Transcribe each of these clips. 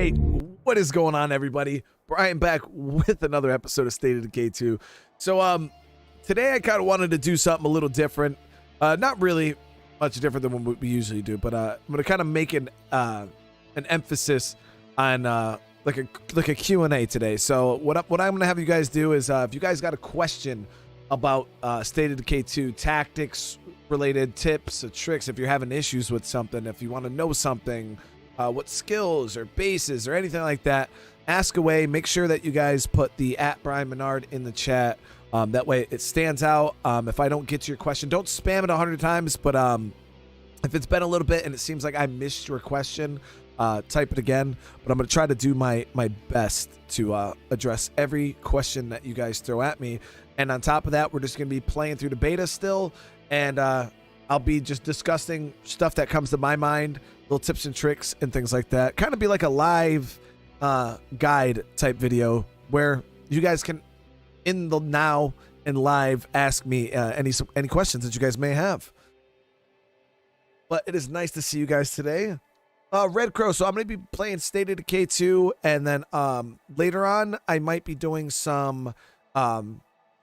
right, what is going on, everybody? Brian back with another episode of State of Decay 2. So today I kind of wanted to do something a little different. Not really much different than what we usually do, but I'm gonna kind of make an emphasis on like a Q&A today. So what I'm gonna have you guys do is if you guys got a question about State of Decay 2 tactics related tips or tricks, if you're having issues with something, if you want to know something, what skills or bases or anything like that, ask away. Make sure that you guys put the @Brian Menard in the chat. That way it stands out. If I don't get to your question, don't spam it 100 times, but if it's been a little bit and it seems like I missed your question, type it again. But I'm going to try to do my best to address every question that you guys throw at me. And on top of that, we're just going to be playing through the beta still, and I'll be just discussing stuff that comes to my mind, little tips and tricks and things like that. Kind of be like a live guide type video where you guys can, in the now and live, ask me any questions that you guys may have. But it is nice to see you guys today. Red Crow, so I'm going to be playing State of Decay 2, and then later on I might be doing some I'm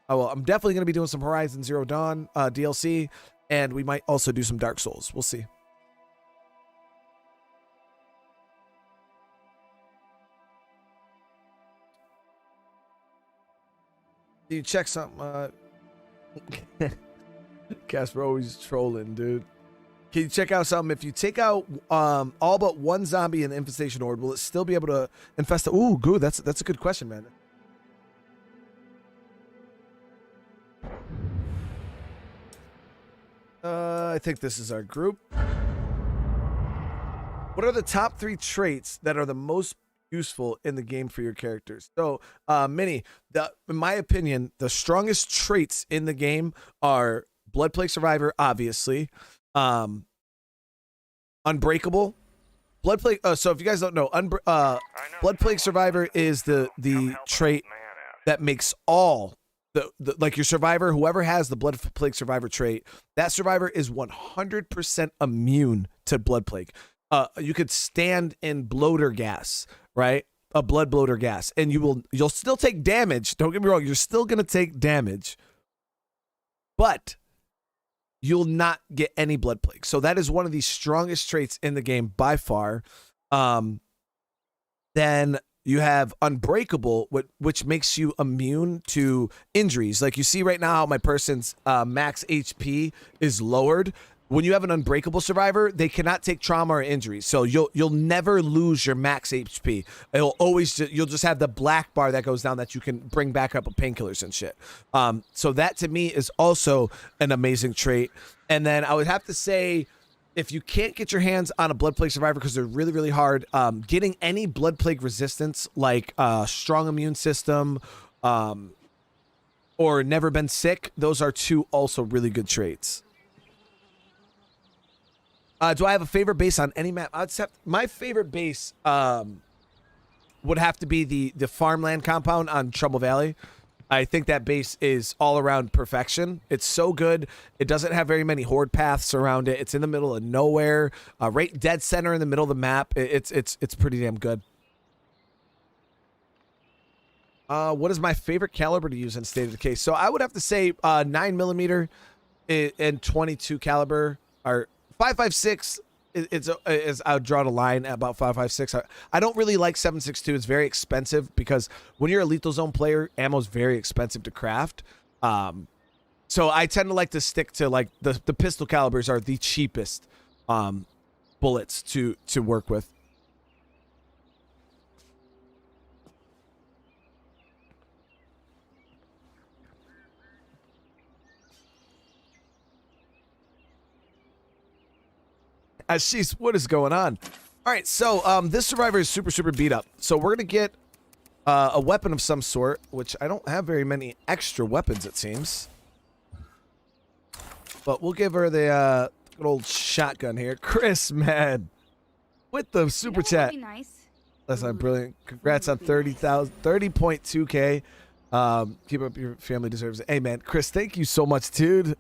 definitely going to be doing some Horizon Zero Dawn DLC, and we might also do some Dark Souls. We'll see. You check something. Casper always trolling, dude. Can you check out something? If you take out all but one zombie in the Infestation horde, will it still be able to infest? Ooh, good. That's a good question, man. I think this is our group. What are the top 3 traits that are the most useful in the game for your characters? So, Minnie, in my opinion, the strongest traits in the game are Blood Plague Survivor, obviously, Unbreakable, Blood Plague. So, if you guys don't know, Blood Plague Survivor is the trait that makes all like your survivor, whoever has the Blood Plague Survivor trait, that survivor is 100% immune to Blood Plague. You could stand in bloater gas, right? A blood bloater gas, and you'll still take damage. Don't get me wrong, you're still gonna take damage, but you'll not get any blood plague. So that is one of the strongest traits in the game by far. Then you have Unbreakable, which makes you immune to injuries. Like you see right now, my person's max HP is lowered. When you have an Unbreakable survivor, they cannot take trauma or injuries, so you'll never lose your max HP. You'll just have the black bar that goes down that you can bring back up with painkillers and shit. So that to me is also an amazing trait. And then I would have to say, if you can't get your hands on a Blood Plague Survivor because they're really, really hard, getting any Blood Plague resistance like strong immune system or never been sick, those are 2 also really good traits. Do I have a favorite base on any map? My favorite base would have to be the farmland compound on Trumbull Valley. I think that base is all around perfection. It's so good. It doesn't have very many horde paths around it. It's in the middle of nowhere, right dead center in the middle of the map. It's pretty damn good. What is my favorite caliber to use in State of Decay? So I would have to say 9mm and 22 caliber are 5.56 is I would draw the line at about 5.56. I don't really like 7.62. It's very expensive because when you're a lethal zone player, ammo is very expensive to craft. So I tend to like to stick to like the pistol calibers are the cheapest bullets to work with. Sheesh, what is going on? All right, so this survivor is super beat up. So we're gonna get a weapon of some sort, which I don't have very many extra weapons, it seems. But we'll give her the good old shotgun here. Chris, man, with the super chat. Nice. That's not brilliant. Congrats on 30.2K. Keep up, your family deserves it. Hey, man, Chris, thank you so much, dude.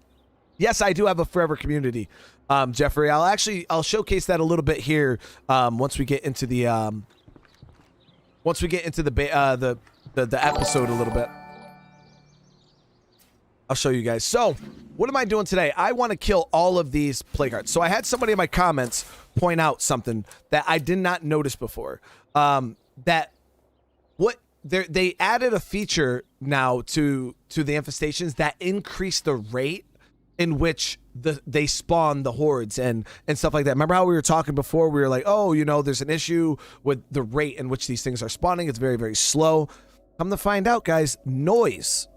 Yes, I do have a forever community. Jeffrey, I'll showcase that a little bit here once we get into the once we get into the episode a little bit. I'll show you guys. So, what am I doing today? I want to kill all of these plague hearts. So I had somebody in my comments point out something that I did not notice before. That they added a feature now to the infestations that increase the rate in which they spawn the hordes and stuff like that. Remember how we were talking before? We were like, oh, you know, there's an issue with the rate in which these things are spawning. It's very, very slow. Come to find out, guys, noise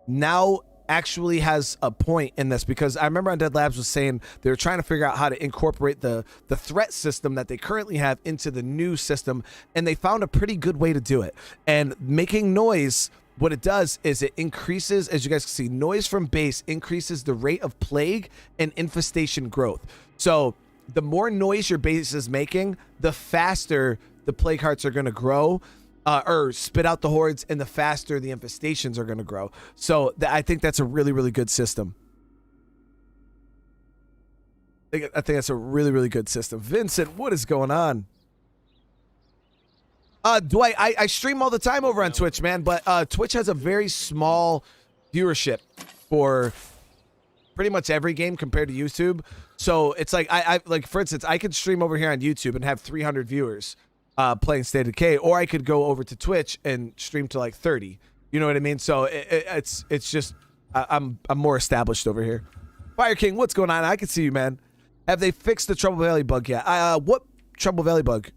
now actually has a point in this, because I remember Undead Labs was saying they were trying to figure out how to incorporate the threat system that they currently have into the new system, and they found a pretty good way to do it. And making noise, what it does is it increases, as you guys can see, noise from base increases the rate of plague and infestation growth. So the more noise your base is making, the faster the plague hearts are going to grow, or spit out the hordes, and the faster the infestations are going to grow. So I think that's a really, really good system. I think that's a really, really good system. Vincent, what is going on? I stream all the time over on Twitch, man, but Twitch has a very small viewership for pretty much every game compared to YouTube. So it's like, I like, for instance, I could stream over here on YouTube and have 300 viewers playing State of Decay, or I could go over to Twitch and stream to like 30. You know what I mean? So it's just I'm more established over here. Fire King, what's going on? I can see you, man. Have they fixed the Trouble Valley bug yet? What Trouble Valley bug?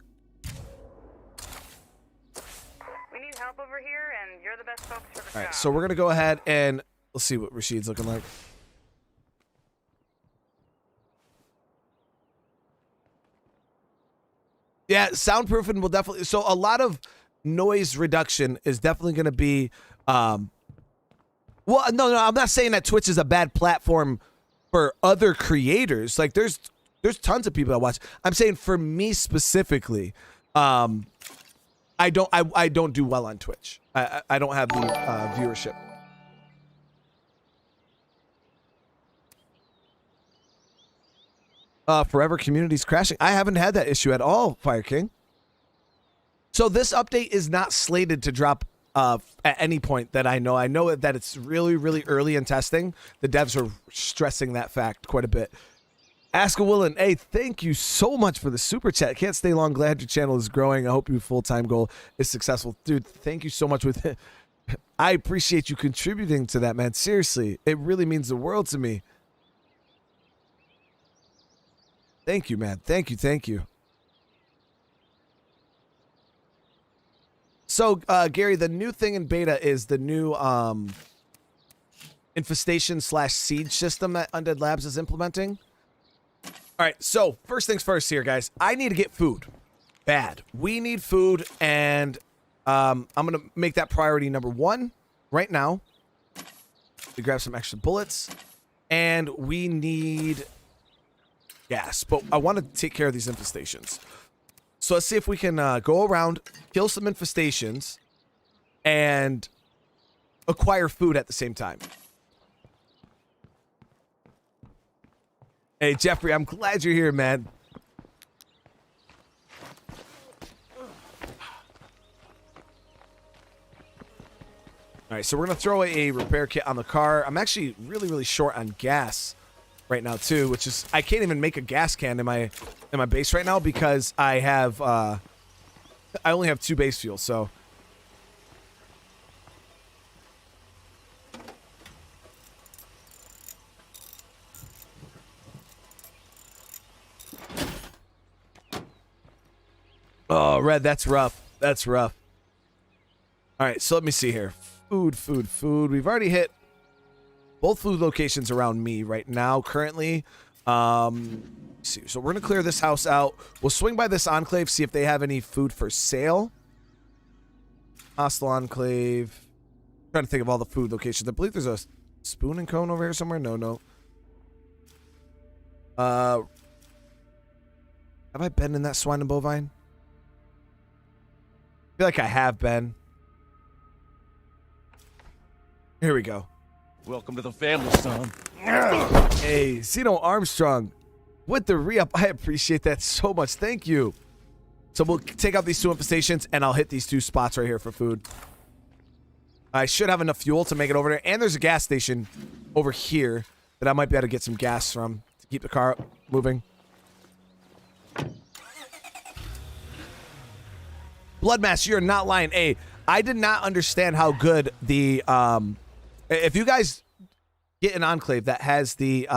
We need help over here, and you're the best folks for the job. All right, so we're gonna go ahead and let's see what Rashid's looking like. Yeah, soundproofing will definitely. So a lot of noise reduction is definitely going to be. Well, no, I'm not saying that Twitch is a bad platform for other creators. Like there's tons of people that watch. I'm saying for me specifically, I don't do well on Twitch. I don't have the viewership. Forever Community's crashing. I haven't had that issue at all, Fire King. So this update is not slated to drop at any point that I know. I know that it's really, really early in testing. The devs are stressing that fact quite a bit. Ask a Willen, hey, thank you so much for the super chat. Can't stay long. Glad your channel is growing. I hope your full-time goal is successful. Dude, thank you so much. I appreciate you contributing to that, man. Seriously, it really means the world to me. Thank you, man. Thank you. Thank you. So, Gary, the new thing in beta is the new infestation / siege system that Undead Labs is implementing. All right, so first things first here, guys. I need to get food. Bad. We need food, and I'm going to make that priority number 1 right now. We grab some extra bullets, and we need gas, but I want to take care of these infestations. So let's see if we can go around, kill some infestations, and acquire food at the same time. Hey, Jeffrey, I'm glad you're here, man. All right, so we're going to throw a repair kit on the car. I'm actually really, really short on gas right now too, which is I can't even make a gas can in my base right now because I have I only have 2 base fuels. So oh, Red, that's rough. That's rough. All right, so let me see here. Food. We've already hit both food locations around me right now, currently. See, so we're going to clear this house out. We'll swing by this enclave, see if they have any food for sale. Hostile enclave. I'm trying to think of all the food locations. I believe there's a spoon and cone over here somewhere. No. Have I been in that swine and bovine? I feel like I have been. Here we go. Welcome to the family, son. Hey, Zeno Armstrong with the re-up. I appreciate that so much. Thank you. So we'll take out these 2 infestations, and I'll hit these 2 spots right here for food. I should have enough fuel to make it over there. And there's a gas station over here that I might be able to get some gas from to keep the car moving. Bloodmass, you're not lying. Hey, I did not understand how good the if you guys get an enclave that has the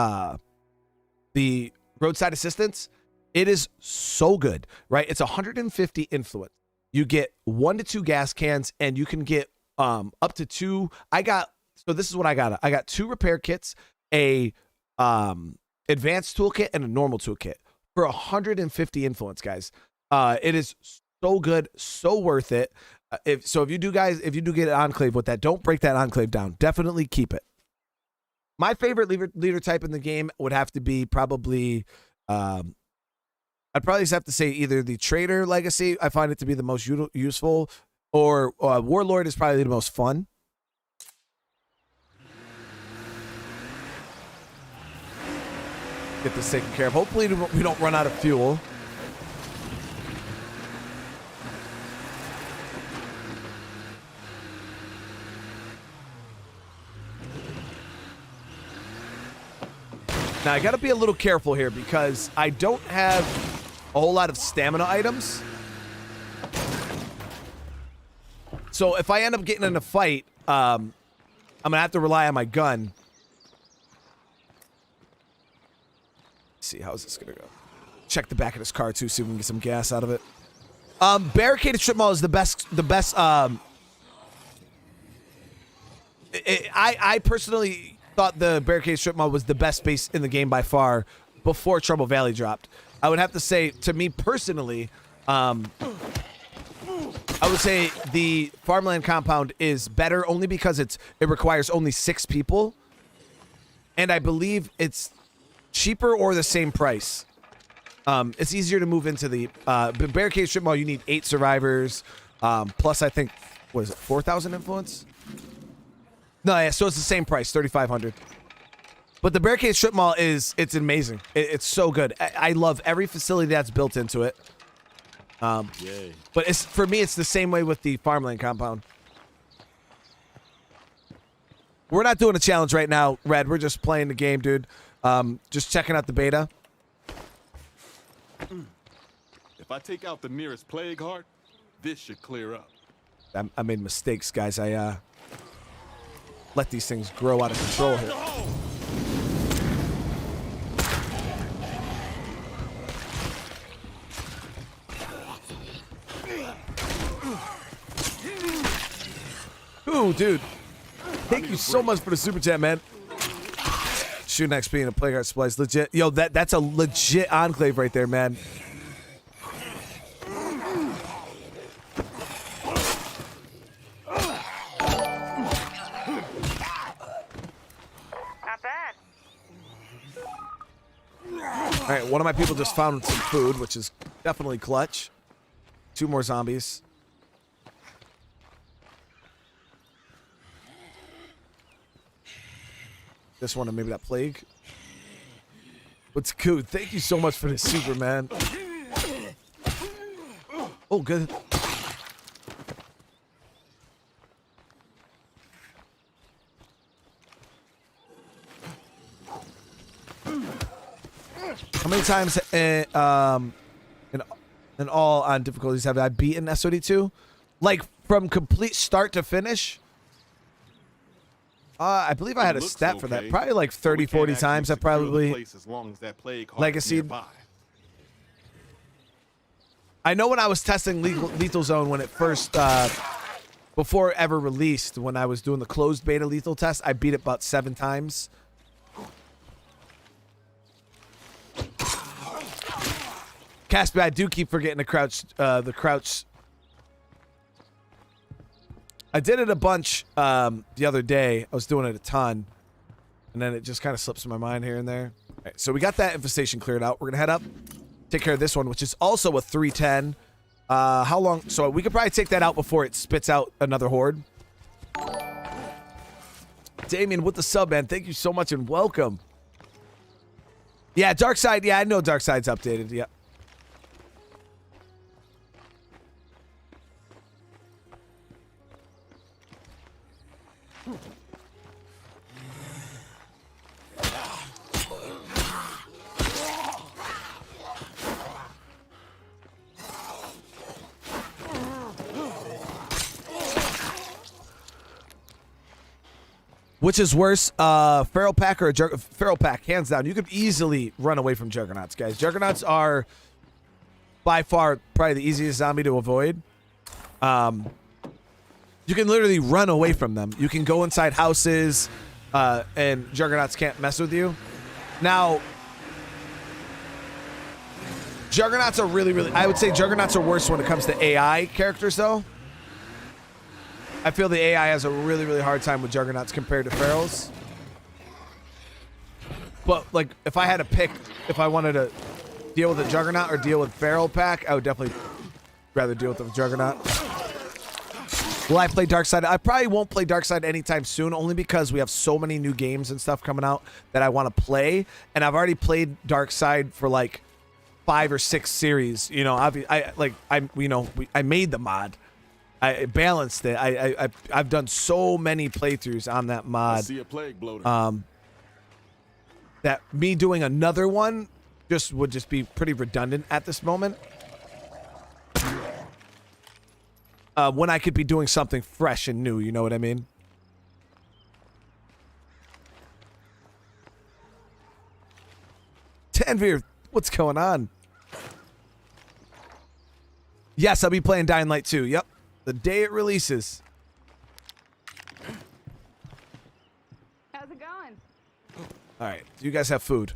roadside assistance, it is so good, right? It's 150 influence. You get 1 to 2 gas cans, and you can get up to 2. So this is what I got. I got 2 repair kits, a advanced toolkit, and a normal toolkit for 150 influence, guys. It is so good, so worth it. If you do get an enclave with that, don't break that enclave down. Definitely keep it. My favorite leader type in the game would have to be probably, I'd probably just have to say either the Trader Legacy. I find it to be the most useful, or Warlord is probably the most fun. Get this taken care of. Hopefully we don't run out of fuel. Now, I got to be a little careful here because I don't have a whole lot of stamina items. So if I end up getting in a fight, I'm going to have to rely on my gun. Let's see, how's this going to go? Check the back of this car, too, see if we can get some gas out of it. Barricaded strip mall is the best. I personally thought the barricade strip mall was the best space in the game by far before Trouble Valley dropped. I would have to say, to me personally, I would say the farmland compound is better only because it requires only 6 people, and I believe it's cheaper or the same price. It's easier to move into the barricade strip mall. You need 8 survivors, plus I think, what is it, 4,000 influence? No, yeah, so it's the same price, 3,500. But the barricade strip mall it's amazing. It's so good. I love every facility that's built into it. Yay. But for me, it's the same way with the farmland compound. We're not doing a challenge right now, Red. We're just playing the game, dude. Just checking out the beta. If I take out the nearest plague heart, this should clear up. I made mistakes, guys. I let these things grow out of control here. Ooh, dude. Thank you so much for the super chat, man. Shooting XP in a plague heart supplies. Legit. Yo, that's a legit enclave right there, man. All right, one of my people just found some food, which is definitely clutch. 2 more zombies. This one and maybe that plague. What's good? Thank you so much for this super, man. Oh, good. How many times in all on difficulties have I beaten SOD2? Like from complete start to finish? I believe I had a stat for that. Probably like 30, 40 times. I probably legacied. I know when I was testing Lethal Zone when it first, before it ever released, when I was doing the closed beta lethal test, I beat it about 7 times. Casper, I do keep forgetting to crouch, the crouch. I did it a bunch the other day. I was doing it a ton. And then it just kind of slips in my mind here and there. All right, so we got that infestation cleared out. We're going to head up, take care of this one, which is also a 310. How long? So we could probably take that out before it spits out another horde. Damien with the sub, man. Thank you so much and welcome. Yeah, Darkside. Yeah, I know Darkside's updated. Yeah. Which is worse, Feral Pack or Feral Pack, hands down. You could easily run away from Juggernauts, guys. Juggernauts are by far probably the easiest zombie to avoid. You can literally run away from them. You can go inside houses, and Juggernauts can't mess with you. Now, Juggernauts are really, I would say Juggernauts are worse when it comes to AI characters, though. I feel the AI has a really hard time with Juggernauts compared to Ferals. But, like, if I had to pick, if I wanted to deal with a Juggernaut or deal with Feral Pack, I would definitely rather deal with the Juggernaut. Will I play Darkside? I probably won't play Darkside anytime soon, only because we have so many new games and stuff coming out that I want to play. And I've already played Darkside for, like, 5 or 6 series. You know, I made the mod. I balanced it. I've done so many playthroughs on that mod. I see a plague bloater. That me doing another one would just be pretty redundant at this moment. When I could be doing something fresh and new, you know what I mean? Tanvir, what's going on? Yes, I'll be playing Dying Light 2. Yep. The day it releases. How's it going? All right. Do you guys have food?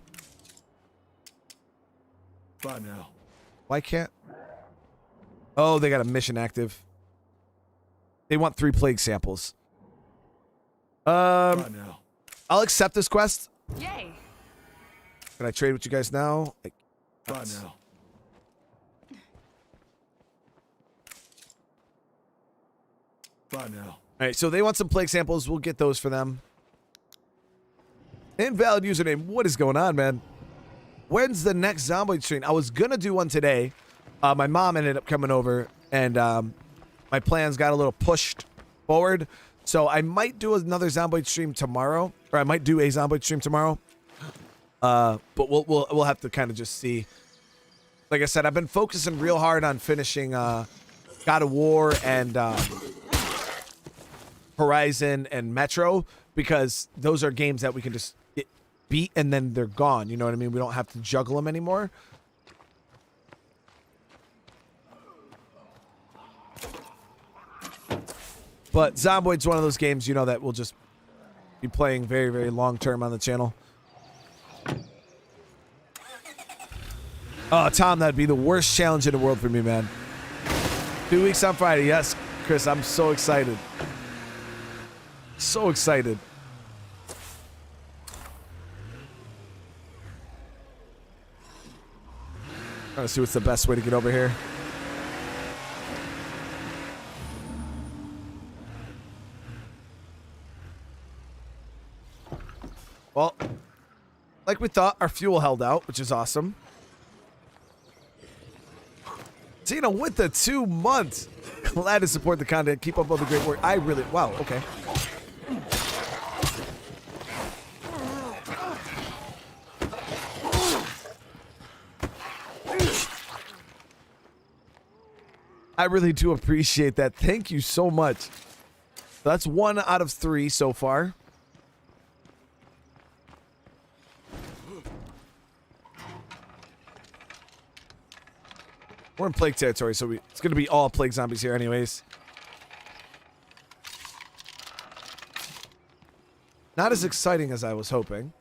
Bye now. Why can't? Oh, they got a mission active. They want 3 plague samples. Bye now. I'll accept this quest. Yay! Can I trade with you guys now? Bye now. Bye now. All right, so they want some plague samples. We'll get those for them. Invalid username. What is going on, man? When's the next Zomboid stream? I was going to do one today. My mom ended up coming over, and my plans got a little pushed forward. So I might do another Zomboid stream tomorrow, or I might do a Zomboid stream tomorrow. But we'll have to kind of just see. Like I said, I've been focusing real hard on finishing God of War and Horizon and Metro, because those are games that we can just beat and then they're gone. You know what I mean? We don't have to juggle them anymore. But Zomboid's one of those games, you know, that we'll just be playing very long term on the channel. Oh, Tom, that'd be the worst challenge in the world for me, man. 2 weeks on Friday. Yes, Chris, I'm so excited. So excited. Trying to see what's the best way to get over here. Well, like we thought, our fuel held out, which is awesome. Tina with the 2 months. Glad to support the content. Keep up all the great work. Wow, okay. I really do appreciate that. Thank you so much. So that's 1 out of 3 so far. We're in plague territory, so it's going to be all plague zombies here anyways. Not as exciting as I was hoping.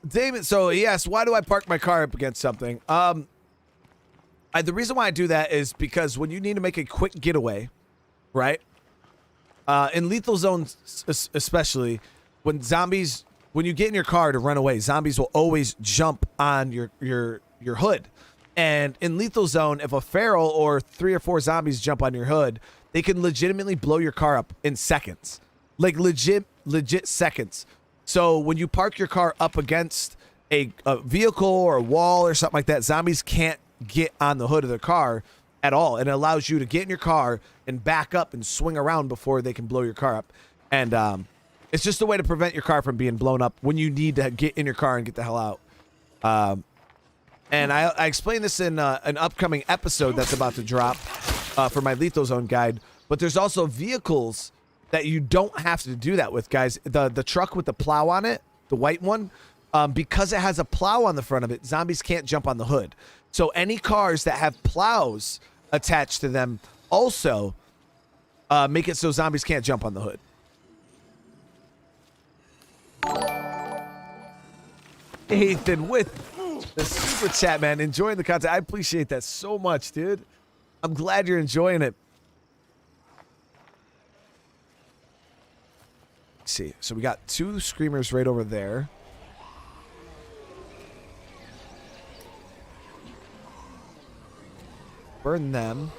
Damon, so he asked, why do I park my car up against something? The reason why I do that is because when you need to make a quick getaway, right? In lethal zones, especially, when you get in your car to run away, zombies will always jump on your hood. And in lethal zone, if a feral or 3 or 4 zombies jump on your hood, they can legitimately blow your car up in seconds. Like legit seconds. So when you park your car up against a vehicle or a wall or something like that, zombies can't get on the hood of the car at all. And it allows you to get in your car and back up and swing around before they can blow your car up. And It's just a way to prevent your car from being blown up when you need to get in your car and get the hell out. And I explained this in an upcoming episode that's about to drop for my Lethal Zone guide. But there's also vehicles that you don't have to do that with, guys. The truck with the plow on it, the white one, because it has a plow on the front of it, zombies can't jump on the hood. So any cars that have plows attached to them also make it so zombies can't jump on the hood. Ethan with the super chat, man. Enjoying the content. I appreciate that so much, dude. I'm glad you're enjoying it. Let's see. So we got 2 screamers right over there. Burn them.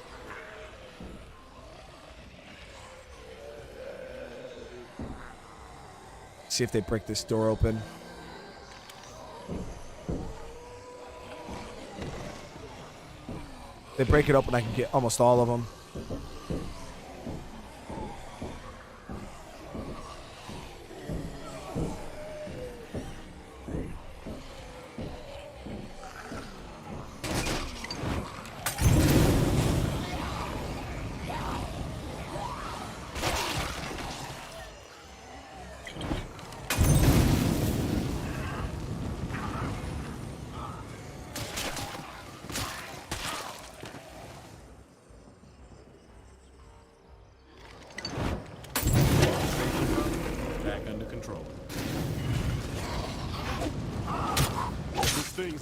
See if they break this door open. They break it open, I can get almost all of them.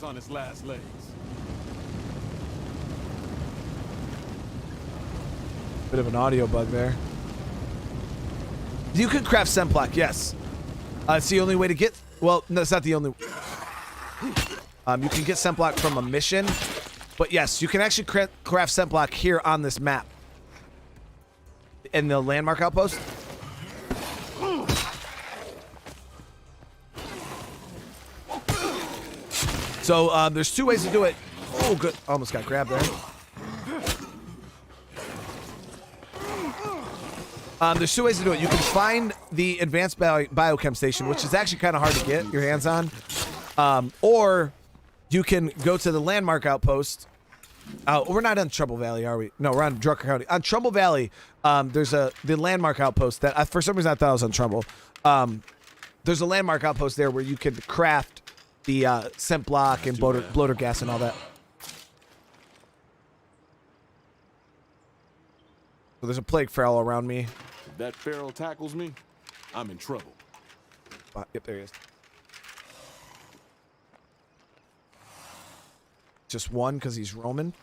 On his last legs. Bit of an audio bug there. You can craft Scentblock, yes. It's the only way to get. Well, no, it's not the only. You can get Scentblock from a mission, but yes, you can actually craft Scentblock here on this map in the landmark outpost. So there's 2 ways to do it. Oh, good. Almost got grabbed there. There's 2 ways to do it. You can find the advanced biochem station, which is actually kind of hard to get your hands on. Or you can go to the landmark outpost. We're not on Trumbull Valley, are we? No, we're on Drucker County. On Trumbull Valley, there's the landmark outpost that for some reason I thought I was on Trumbull. There's a landmark outpost there where you can craft the Scentblock and bloater gas and all that. So there's a plague feral around me. If that feral tackles me, I'm in trouble. Yep, there he is. Just one because he's roaming.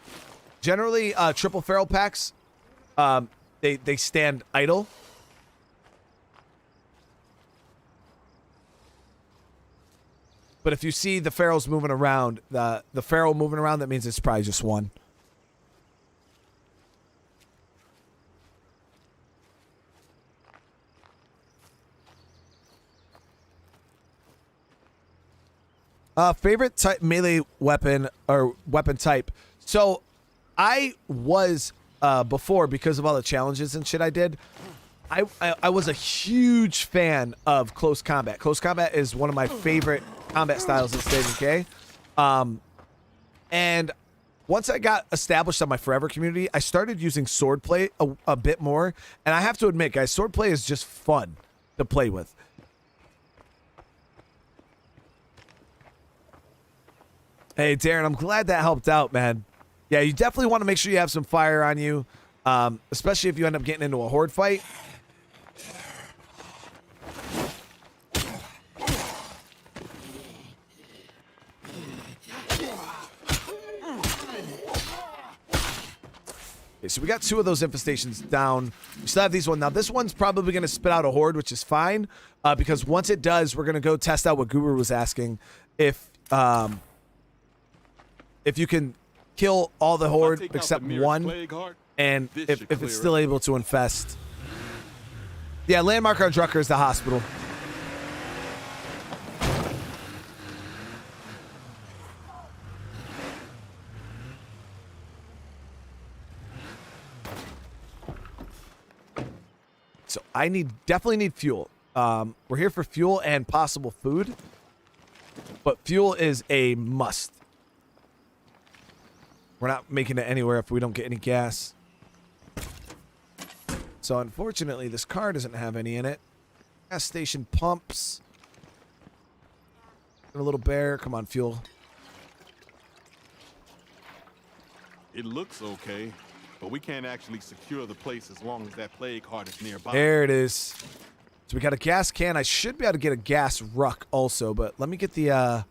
Generally, triple feral packs, they stand idle. But if you see the ferals moving around, the feral moving around, that means it's probably just one. Favorite type melee weapon or weapon type. So I was before, because of all the challenges and shit I did, I was a huge fan of close combat. Close combat is one of my favorite combat styles in State of Decay. And once I got established on my Forever community, I started using swordplay a bit more. And I have to admit, guys, swordplay is just fun to play with. Hey, Darren, I'm glad that helped out, man. Yeah, you definitely want to make sure you have some fire on you, especially if you end up getting into a horde fight. Okay, so we got 2 of those infestations down. We still have these one. Now, this one's probably going to spit out a horde, which is fine, because once it does, we're going to go test out what Guru was asking. If you can kill all the horde except one, and if it's still able to infest. Yeah, landmark on Drucker is the hospital. So I definitely need fuel. We're here for fuel and possible food, but fuel is a must. We're not making it anywhere if we don't get any gas. So unfortunately, this car doesn't have any in it. Gas station pumps. A little bear. Come on, fuel. It looks okay, but we can't actually secure the place as long as that plague heart is nearby. There it is. So we got a gas can. I should be able to get a gas ruck also, but let me get the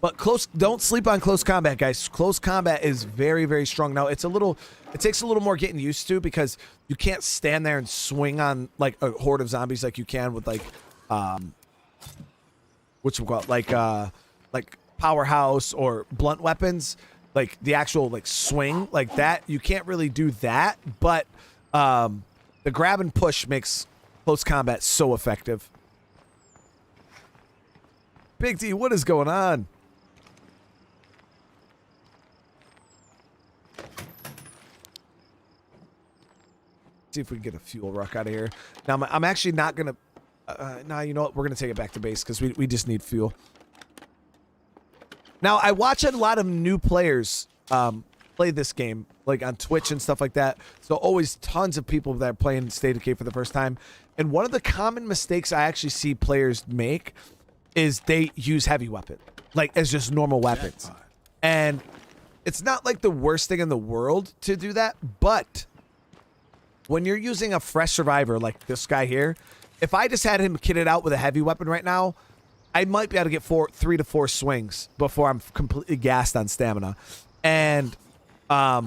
But don't sleep on close combat, guys. Close combat is very, very strong. Now, it takes a little more getting used to because you can't stand there and swing on like a horde of zombies like you can with like, like powerhouse or blunt weapons, like the actual like swing like that. You can't really do that, but the grab and push makes close combat so effective. Big D, what is going on? See if we can get a fuel ruck out of here. Now, I'm actually not going to... nah, you know what? We're going to take it back to base because we just need fuel. Now, I watch a lot of new players play this game, like on Twitch and stuff like that. So always tons of people that are playing State of Decay for the first time. And one of the common mistakes I actually see players make is they use heavy weapon, like as just normal weapons. And it's not like the worst thing in the world to do that, but... when you're using a fresh survivor like this guy here, if I just had him kitted out with a heavy weapon right now, I might be able to get 3 to 4 swings before I'm completely gassed on stamina. And for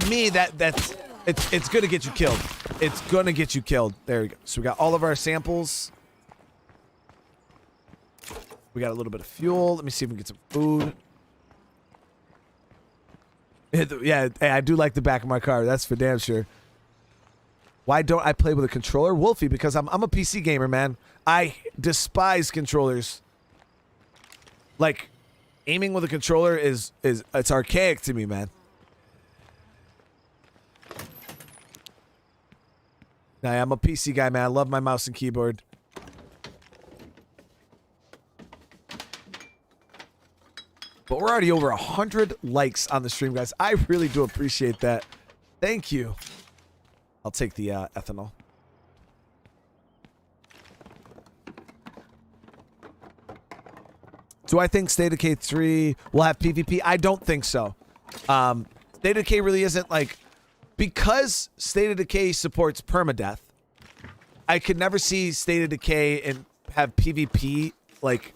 me, it's gonna get you killed. It's gonna get you killed. There we go. So we got all of our samples. We got a little bit of fuel. Let me see if we can get some food. Yeah, hey, I do like the back of my car. That's for damn sure. Why don't I play with a controller? Wolfie, because I'm a PC gamer, man. I despise controllers. Like, aiming with a controller is it's archaic to me, man. Nah, I'm a PC guy, man. I love my mouse and keyboard. But we're already over 100 likes on the stream, guys. I really do appreciate that. Thank you. I'll take the ethanol. Do I think State of Decay 3 will have PvP? I don't think so. State of Decay really isn't like... because State of Decay supports permadeath, I could never see State of Decay and have PvP like...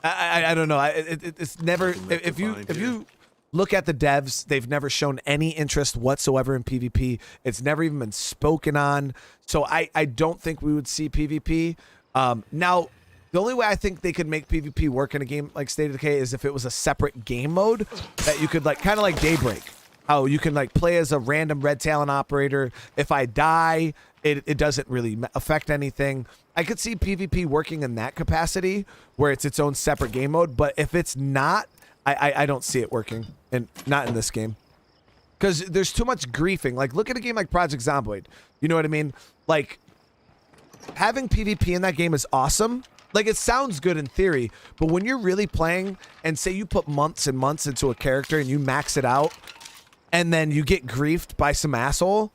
I don't know. It's never... If you look at the devs, they've never shown any interest whatsoever in PvP. It's never even been spoken on. So I don't think we would see PvP. Now, the only way I think they could make PvP work in a game like State of Decay is if it was a separate game mode that you could like... kind of like Daybreak. How you can like play as a random red talent operator. If I die, it doesn't really affect anything. I could see PvP working in that capacity where it's its own separate game mode. But if it's not, I don't see it working, and not in this game. Because there's too much griefing. Like, look at a game like Project Zomboid. You know what I mean? Like, having PvP in that game is awesome. Like, it sounds good in theory, but when you're really playing, and say you put months and months into a character and you max it out, and then you get griefed by some asshole,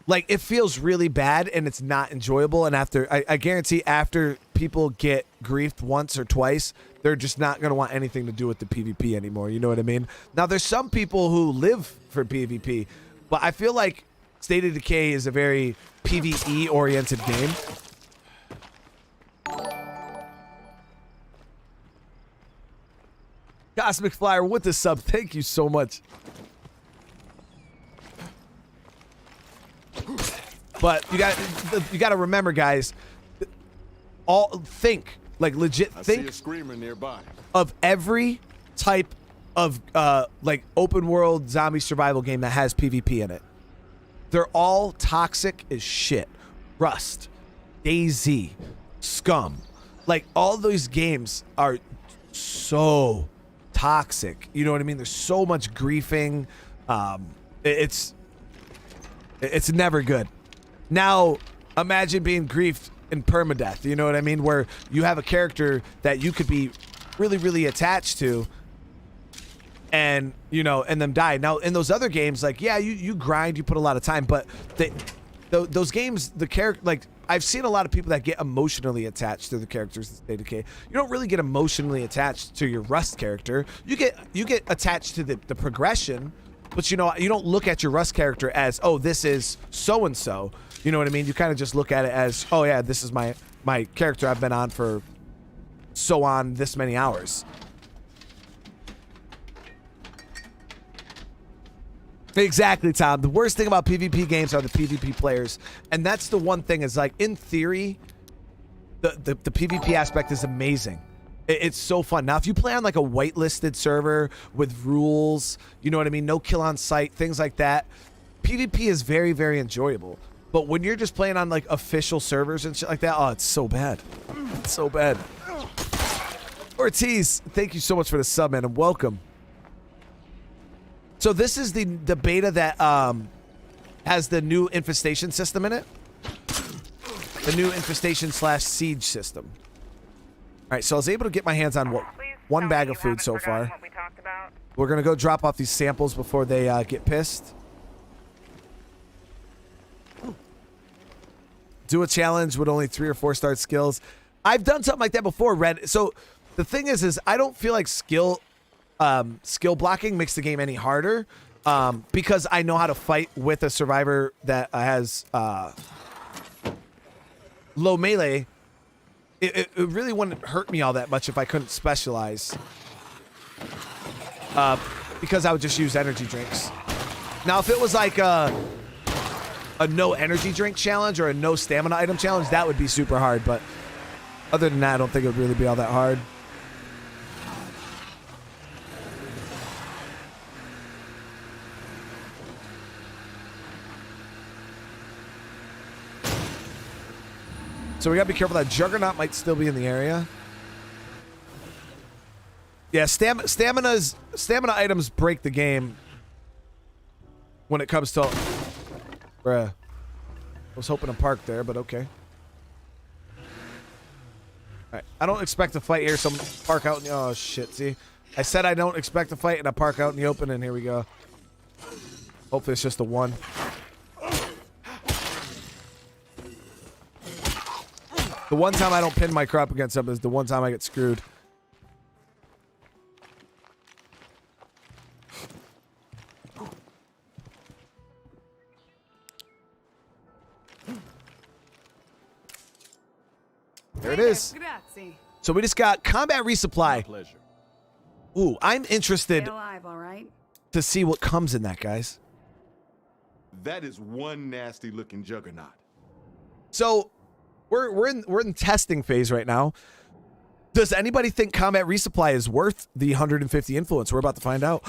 like, it feels really bad and it's not enjoyable. And after, I guarantee after people get griefed once or twice, they're just not going to want anything to do with the PvP anymore. You know what I mean? Now, there's some people who live for PvP, but I feel like State of Decay is a very PvE-oriented game. Cosmic Flyer with the sub. Thank you so much. But you got to remember, guys. Think like legit. I Think see a screamer nearby. Of every type of like open world zombie survival game that has PvP in it. They're all toxic as shit. Rust, DayZ, Scum. Like, all those games are so toxic. You know what I mean? There's so much griefing. It's never good. Now, imagine being griefed in permadeath. You know what I mean? Where you have a character that you could be really, really attached to, and you know, and them die. Now, in those other games, like, yeah, you grind, you put a lot of time, but those games, the character, like, I've seen a lot of people that get emotionally attached to the characters in State of Decay. You don't really get emotionally attached to your Rust character. You get attached to the progression, but you know, you don't look at your Rust character as, oh, this is so and so. You know what I mean? You kind of just look at it as, oh yeah, this is my character I've been on for so on this many hours. Exactly, Tom. The worst thing about PvP games are the PvP players. And that's the one thing is, like, in theory, the PvP aspect is amazing. It's so fun. Now, if you play on, like, a whitelisted server with rules, you know what I mean? No kill on sight, things like that. PvP is very, very enjoyable. But when you're just playing on, like, official servers and shit like that, oh, it's so bad. It's so bad. Ortiz, thank you so much for the sub, man, and welcome. So this is the beta that has the new infestation system in it. The new infestation / siege system. All right, so I was able to get my hands on one bag of food so far. We're gonna go drop off these samples before they get pissed. Do a challenge with only 3 or 4 star skills. I've done something like that before, Red. So the thing is I don't feel like skill blocking makes the game any harder, because I know how to fight with a survivor that has low melee. It really wouldn't hurt me all that much if I couldn't specialize, because I would just use energy drinks. Now, if it was like a no energy drink challenge or a no stamina item challenge, that would be super hard. But other than that, I don't think it would really be all that hard. So we gotta be careful that Juggernaut might still be in the area. Yeah, stamina items break the game when it comes to... Bruh. I was hoping to park there, but okay. Alright, I don't expect to fight here, so I'm gonna park out in the... Oh, shit, see? I said I don't expect to fight, and I park out in the open, and here we go. Hopefully it's just a one. The one time I don't pin my crop against something is the one time I get screwed. There it is. So we just got combat resupply. Pleasure. Ooh, I'm interested Stay alive, all right? to see what comes in that, guys. That is one nasty looking juggernaut. So we're in testing phase right now. Does anybody think combat resupply is worth the 150 influence? We're about to find out.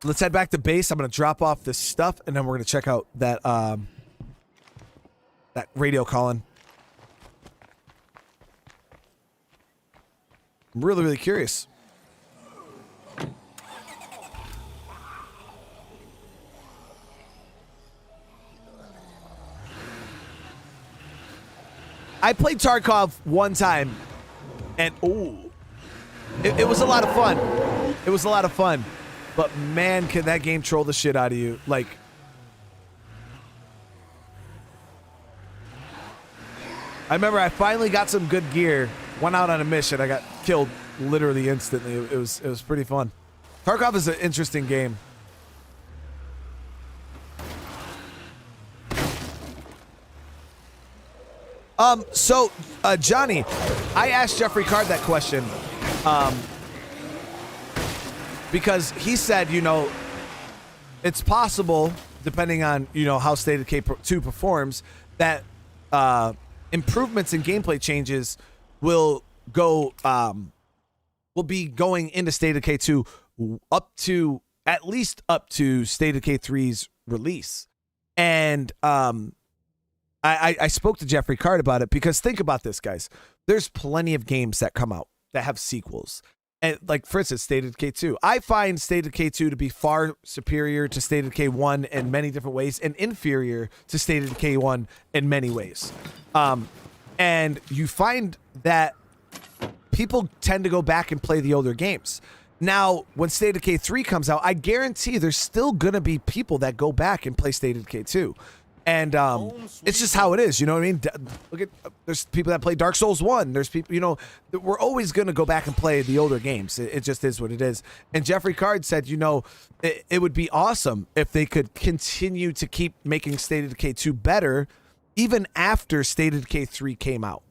Let's head back to base. I'm gonna drop off this stuff, and then we're gonna check out that that radio calling. I'm really, really curious. I played Tarkov one time, and ooh, it was a lot of fun. It was a lot of fun, but man, can that game troll the shit out of you. Like, I remember I finally got some good gear, went out on a mission, I got killed literally instantly. It was pretty fun. Tarkov is an interesting game. So, Johnny, I asked Jeffrey Card that question, because he said, you know, it's possible, depending on, you know, how State of Decay 2 performs, that, improvements and gameplay changes will be going into State of Decay 2 at least up to State of Decay 3's release. And, I spoke to Jeffrey Card about it because think about this, guys. There's plenty of games that come out that have sequels. And like, for instance, State of Decay 2. I find State of Decay 2 to be far superior to State of Decay 1 in many different ways and inferior to State of Decay 1 in many ways. And you find that people tend to go back and play the older games. Now, when State of Decay 3 comes out, I guarantee there's still going to be people that go back and play State of Decay 2. And it's just how it is, you know what I mean? Look at, there's people that play Dark Souls 1. There's people, you know, we're always going to go back and play the older games. It just is what it is. And Jeffrey Card said, you know, it would be awesome if they could continue to keep making State of Decay 2 better, even after State of Decay 3 came out.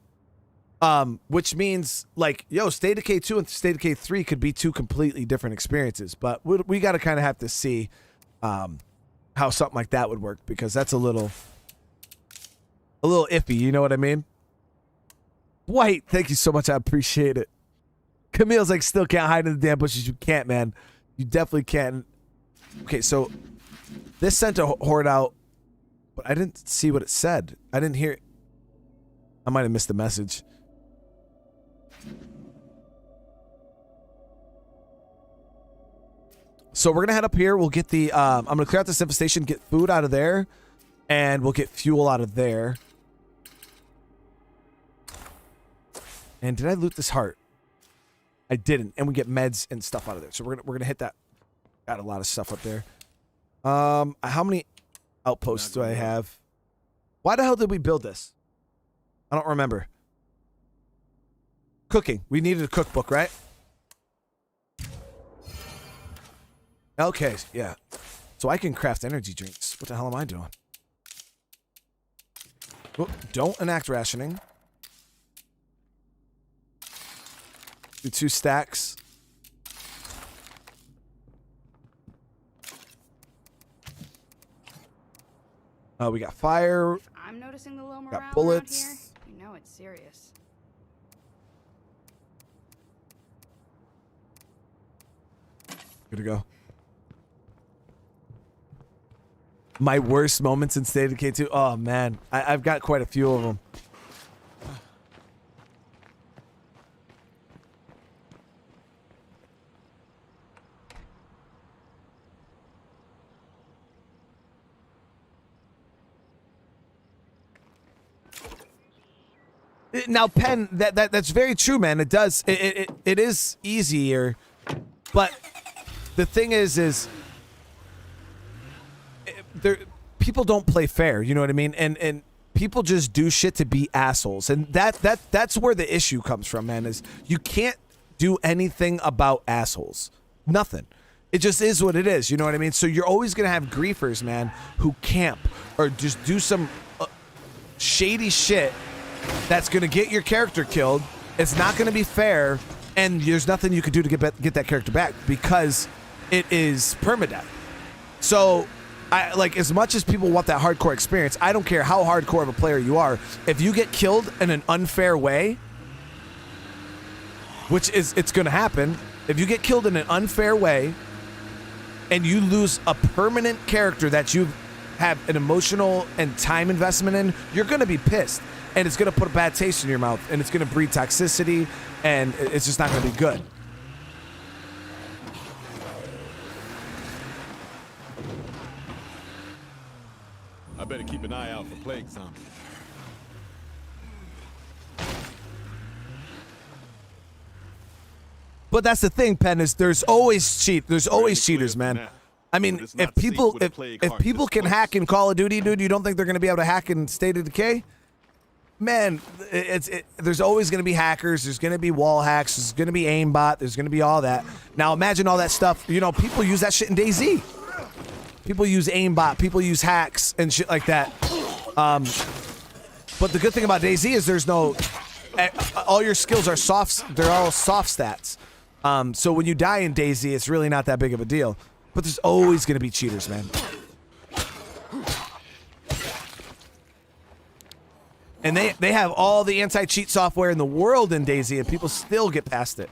Which means, like, yo, State of Decay 2 and State of Decay 3 could be two completely different experiences. But we got to kind of have to see how something like that would work, because that's a little iffy, you know what I mean? White, thank you so much. I appreciate it. Camille's like, still can't hide in the damn bushes. You can't, man. You definitely can't. Okay, so this sent a horde out, but I didn't see what it said. I didn't hear. I might have missed the message. So we're going to head up here. We'll get the, I'm going to clear out this infestation, get food out of there, and we'll get fuel out of there. And did I loot this heart? I didn't. And we get meds and stuff out of there. So we're going to hit that. Got a lot of stuff up there. How many outposts do I have? Why the hell did we build this? I don't remember. Cooking. We needed a cookbook, right? Okay, yeah. So I can craft energy drinks. What the hell am I doing? Oh, don't enact rationing. Do 2 stacks. We got fire. I'm noticing the low morale Got bullets. around here. You know it's serious. Good to go. My worst moments in State of Decay 2. Oh, man. I've got quite a few of them. Now, Penn, that's very true, man. It does. It is easier, but the thing is people don't play fair, you know what I mean? And people just do shit to be assholes. And that's where the issue comes from, man, is you can't do anything about assholes. Nothing. It just is what it is, you know what I mean? So you're always going to have griefers, man, who camp or just do some shady shit that's going to get your character killed. It's not going to be fair, and there's nothing you could do to get that character back because it is permadeath. So like, as much as people want that hardcore experience, I don't care how hardcore of a player you are. If you get killed in an unfair way, which is, it's going to happen. If you get killed in an unfair way and you lose a permanent character that you have an emotional and time investment in, you're going to be pissed. And it's going to put a bad taste in your mouth. And it's going to breed toxicity. And it's just not going to be good. I better keep an eye out for plague zombies. But that's the thing, Penn, is there's always cheaters, man. I mean, if people can hack in Call of Duty, dude, you don't think they're going to be able to hack in State of Decay? Man, there's always going to be hackers. There's going to be wall hacks. There's going to be aimbot. There's going to be all that. Now, imagine all that stuff. You know, people use that shit in DayZ. People use aimbot. People use hacks and shit like that. But the good thing about DayZ is there's no... all your skills are soft. They're all soft stats. So when you die in DayZ, it's really not that big of a deal. But there's always going to be cheaters, man. And they have all the anti-cheat software in the world in DayZ, and people still get past it.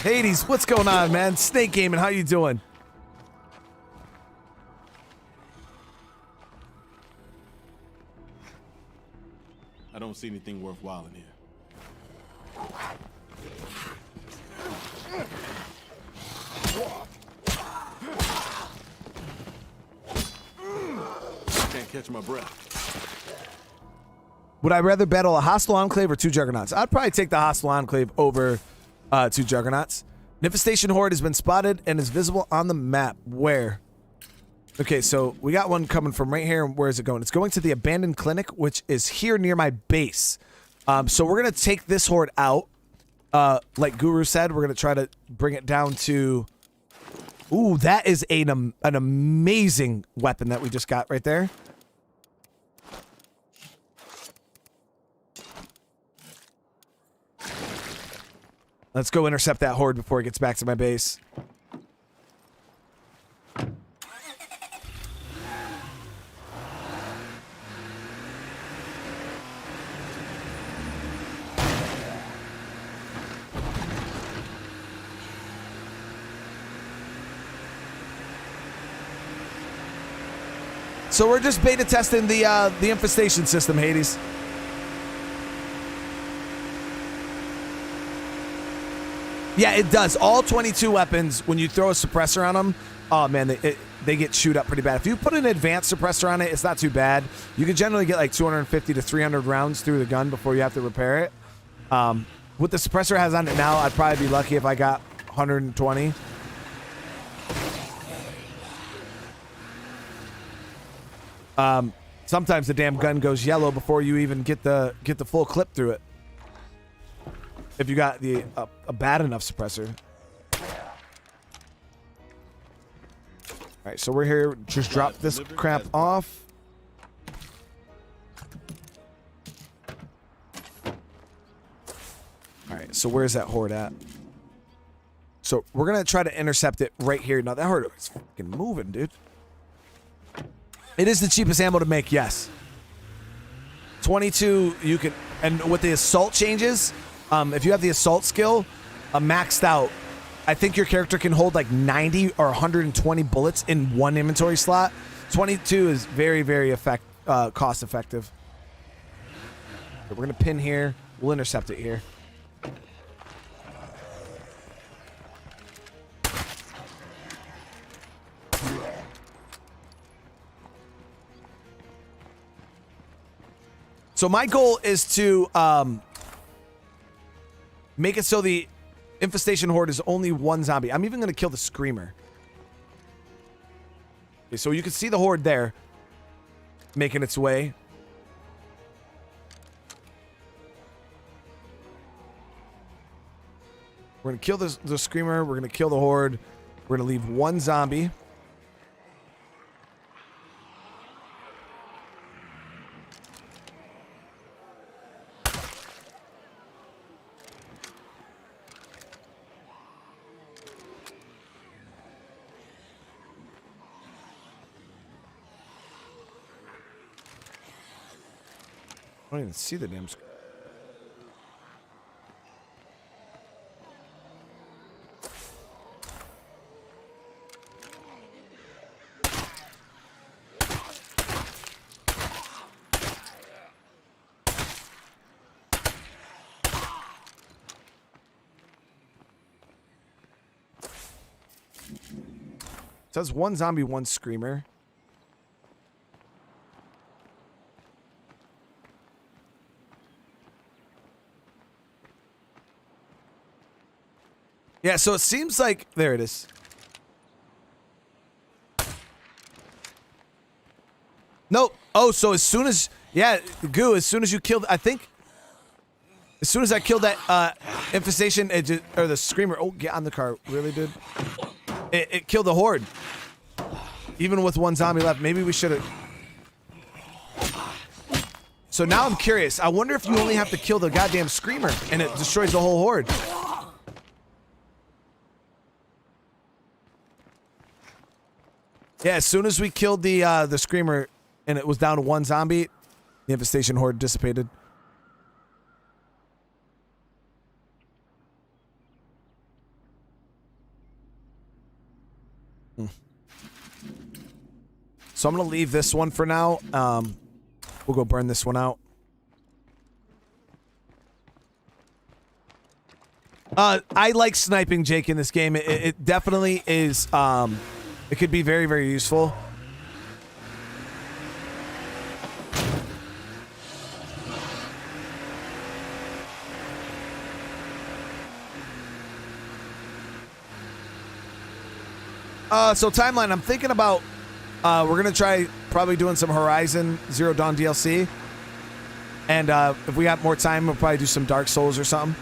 Hades, what's going on, man? Snake Gaming, how you doing? I don't see anything worthwhile in here. Can't catch my breath. Would I rather battle a hostile enclave or 2 juggernauts? I'd probably take the hostile enclave over 2 juggernauts. An infestation horde has been spotted and is visible on the map. Where? Okay, so we got one coming from right here. Where is it going? It's going to the abandoned clinic, which is here near my base. So we're going to take this horde out. Like Guru said, we're going to try to bring it down to... Ooh, that is an amazing weapon that we just got right there. Let's go intercept that horde before it gets back to my base. So we're just beta testing the infestation system, Hades. Yeah, it does. All 22 weapons, when you throw a suppressor on them, oh man, they get chewed up pretty bad. If you put an advanced suppressor on it, it's not too bad. You can generally get like 250 to 300 rounds through the gun before you have to repair it. With the suppressor it has on it now, I'd probably be lucky if I got 120. Sometimes the damn gun goes yellow before you even get the full clip through it. If you got a bad enough suppressor. Alright, so we're here. Just drop this crap off. Alright, so where's that horde at? So we're gonna try to intercept it right here. Now that horde is fucking moving, dude. It is the cheapest ammo to make, yes. 22, you can, and with the assault changes, if you have the assault skill maxed out, I think your character can hold like 90 or 120 bullets in one inventory slot. 22 is very, very cost effective. So we're gonna pin here. We'll intercept it here. So my goal is to make it so the infestation horde is only one zombie. I'm even going to kill the screamer. Okay, so you can see the horde there making its way. We're going to kill the screamer. We're going to kill the horde. We're going to leave one zombie. I don't even see the damn screen. It says one zombie, one screamer. Yeah, so it seems like... There it is. Nope. Oh, so as soon as... Yeah, Goo, as soon as you killed... I think... As soon as I killed that infestation... or the screamer... Oh, get on the car. Really, dude? It killed the horde. Even with one zombie left. Maybe we should have... So now I'm curious. I wonder if you only have to kill the goddamn screamer and it destroys the whole horde. Yeah, as soon as we killed the screamer and it was down to one zombie, the infestation horde dissipated. So I'm gonna leave this one for now. We'll go burn this one out. I like sniping, Jake, in this game. It definitely is. It could be very, very useful. So timeline, I'm thinking about we're gonna try probably doing some Horizon Zero Dawn DLC, and if we got more time, we'll probably do some Dark Souls or something.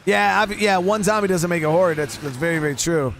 Yeah, one zombie doesn't make a horde. That's very, very true.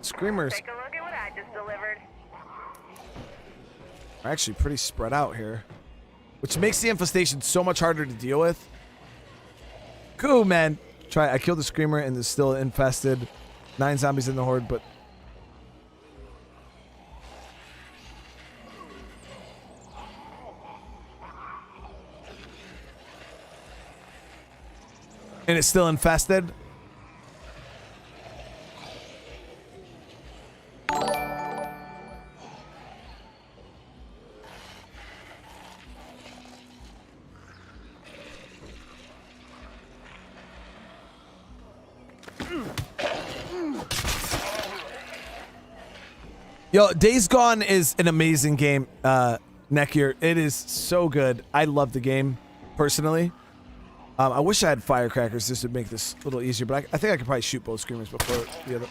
Screamers Take a look at what I just delivered. are actually pretty spread out here, which makes the infestation so much harder to deal with. Cool, man. I killed the screamer and there's still infested. 9 zombies in the horde, but and it's still infested. Yo, Days Gone is an amazing game, Nekier. It is so good. I love the game, personally. I wish I had firecrackers just to make this a little easier, but I think I could probably shoot both screamers before the other.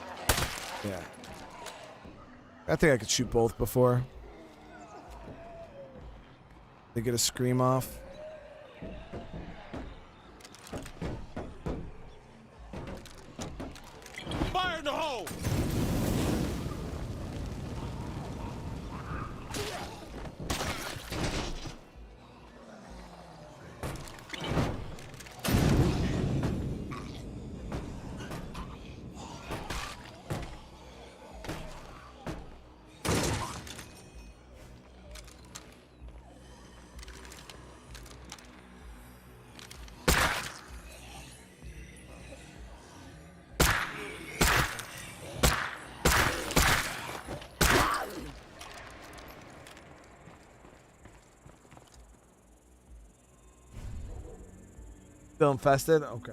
Yeah. I think I could shoot both before they get a scream off. Fire in the hole! Still infested? Okay.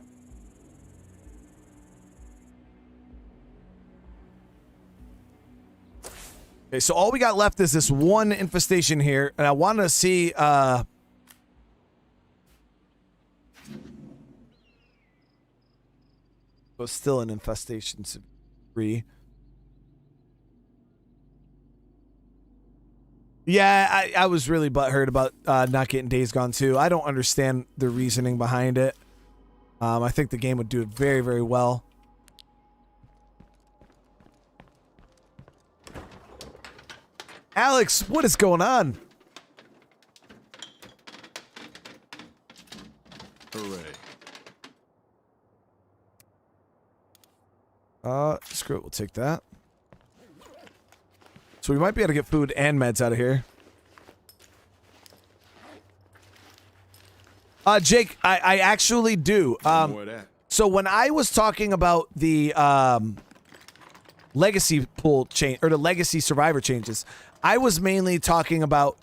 Okay, so all we got left is this one infestation here, and I want to see, so still an infestation 3. Yeah, I was really butthurt about not getting Days Gone 2. I don't understand the reasoning behind it. I think the game would do it very, very well. Alex, what is going on? Hooray. Screw it, we'll take that. So we might be able to get food and meds out of here. Jake, I actually do. More of that. So when I was talking about the legacy pool change or the legacy survivor changes, I was mainly talking about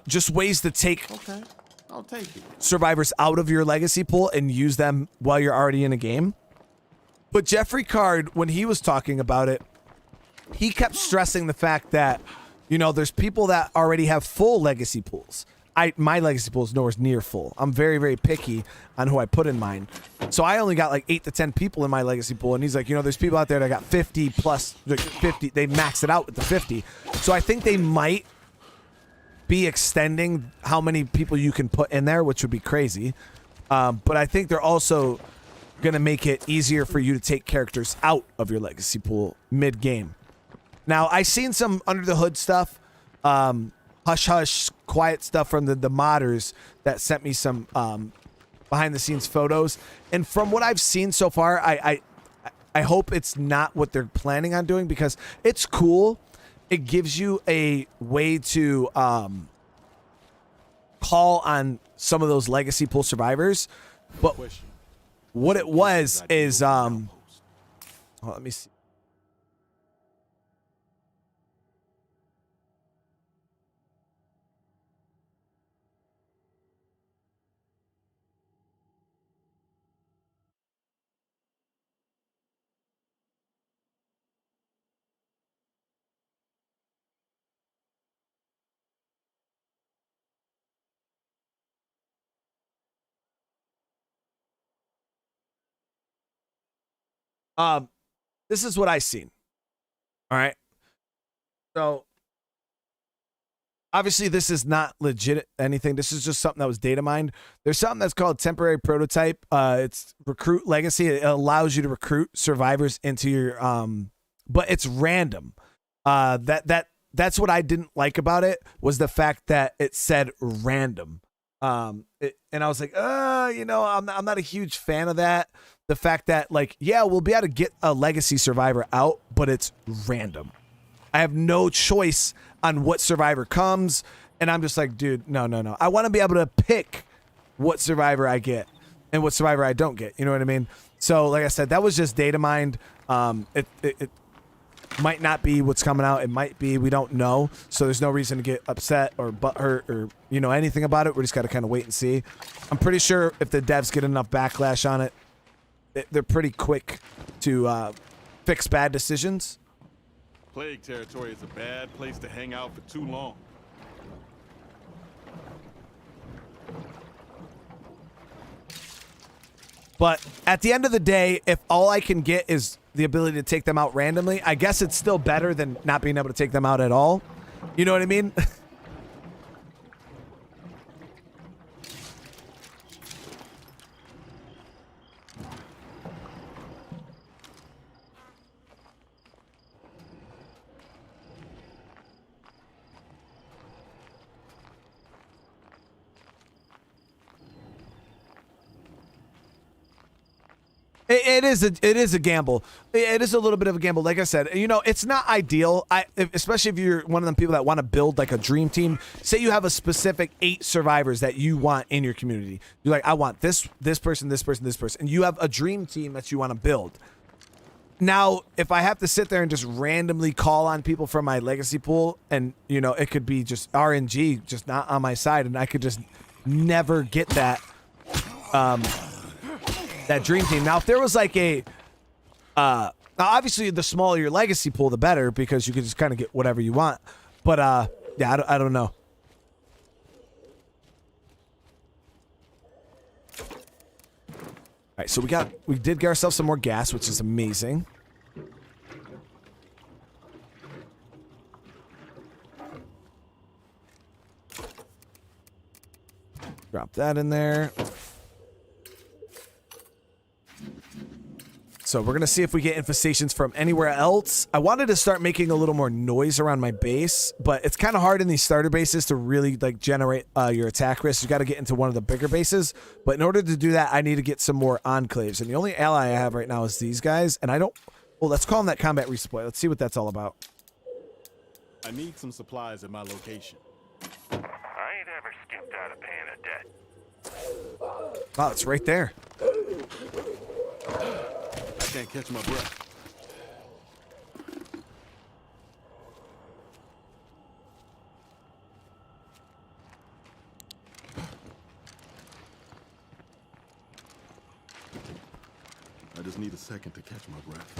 just ways to take Okay, I'll take it. survivors out of your legacy pool and use them while you're already in a game. But Jeffrey Card, when he was talking about it, he kept stressing the fact that, you know, there's people that already have full legacy pools. My legacy pool is nowhere near full. I'm very, very picky on who I put in mine. So I only got like 8 to 10 people in my legacy pool. And he's like, you know, there's people out there that got 50 plus, like 50. They maxed it out with the 50. So I think they might be extending how many people you can put in there, which would be crazy. But I think they're also going to make it easier for you to take characters out of your legacy pool mid-game. Now, I've seen some under the hood stuff. hush hush quiet stuff from the modders that sent me some behind the scenes photos, and from what I've seen so far, I hope it's not what they're planning on doing, because it's cool. It gives you a way to call on some of those legacy pool survivors, but what it was is oh, let me see. This is what I seen. All right. So obviously this is not legit anything. This is just something that was data mined. There's something that's called temporary prototype. It's recruit legacy. It allows you to recruit survivors into your but it's random. That's what I didn't like about it, was the fact that it said random. And I was like, you know, I'm not a huge fan of that. The fact that, like, yeah, we'll be able to get a legacy survivor out, but it's random. I have no choice on what survivor comes, and I'm just like, dude, no. I want to be able to pick what survivor I get and what survivor I don't get. You know what I mean? So, like I said, that was just data mined. It might not be what's coming out. It might be. We don't know. So there's no reason to get upset or butthurt or, you know, anything about it. We just got to kind of wait and see. I'm pretty sure if the devs get enough backlash on it, they're pretty quick to fix bad decisions. Plague territory is a bad place to hang out for too long. But at the end of the day, if all I can get is the ability to take them out randomly, I guess it's still better than not being able to take them out at all. You know what I mean? It is a gamble. It is a little bit of a gamble. Like I said, you know, it's not ideal. Especially if you're one of them people that want to build like a dream team. Say you have a specific 8 survivors that you want in your community. You're like, I want this person, this person, this person, and you have a dream team that you want to build. Now, if I have to sit there and just randomly call on people from my legacy pool, and you know, it could be just RNG, just not on my side, and I could just never get that. That dream team. Now, if there was like a, now obviously the smaller your legacy pool, the better, because you can just kind of get whatever you want. But yeah, I don't know. All right, so we did get ourselves some more gas, which is amazing. Drop that in there. So we're going to see if we get infestations from anywhere else. I wanted to start making a little more noise around my base, but it's kind of hard in these starter bases to really like generate your attack risk. You got to get into one of the bigger bases. But in order to do that, I need to get some more enclaves. And the only ally I have right now is these guys. And I don't... Well, let's call them that combat resupply. Let's see what that's all about. I need some supplies at my location. I ain't ever skipped out of paying a debt. Wow, it's right there. I can't catch my breath. I just need a second to catch my breath.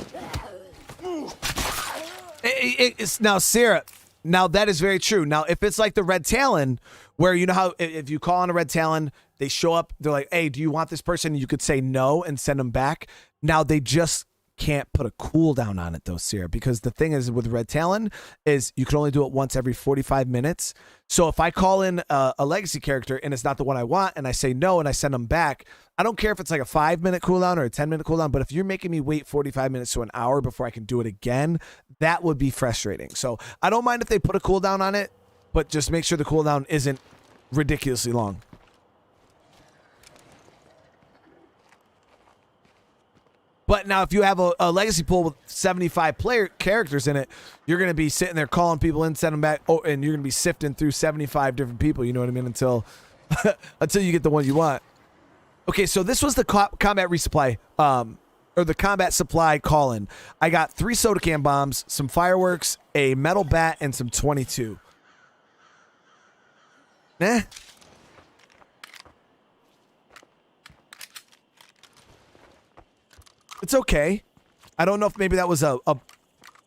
It's now, Sarah. Now that is very true. Now, if it's like the Red Talon, where you know how if you call on a Red Talon, they show up, they're like, hey, do you want this person? You could say no and send them back. Now they just can't put a cooldown on it though, Sarah, because the thing is with Red Talon is you can only do it once every 45 minutes. So if I call in a legacy character and it's not the one I want and I say no and I send them back, I don't care if it's like a 5-minute cooldown or a 10-minute cooldown, but if you're making me wait 45 minutes to an hour before I can do it again, that would be frustrating. So I don't mind if they put a cooldown on it. but just make sure the cooldown isn't ridiculously long. But now if you have a legacy pool with 75 player characters in it, you're going to be sitting there calling people in, send them back, and you're going to be sifting through 75 different people, you know what I mean, until until you get the one you want. Okay, so this was the combat resupply, or the combat supply call-in. I got 3 soda can bombs, some fireworks, a metal bat, and some 22. Eh. It's okay. I don't know if maybe that was a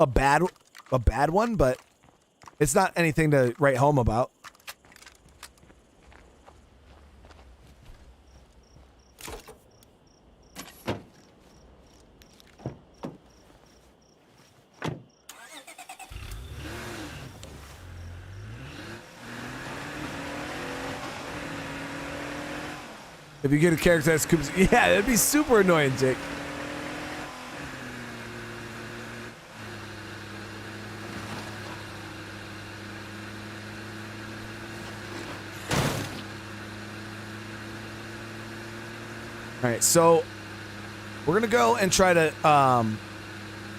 bad one, but it's not anything to write home about. If you get a character that's yeah, it'd be super annoying, Jake. All right, so we're gonna go and try to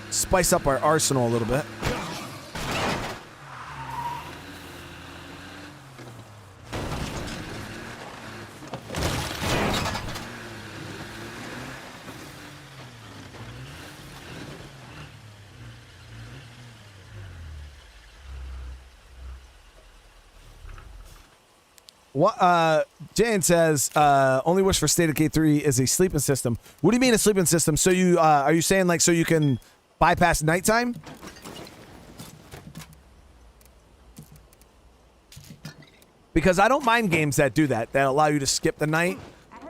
spice up our arsenal a little bit. What Jane says, only wish for State of Decay 3 is a sleeping system. What do you mean a sleeping system? So you are you saying like so you can bypass nighttime? Because I don't mind games that do that allow you to skip the night.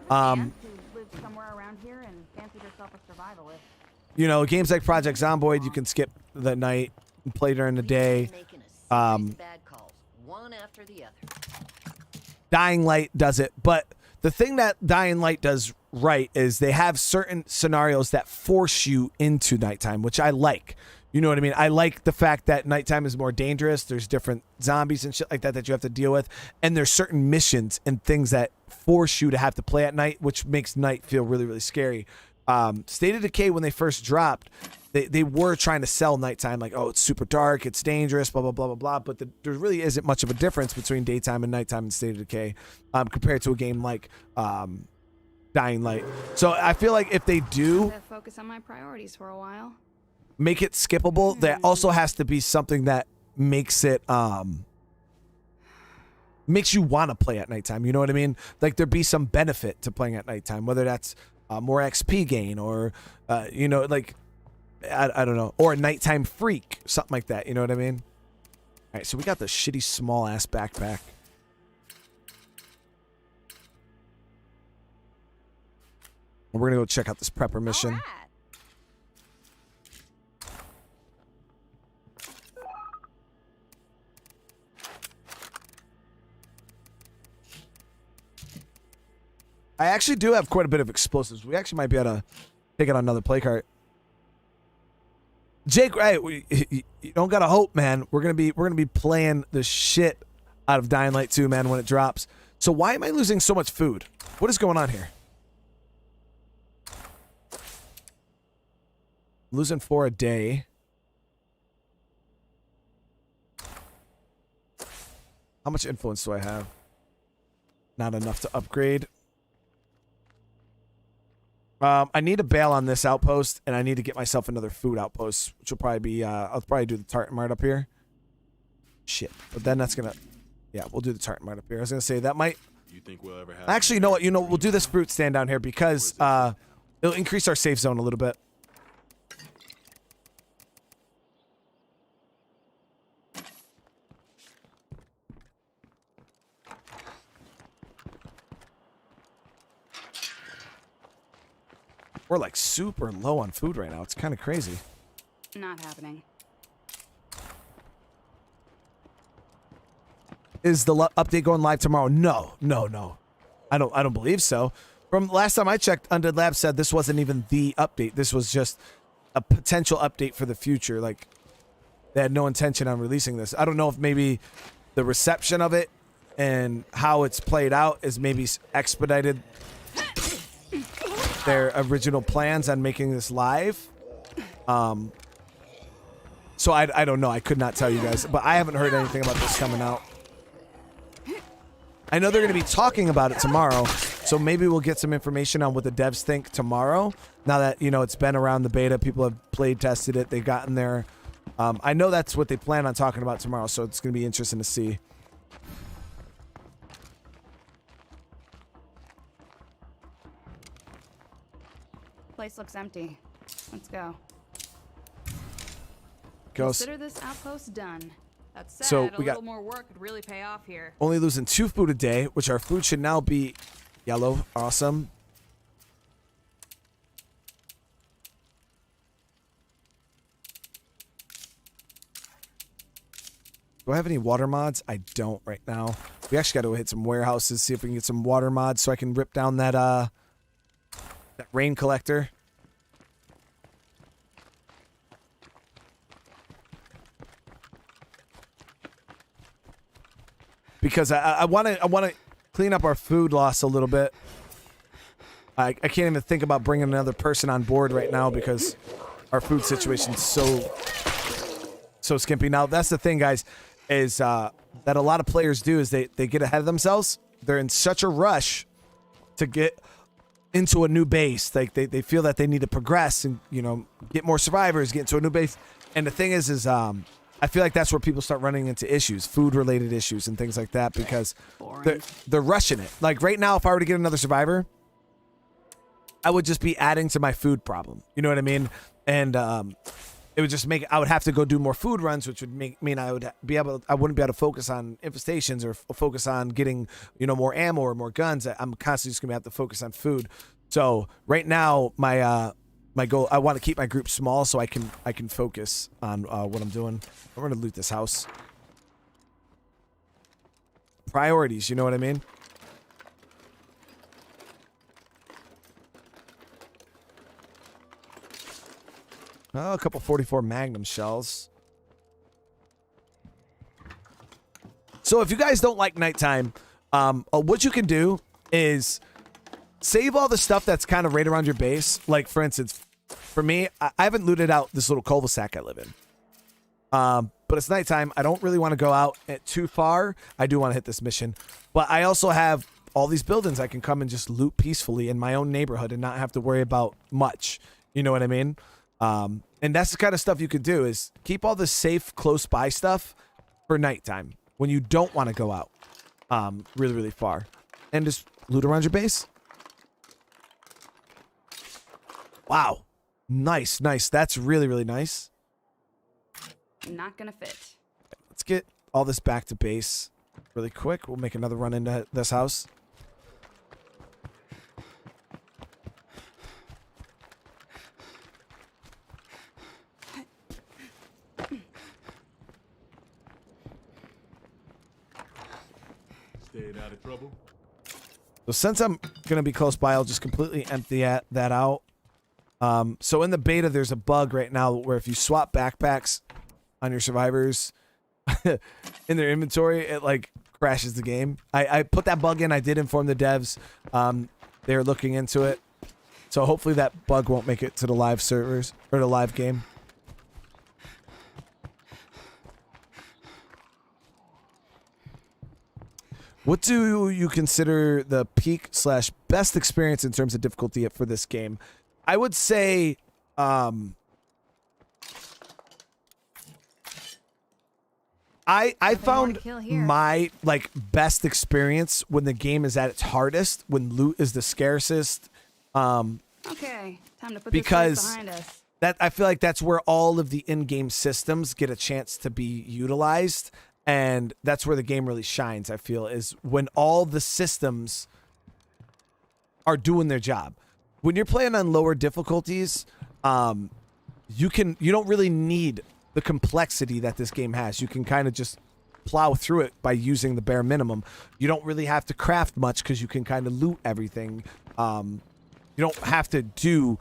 Somewhere around here and fancied herself a survivalist. You know, games like Project Zomboid, you can skip the night and play during the day. Bad calls, one after the other. Dying Light does it, but the thing that Dying Light does right is they have certain scenarios that force you into nighttime, which I like. You know what I mean? I like the fact that nighttime is more dangerous. There's different zombies and shit like that you have to deal with, and there's certain missions and things that force you to have to play at night, which makes night feel really, really scary. State of Decay, when they first dropped, they were trying to sell nighttime like, oh, it's super dark, it's dangerous, blah, blah, blah, blah, blah. But there really isn't much of a difference between daytime and nighttime in State of Decay compared to a game like Dying Light. So I feel like if they do focus on my priorities for a while, make it skippable, there also has to be something that makes it makes you want to play at nighttime. You know what I mean? Like there be some benefit to playing at nighttime, whether that's more XP gain or you know, like I don't know, or a nighttime freak, something like that. You know what I mean? All right, so we got the shitty small ass backpack. We're gonna go check out this prepper mission. all right. I actually do have quite a bit of explosives. We actually might be able to take it on another play cart. Jake, hey, you don't gotta hope, man. We're gonna be playing the shit out of Dying Light 2, man, when it drops. So why am I losing so much food? What is going on here? Losing 4 a day. How much influence do I have? Not enough to upgrade. I need to bail on this outpost, and I need to get myself another food outpost, which will probably be, I'll probably do the Tartan Mart up here. Shit. But then that's gonna, yeah, we'll do the Tartan Mart up here. I was gonna say, that might, You think we'll ever have actually, you know what, we'll do this fruit stand down here because, it'll increase our safe zone a little bit. We're like super low on food right now. It's kind of crazy. Not happening. Is the update going live tomorrow? No. I don't believe so. From last time I checked, Undead Labs said this wasn't even the update. This was just a potential update for the future. Like they had no intention on releasing this. I don't know if maybe the reception of it and how it's played out is maybe expedited their original plans on making this live. So I don't know. I could not tell you guys, but I haven't heard anything about this coming out. I know they're going to be talking about it tomorrow, so maybe we'll get some information on what the devs think tomorrow. Now that, you know, it's been around the beta, people have played tested it, they've gotten there. I know that's what they plan on talking about tomorrow, so it's going to be interesting to see. Place looks empty. Let's go. Consider this outpost done. That's sad. So we a got little more work could really pay off here. only losing 2 food a day, which our food should now be yellow. Awesome. Do I have any water mods? I don't right now. We actually got to hit some warehouses, see if we can get some water mods so I can rip down that that rain collector. Because I want to clean up our food loss a little bit. I can't even think about bringing another person on board right now because our food situation's so skimpy. Now that's the thing, guys, is that a lot of players do is they get ahead of themselves. They're in such a rush to get into a new base. Like they feel that they need to progress and, you know, get more survivors, get into a new base. And the thing is I feel like that's where people start running into issues, food-related issues and things like that, because they're rushing it. Like right now, if I were to get another survivor, I would just be adding to my food problem. You know what I mean? And it would just make I would have to go do more food runs, which would mean I wouldn't be able to focus on infestations or focus on getting, you know, more ammo or more guns. I'm constantly just gonna have to focus on food. So right now, my goal, I want to keep my group small so I can focus on what I'm doing. I'm going to loot this house. Priorities, you know what I mean? Oh, a couple 44 Magnum shells. So if you guys don't like nighttime, what you can do is save all the stuff that's kind of right around your base. Like, for instance, for me, I haven't looted out this little cul-de-sac I live in. But it's nighttime. I don't really want to go out too far. I do want to hit this mission. But I also have all these buildings I can come and just loot peacefully in my own neighborhood and not have to worry about much. You know what I mean? And that's the kind of stuff you could do is keep all the safe, close-by stuff for nighttime when you don't want to go out really, really far. And just loot around your base. Wow. Nice, nice. That's really, really nice. Not gonna fit. Let's get all this back to base really quick. We'll make another run into this house. Stayed out of trouble. So since I'm going to be close by, I'll just completely empty that out. So in the beta, there's a bug right now where if you swap backpacks on your survivors in their inventory, it like crashes the game. I put that bug in. I did inform the devs. They're looking into it. So hopefully that bug won't make it to the live servers or the live game. What do you consider the peak/best experience in terms of difficulty for this game? I would say I found my like best experience when the game is at its hardest, when loot is the scarcest. Okay, time to put because this behind us. That I feel like that's where all of the in-game systems get a chance to be utilized, and that's where the game really shines. I feel is when all the systems are doing their job. When you're playing on lower difficulties, you don't really need the complexity that this game has. You can kind of just plow through it by using the bare minimum. You don't really have to craft much because you can kind of loot everything. You don't have to do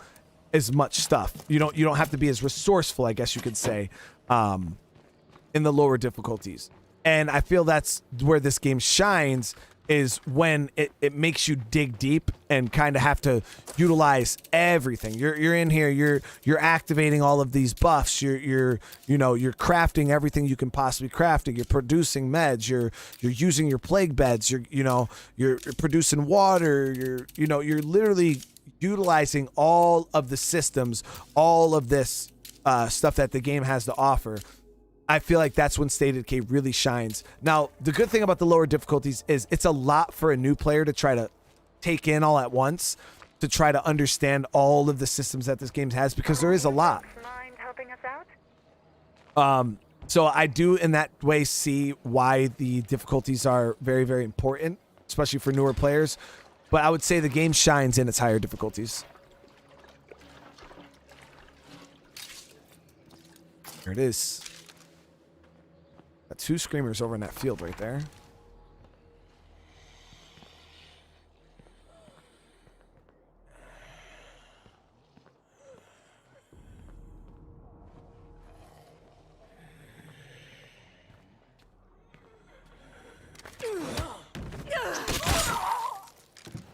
as much stuff. You don't have to be as resourceful, I guess you could say, in the lower difficulties. And I feel that's where this game shines, is when it makes you dig deep and kind of have to utilize everything. You're in here, you're activating all of these buffs, you're crafting everything you can possibly craft. You're producing meds, you're using your plague beds, you're producing water, you're literally utilizing all of the systems, all of this stuff that the game has to offer. I feel like that's when State of Decay really shines. Now, the good thing about the lower difficulties is it's a lot for a new player to try to take in all at once, to try to understand all of the systems that this game has, because there is a lot. Mind helping us out? So I do in that way see why the difficulties are very, very important, especially for newer players. But I would say the game shines in its higher difficulties. There it is. Got 2 screamers over in that field right there.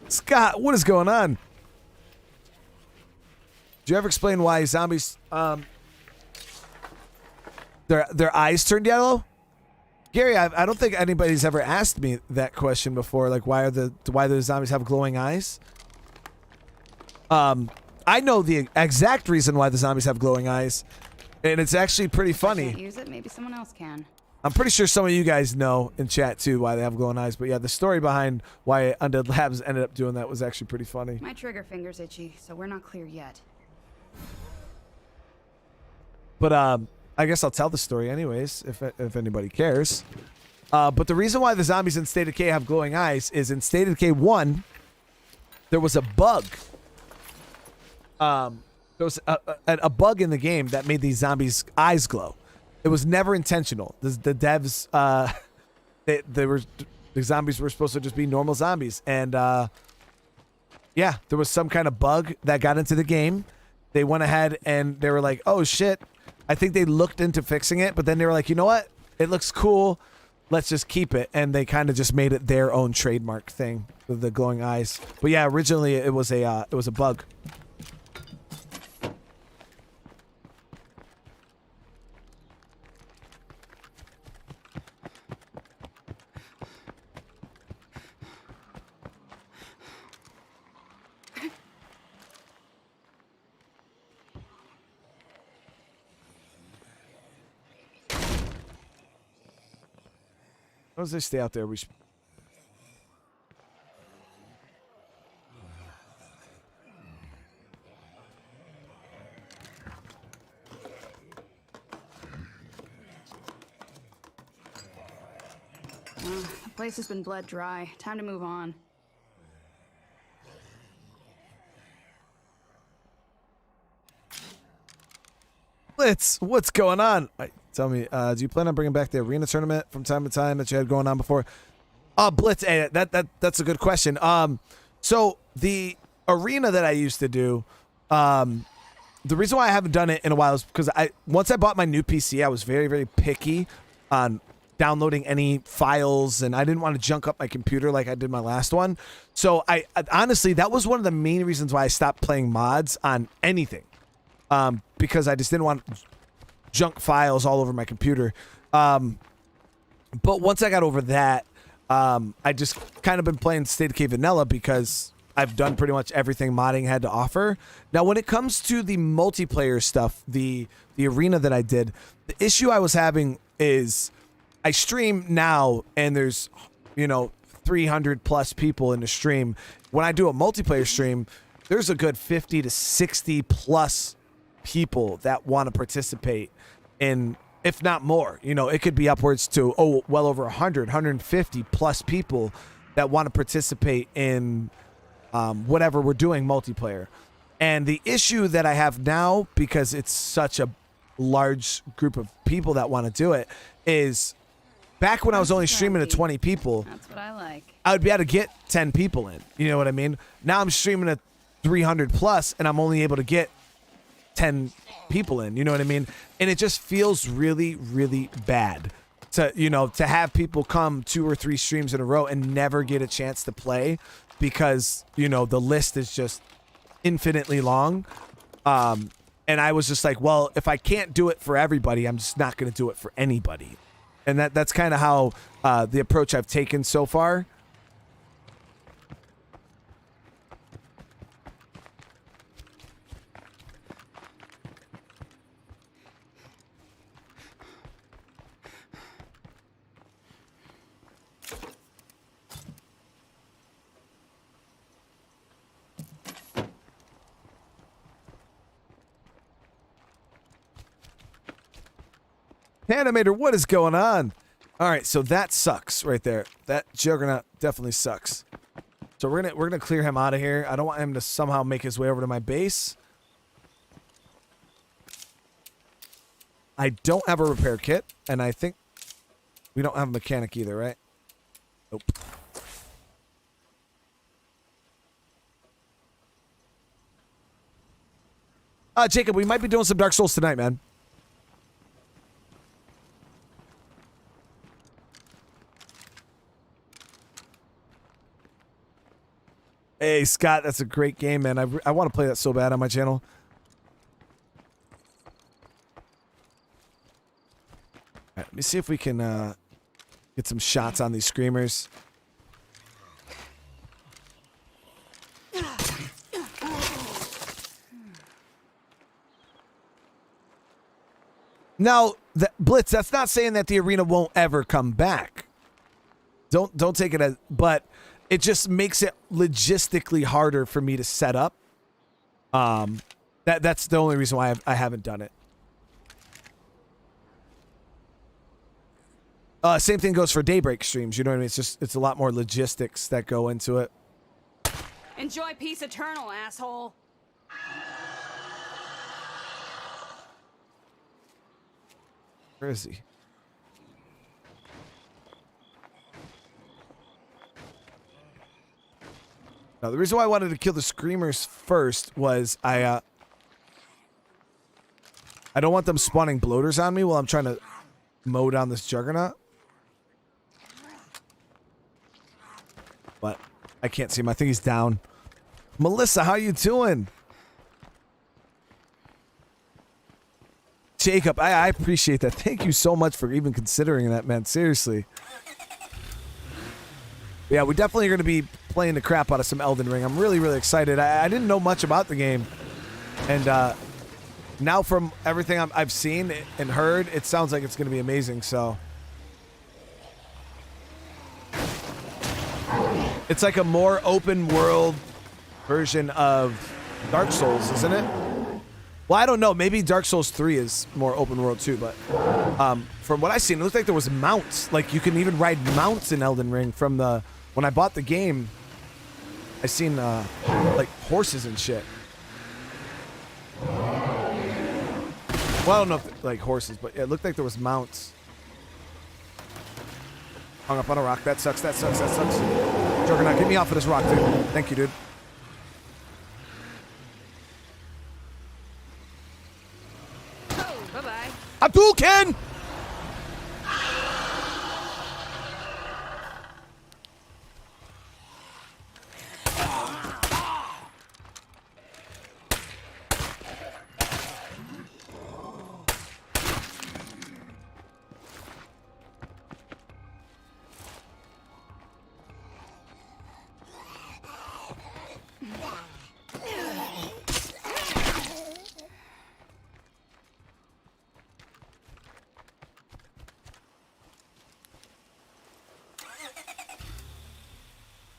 Scott, what is going on? Did you ever explain why zombies their eyes turned yellow? Gary, I don't think anybody's ever asked me that question before. Like, why do the zombies have glowing eyes? I know the exact reason why the zombies have glowing eyes, and it's actually pretty funny. I can't use it. Maybe someone else can. I'm pretty sure some of you guys know in chat too why they have glowing eyes. But yeah, the story behind why Undead Labs ended up doing that was actually pretty funny. My trigger finger's itchy, so we're not clear yet. But I guess I'll tell the story anyways, if anybody cares. But the reason why the zombies in State of Decay have glowing eyes is in State of Decay 1, there was a bug. There was a bug in the game that made these zombies' eyes glow. It was never intentional. The devs, the zombies were supposed to just be normal zombies. And yeah, there was some kind of bug that got into the game. They went ahead and they were like, oh shit. I think they looked into fixing it, but then they were like, you know what? It looks cool. Let's just keep it. And they kind of just made it their own trademark thing with the glowing eyes. But yeah, originally it was a bug. As long as they stay out there, we should. The place has been bled dry. Time to move on. What's going on? Tell me, do you plan on bringing back the arena tournament from time to time that you had going on before? Blitz, that's a good question. So the arena that I used to do, the reason why I haven't done it in a while is because once I bought my new PC, I was very, very picky on downloading any files, and I didn't want to junk up my computer like I did my last one. So I honestly, that was one of the main reasons why I stopped playing mods on anything, because I just didn't want junk files all over my computer. But once I got over that, I just kind of been playing State of Decay Vanilla because I've done pretty much everything modding had to offer. Now, when it comes to the multiplayer stuff, the arena that I did, the issue I was having is I stream now and there's, 300 plus people in the stream. When I do a multiplayer stream, there's a good 50 to 60 plus people that want to participate in, if not more. It could be upwards to well over 100, 150 plus people that want to participate in whatever we're doing multiplayer. And the issue that I have now, because it's such a large group of people that want to do it, is back when I was only streaming to 20 people, That's what I like. I would be able to get 10 people in. You know what I mean? Now I'm streaming at 300 plus and I'm only able to get 10 people in. You know what I mean? And it just feels really, really bad. to, you know, to have people come 2 or 3 streams in a row and never get a chance to play because, you know, the list is just infinitely long. And I was just like, well, if I can't do it for everybody, I'm just not going to do it for anybody. And that's kind of how the approach I've taken so far. Animator, what is going on? All right, so that sucks right there. That Juggernaut definitely sucks. So we're gonna clear him out of here. I don't want him to somehow make his way over to my base. I don't have a repair kit, and I think we don't have a mechanic either, right? Nope. Jacob, we might be doing some Dark Souls tonight, man. Hey, Scott, that's a great game, man. I want to play that so bad on my channel. All right, let me see if we can get some shots on these screamers. Now, Blitz, that's not saying that the arena won't ever come back. Don't take it as, but it just makes it logistically harder for me to set up. That's the only reason why I haven't done it. Same thing goes for Daybreak streams. You know what I mean? It's a lot more logistics that go into it. Enjoy peace eternal, asshole. Where is he? Now, the reason why I wanted to kill the screamers first was I don't want them spawning bloaters on me while I'm trying to mow down this Juggernaut. But I can't see him. I think he's down. Melissa, how you doing? Jacob, I appreciate that. Thank you so much for even considering that, man. Seriously. Yeah, we definitely are going to be playing the crap out of some Elden Ring. I'm really, really excited. I didn't know much about the game. And now from everything I've seen and heard, it sounds like it's going to be amazing. So it's like a more open world version of Dark Souls, isn't it? Well, I don't know. Maybe Dark Souls 3 is more open world too, but from what I've seen, it looked like there was mounts. Like you can even ride mounts in Elden Ring from the... When I bought the game, I seen like horses and shit. Well, I don't know if like horses, but yeah, it looked like there was mounts. Hung up on a rock. That sucks. That sucks. That sucks. Juggernaut, get me off of this rock, dude. Thank you, dude. Bye-bye. Hadouken!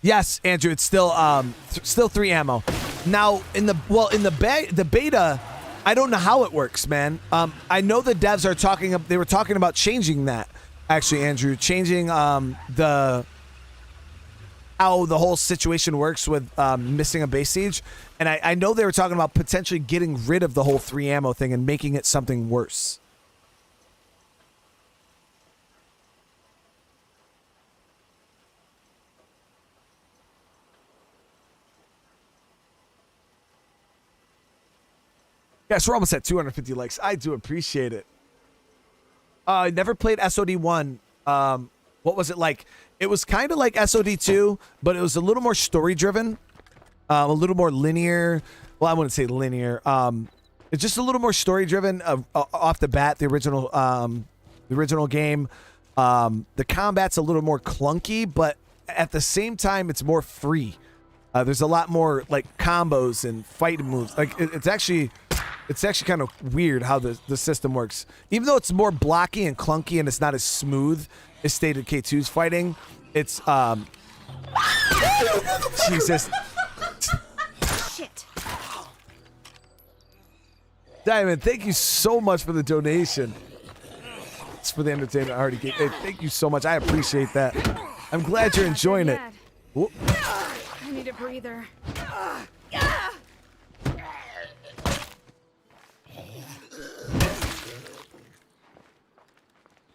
Yes, Andrew, it's still still 3 ammo. Now in the beta, I don't know how it works, man. I know the devs are they were talking about changing that. Actually, Andrew, changing how the whole situation works with missing a base siege. And I know they were talking about potentially getting rid of the whole 3 ammo thing and making it something worse. Yes, we're almost at 250 likes. I do appreciate it. I never played SOD1. What was it like? It was kind of like SOD2, but it was a little more story driven, a little more linear. Well, I wouldn't say linear. It's just a little more story driven off the bat. The original game. The combat's a little more clunky, but at the same time, it's more free. There's a lot more like combos and fight moves. Like it's actually kind of weird how the system works. Even though it's more blocky and clunky and it's not as smooth as State of Decay 2's fighting, it's Jesus. Shit. Diamond, thank you so much for the donation. It's for the entertainment I already gave. Hey, thank you so much. I appreciate that. I'm glad you're enjoying it. Whoop. I need a breather.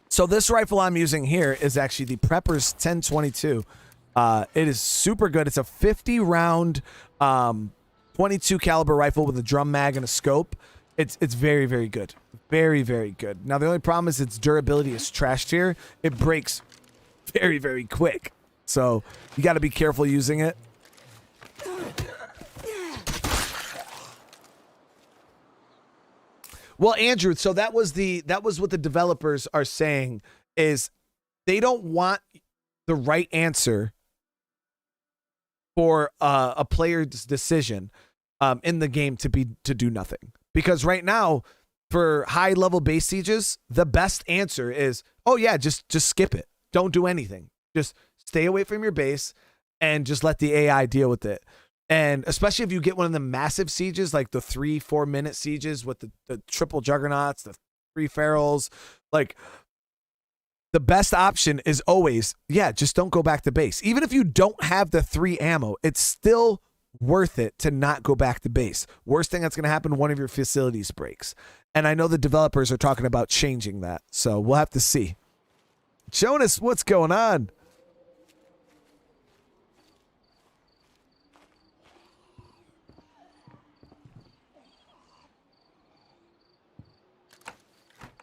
So this rifle I'm using here is actually the Prepper's 1022. It is super good. It's a 50 round 22 caliber rifle with a drum mag and a scope. It's very, very good. Very, very good. Now the only problem is its durability is trash tier. It breaks very, very quick. So you got to be careful using it. Well, Andrew, so that was what the developers are saying is they don't want the right answer for a player's decision in the game to do nothing. Because right now, for high level base sieges, the best answer is, oh yeah, just skip it. Don't do anything. Just stay away from your base and just let the AI deal with it. And especially if you get one of the massive sieges, like the 3-4 minute sieges with the triple juggernauts, the 3 ferals, like the best option is always, yeah, just don't go back to base. Even if you don't have the 3 ammo, it's still worth it to not go back to base. Worst thing that's going to happen, one of your facilities breaks. And I know the developers are talking about changing that. So we'll have to see. Jonas, what's going on?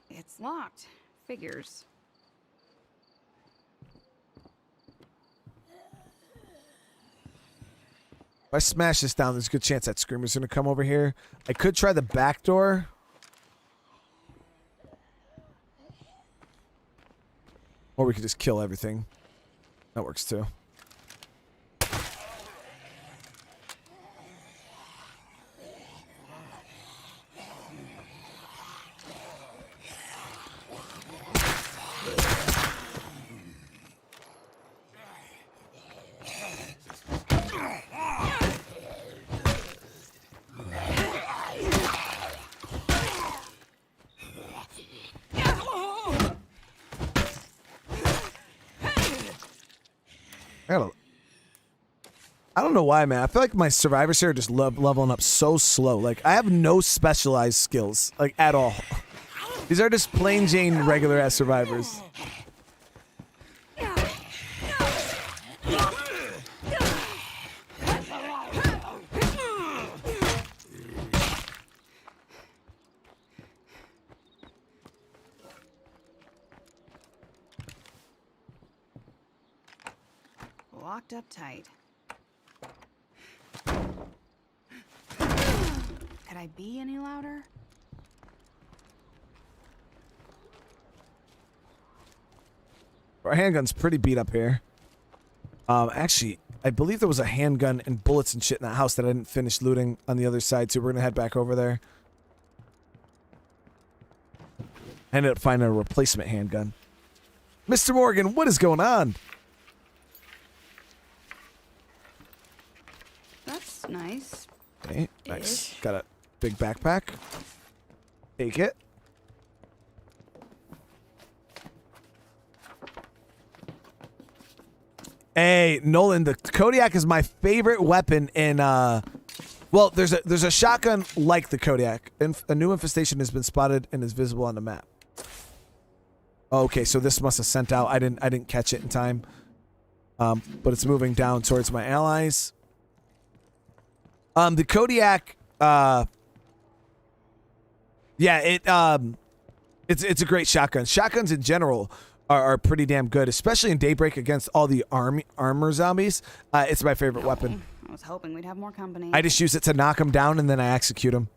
It's locked. Figures. If I smash this down, there's a good chance that Screamer's going to come over here. I could try the back door. Or we could just kill everything. That works too. I don't know why, man. I feel like my survivors here just love leveling up so slow. Like, I have no specialized skills, like, at all. These are just plain Jane regular ass survivors. Locked up tight. Could I be any louder? Our handgun's pretty beat up here. Actually, I believe there was a handgun and bullets and shit in that house that I didn't finish looting on the other side, so we're gonna head back over there. I ended up finding a replacement handgun. Mr. Morgan, what is going on? That's nice. Okay, nice. Got a big backpack. Take it. Hey, Nolan, the Kodiak is my favorite weapon in well, there's a shotgun like the Kodiak. A new infestation has been spotted and is visible on the map. Okay, so this must have sent out. I didn't catch it in time. But it's moving down towards my allies. The Kodiak, yeah, It's a great shotgun. Shotguns in general are pretty damn good, especially in Daybreak against all the armor zombies. It's my favorite weapon. I was hoping we'd have more company. I just use it to knock them down and then I execute them.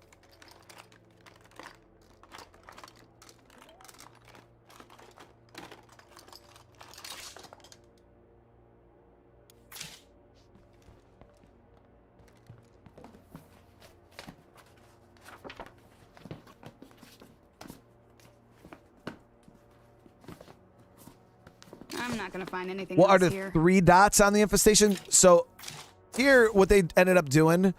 I'm not gonna find anything What are else the here. 3 dots on the infestation? So here, what they ended up doing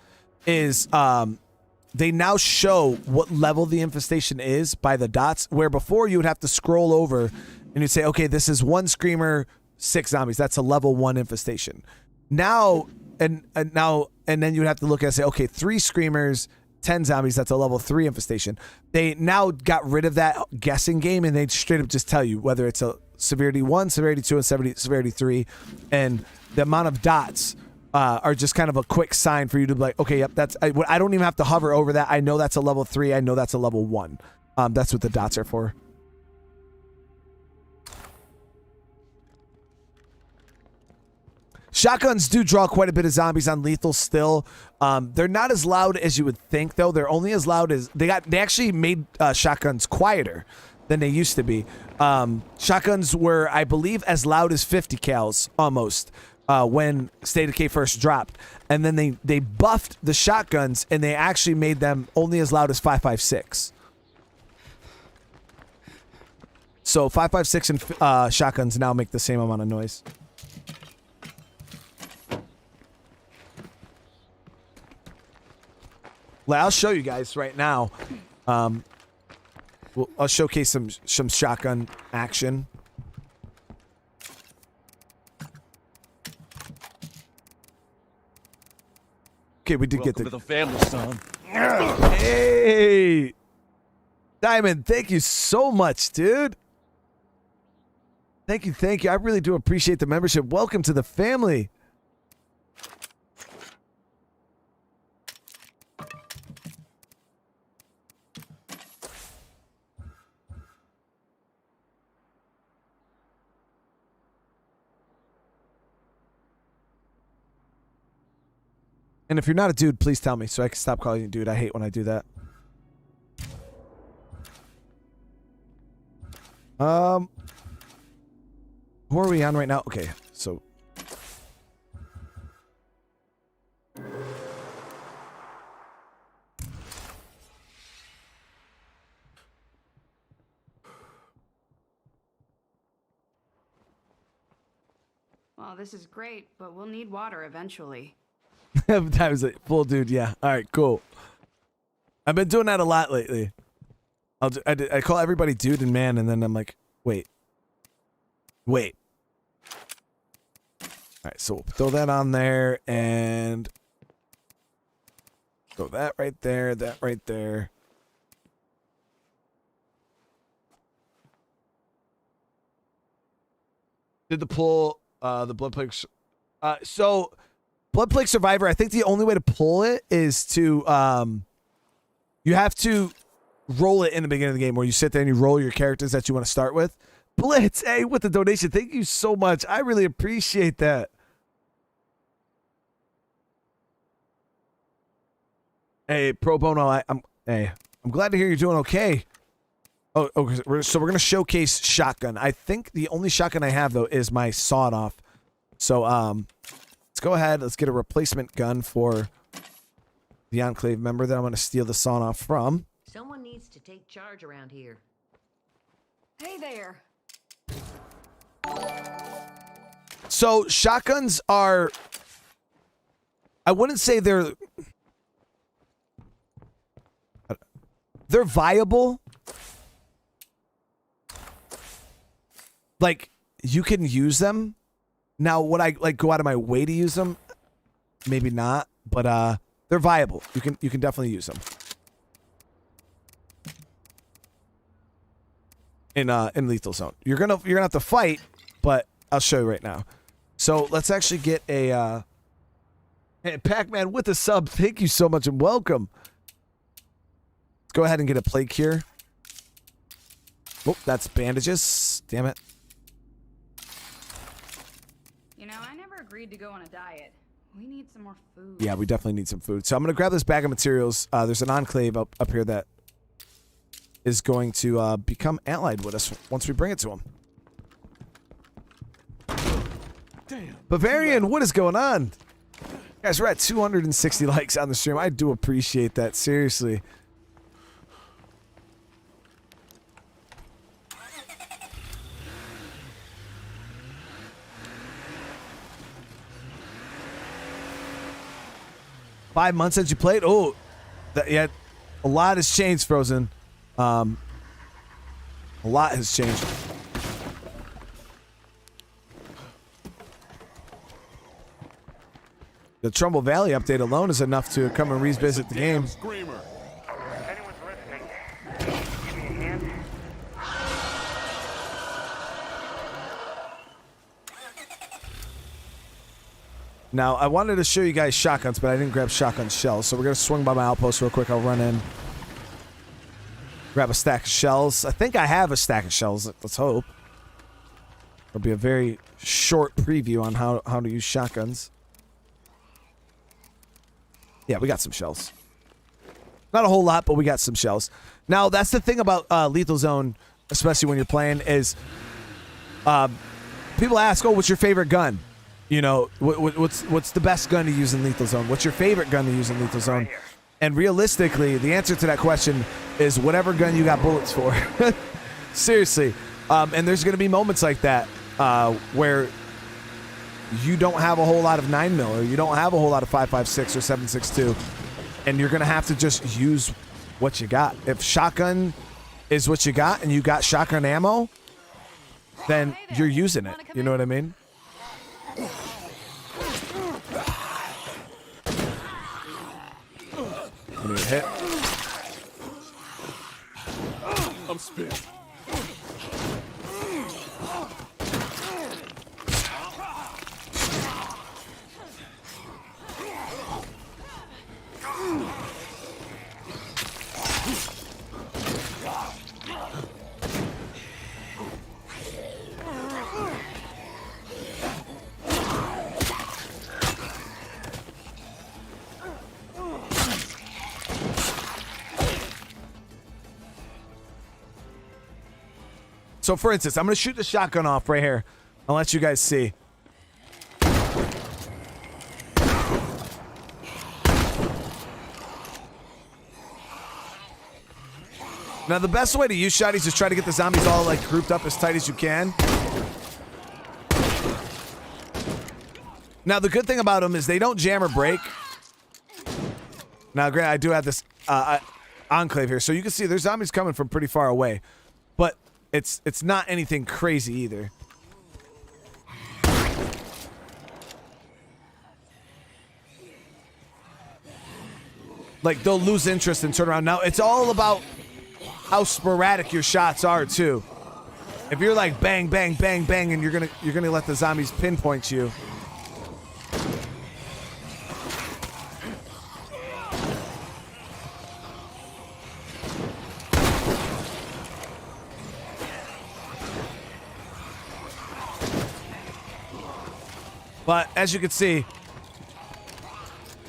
is they now show what level the infestation is by the dots, where before you would have to scroll over and you'd say, okay, this is 1 screamer, 6 zombies. That's a level 1 infestation. Now, and then you'd have to look at and say, okay, 3 screamers, 10 zombies, that's a level 3 infestation. They now got rid of that guessing game and they straight up just tell you whether it's a severity 1, severity 2, and severity 3, and the amount of dots are just kind of a quick sign for you to be like, okay, yep, that's. I don't even have to hover over that. I know that's a level 3. I know that's a level 1. That's what the dots are for. Shotguns do draw quite a bit of zombies on lethal still. They're not as loud as you would think, though. They're only as loud as they actually made shotguns quieter than they used to be. Shotguns were, I believe, as loud as 50 cals almost when State of Decay first dropped. And then they buffed the shotguns and they actually made them only as loud as 5.56. So 5.56 and shotguns now make the same amount of noise. I'll show you guys right now. I'll showcase some shotgun action. Okay, we did Welcome get to the family, son. Hey, Diamond, thank you so much, dude. Thank you. I really do appreciate the membership. Welcome to the family. And if you're not a dude, please tell me so I can stop calling you dude. I hate when I do that. Who are we on right now? Okay, so Well, this is great, but we'll need water eventually. that was a full dude. Yeah. All right. Cool. I've been doing that a lot lately. I call everybody dude and man, and then I'm like, wait. All right. So we'll throw that on there and throw that right there. That right there. Did the pull the blood plague? So. Blood Plague Survivor, I think the only way to pull it is to, you have to roll it in the beginning of the game where you sit there and you roll your characters that you want to start with. Blitz, hey, with the donation. Thank you so much. I really appreciate that. Hey, Pro Bono, I'm glad to hear you're doing okay. Oh, okay. So we're going to showcase shotgun. I think the only shotgun I have, though, is my sawed-off. So, let's go ahead. Let's get a replacement gun for the Enclave member that I'm going to steal the sawn-off from. Someone needs to take charge around here. Hey there. So shotguns are, I wouldn't say they're viable. Like, you can use them. Now, would I like go out of my way to use them? Maybe not, but they're viable. You can definitely use them. In lethal zone. You're gonna have to fight, but I'll show you right now. So let's actually get a hey, Pac-Man with a sub. Thank you so much and welcome. Let's go ahead and get a plague cure. Oh, that's bandages. Damn it. You know, I never agreed to go on a diet. We need some more food. Yeah, we definitely need some food. So I'm going to grab this bag of materials. There's an enclave up here that is going to become allied with us once we bring it to him. Damn. Bavarian, what is going on? Guys, we're at 260 likes on the stream. I do appreciate that. Seriously. Five months since you played? Oh, yeah, a lot has changed, Frozen. A lot has changed. The Trumbull Valley update alone is enough to come and revisit the game. Screamer. If anyone's listening, give me a hand. Now, I wanted to show you guys shotguns, but I didn't grab shotgun shells, so we're going to swing by my outpost real quick. I'll run in, grab a stack of shells. I think I have a stack of shells. Let's hope. It'll be a very short preview on how to use shotguns. Yeah, we got some shells. Not a whole lot, but we got some shells. Now, that's the thing about Lethal Zone, especially when you're playing, is people ask, oh, what's your favorite gun? You know, what's the best gun to use in Lethal Zone? What's your favorite gun to use in Lethal Zone? And realistically, the answer to that question is whatever gun you got bullets for. Seriously. And there's going to be moments like that where you don't have a whole lot of 9mm or you don't have a whole lot of 5.56 or 7.62, and you're going to have to just use what you got. If shotgun is what you got and you got shotgun ammo, then you're using it. You know what I mean? I need a hit. I'm spent. So, for instance, I'm going to shoot the shotgun off right here. I'll let you guys see. Now, the best way to use shotties is try to get the zombies all, like, grouped up as tight as you can. Now, the good thing about them is they don't jam or break. Now, granted, I do have this enclave here, so you can see there's zombies coming from pretty far away. But it's not anything crazy either. Like, they'll lose interest and turn around. Now, it's all about how sporadic your shots are, too. If you're like bang, bang, bang, bang, and you're gonna let the zombies pinpoint you. But as you can see,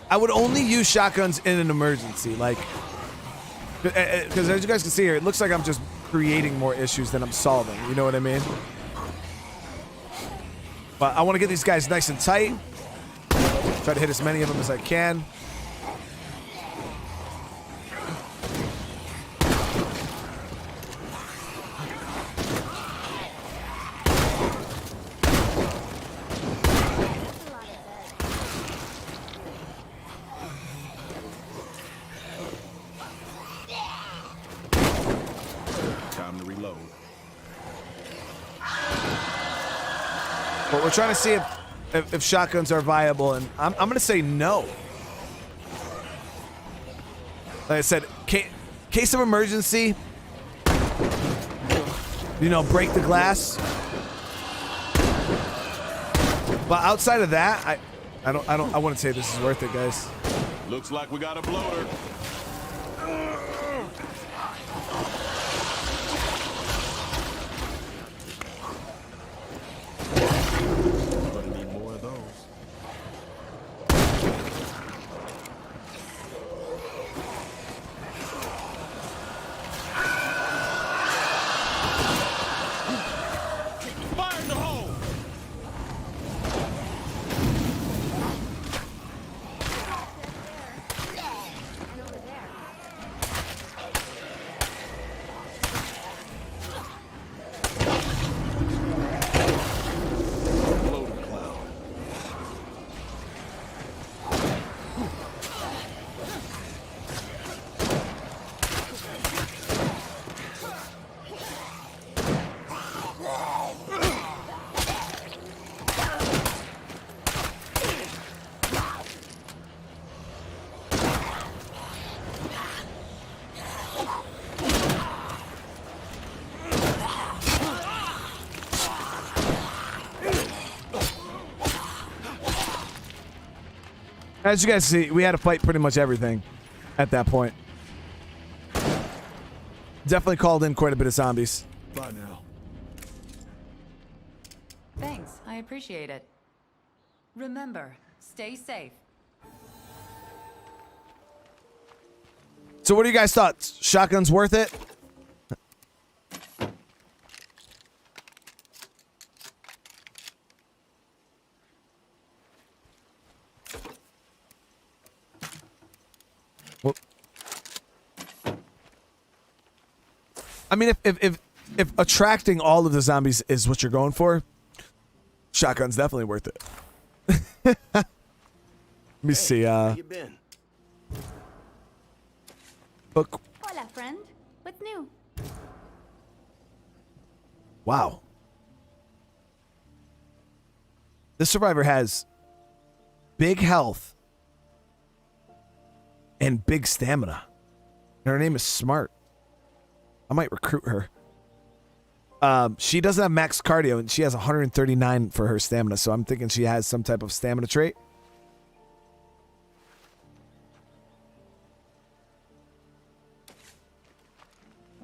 I would only use shotguns in an emergency, like, because as you guys can see here, it looks like I'm just creating more issues than I'm solving. You know what I mean? But I want to get these guys nice and tight. Try to hit as many of them as I can. But we're trying to see if shotguns are viable, and I'm going to say no. Like I said, case of emergency, you know, break the glass. But outside of that, I wouldn't say this is worth it, guys. Looks like we got a bloater. As you guys see, we had to fight pretty much everything at that point. Definitely called in quite a bit of zombies. Bye now. Thanks, I appreciate it. Remember, stay safe. So what are you guys' thoughts? Shotgun's worth it? Well, I mean, if attracting all of the zombies is what you're going for, shotgun's definitely worth it. Let me see. How you been? Book. Hola, friend. What's new? Wow. This survivor has big health and big stamina. And her name is Smart. I might recruit her. She doesn't have max cardio, and she has 139 for her stamina, so I'm thinking she has some type of stamina trait.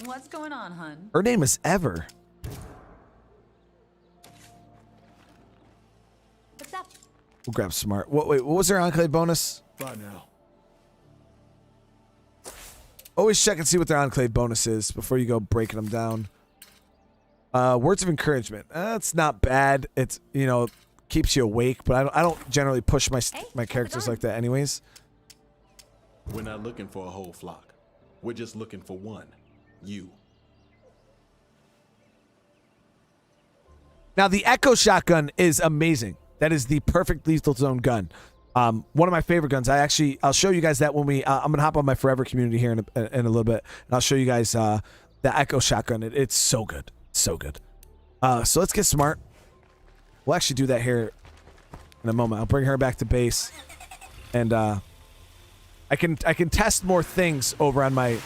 What's going on, hun? Her name is Ever. What's up? We'll grab Smart. Wait, what was her enclave bonus? Bye now. Always check and see what their enclave bonus is before you go breaking them down. Words of encouragement. That's not bad. It's, you know, keeps you awake, but I don't generally push my characters like that anyways. We're not looking for a whole flock. We're just looking for one. You. Now, the Echo Shotgun is amazing. That is the perfect lethal zone gun. One of my favorite guns. I'll show you guys that when I'm gonna hop on my Forever community here in a little bit, and I'll show you guys the Echo Shotgun. It's so good, so good. So let's get Smart. We'll actually do that here in a moment. I'll bring her back to base, and I can test more things over on my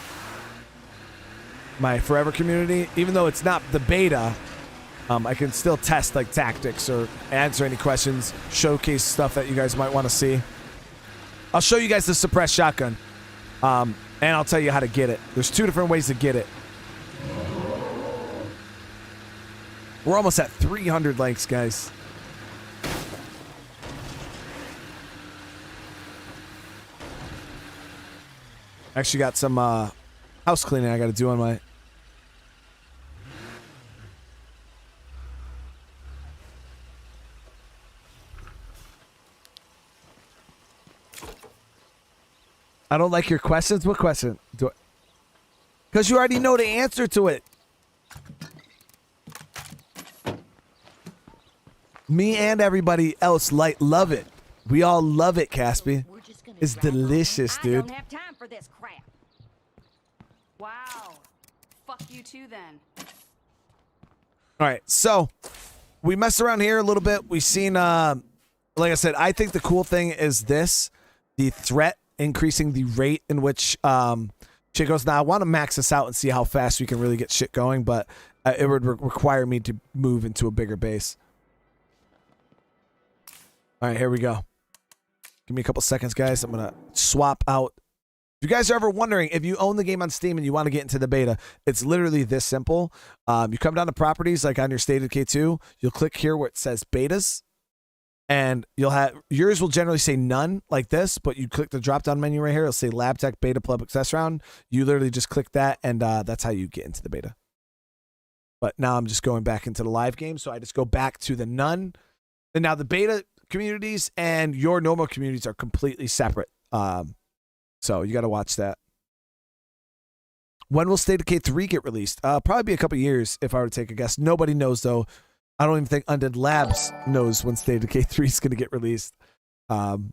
Forever community, even though it's not the beta. I can still test like tactics or answer any questions, showcase stuff that you guys might want to see. I'll show you guys the suppressed shotgun, and I'll tell you how to get it. There's 2 different ways to get it. We're almost at 300 likes, guys. Actually got some house cleaning I got to do on my... I don't like your questions. What question? Because you already know the answer to it. Me and everybody else love it. We all love it, Caspi. It's delicious, dude. I don't have time for this crap. Wow. Fuck you too then. All right, so we messed around here a little bit. We've seen, like I said, I think the cool thing is this, the threat increasing the rate in which shit goes. Now, I want to max this out and see how fast we can really get shit going, but it would require me to move into a bigger base. All right, here we go. Give me a couple seconds, guys. I'm going to swap out. If you guys are ever wondering, if you own the game on Steam and you want to get into the beta, it's literally this simple. You come down to properties, like on your State of Decay 2, you'll click here where it says betas, and you'll have, yours will generally say none like this, but you click the drop-down menu right here, it'll say Lab Tech Beta Public Test Round. You literally just click that, and that's how you get into the beta. But now I'm just going back into the live game, so I just go back to the none. And now the beta communities and your normal communities are completely separate. So you got to watch that. When will State of Decay 3 get released? Probably be a couple years if I were to take a guess. Nobody knows, though. I don't even think Undead Labs knows when State of Decay 3 is going to get released. You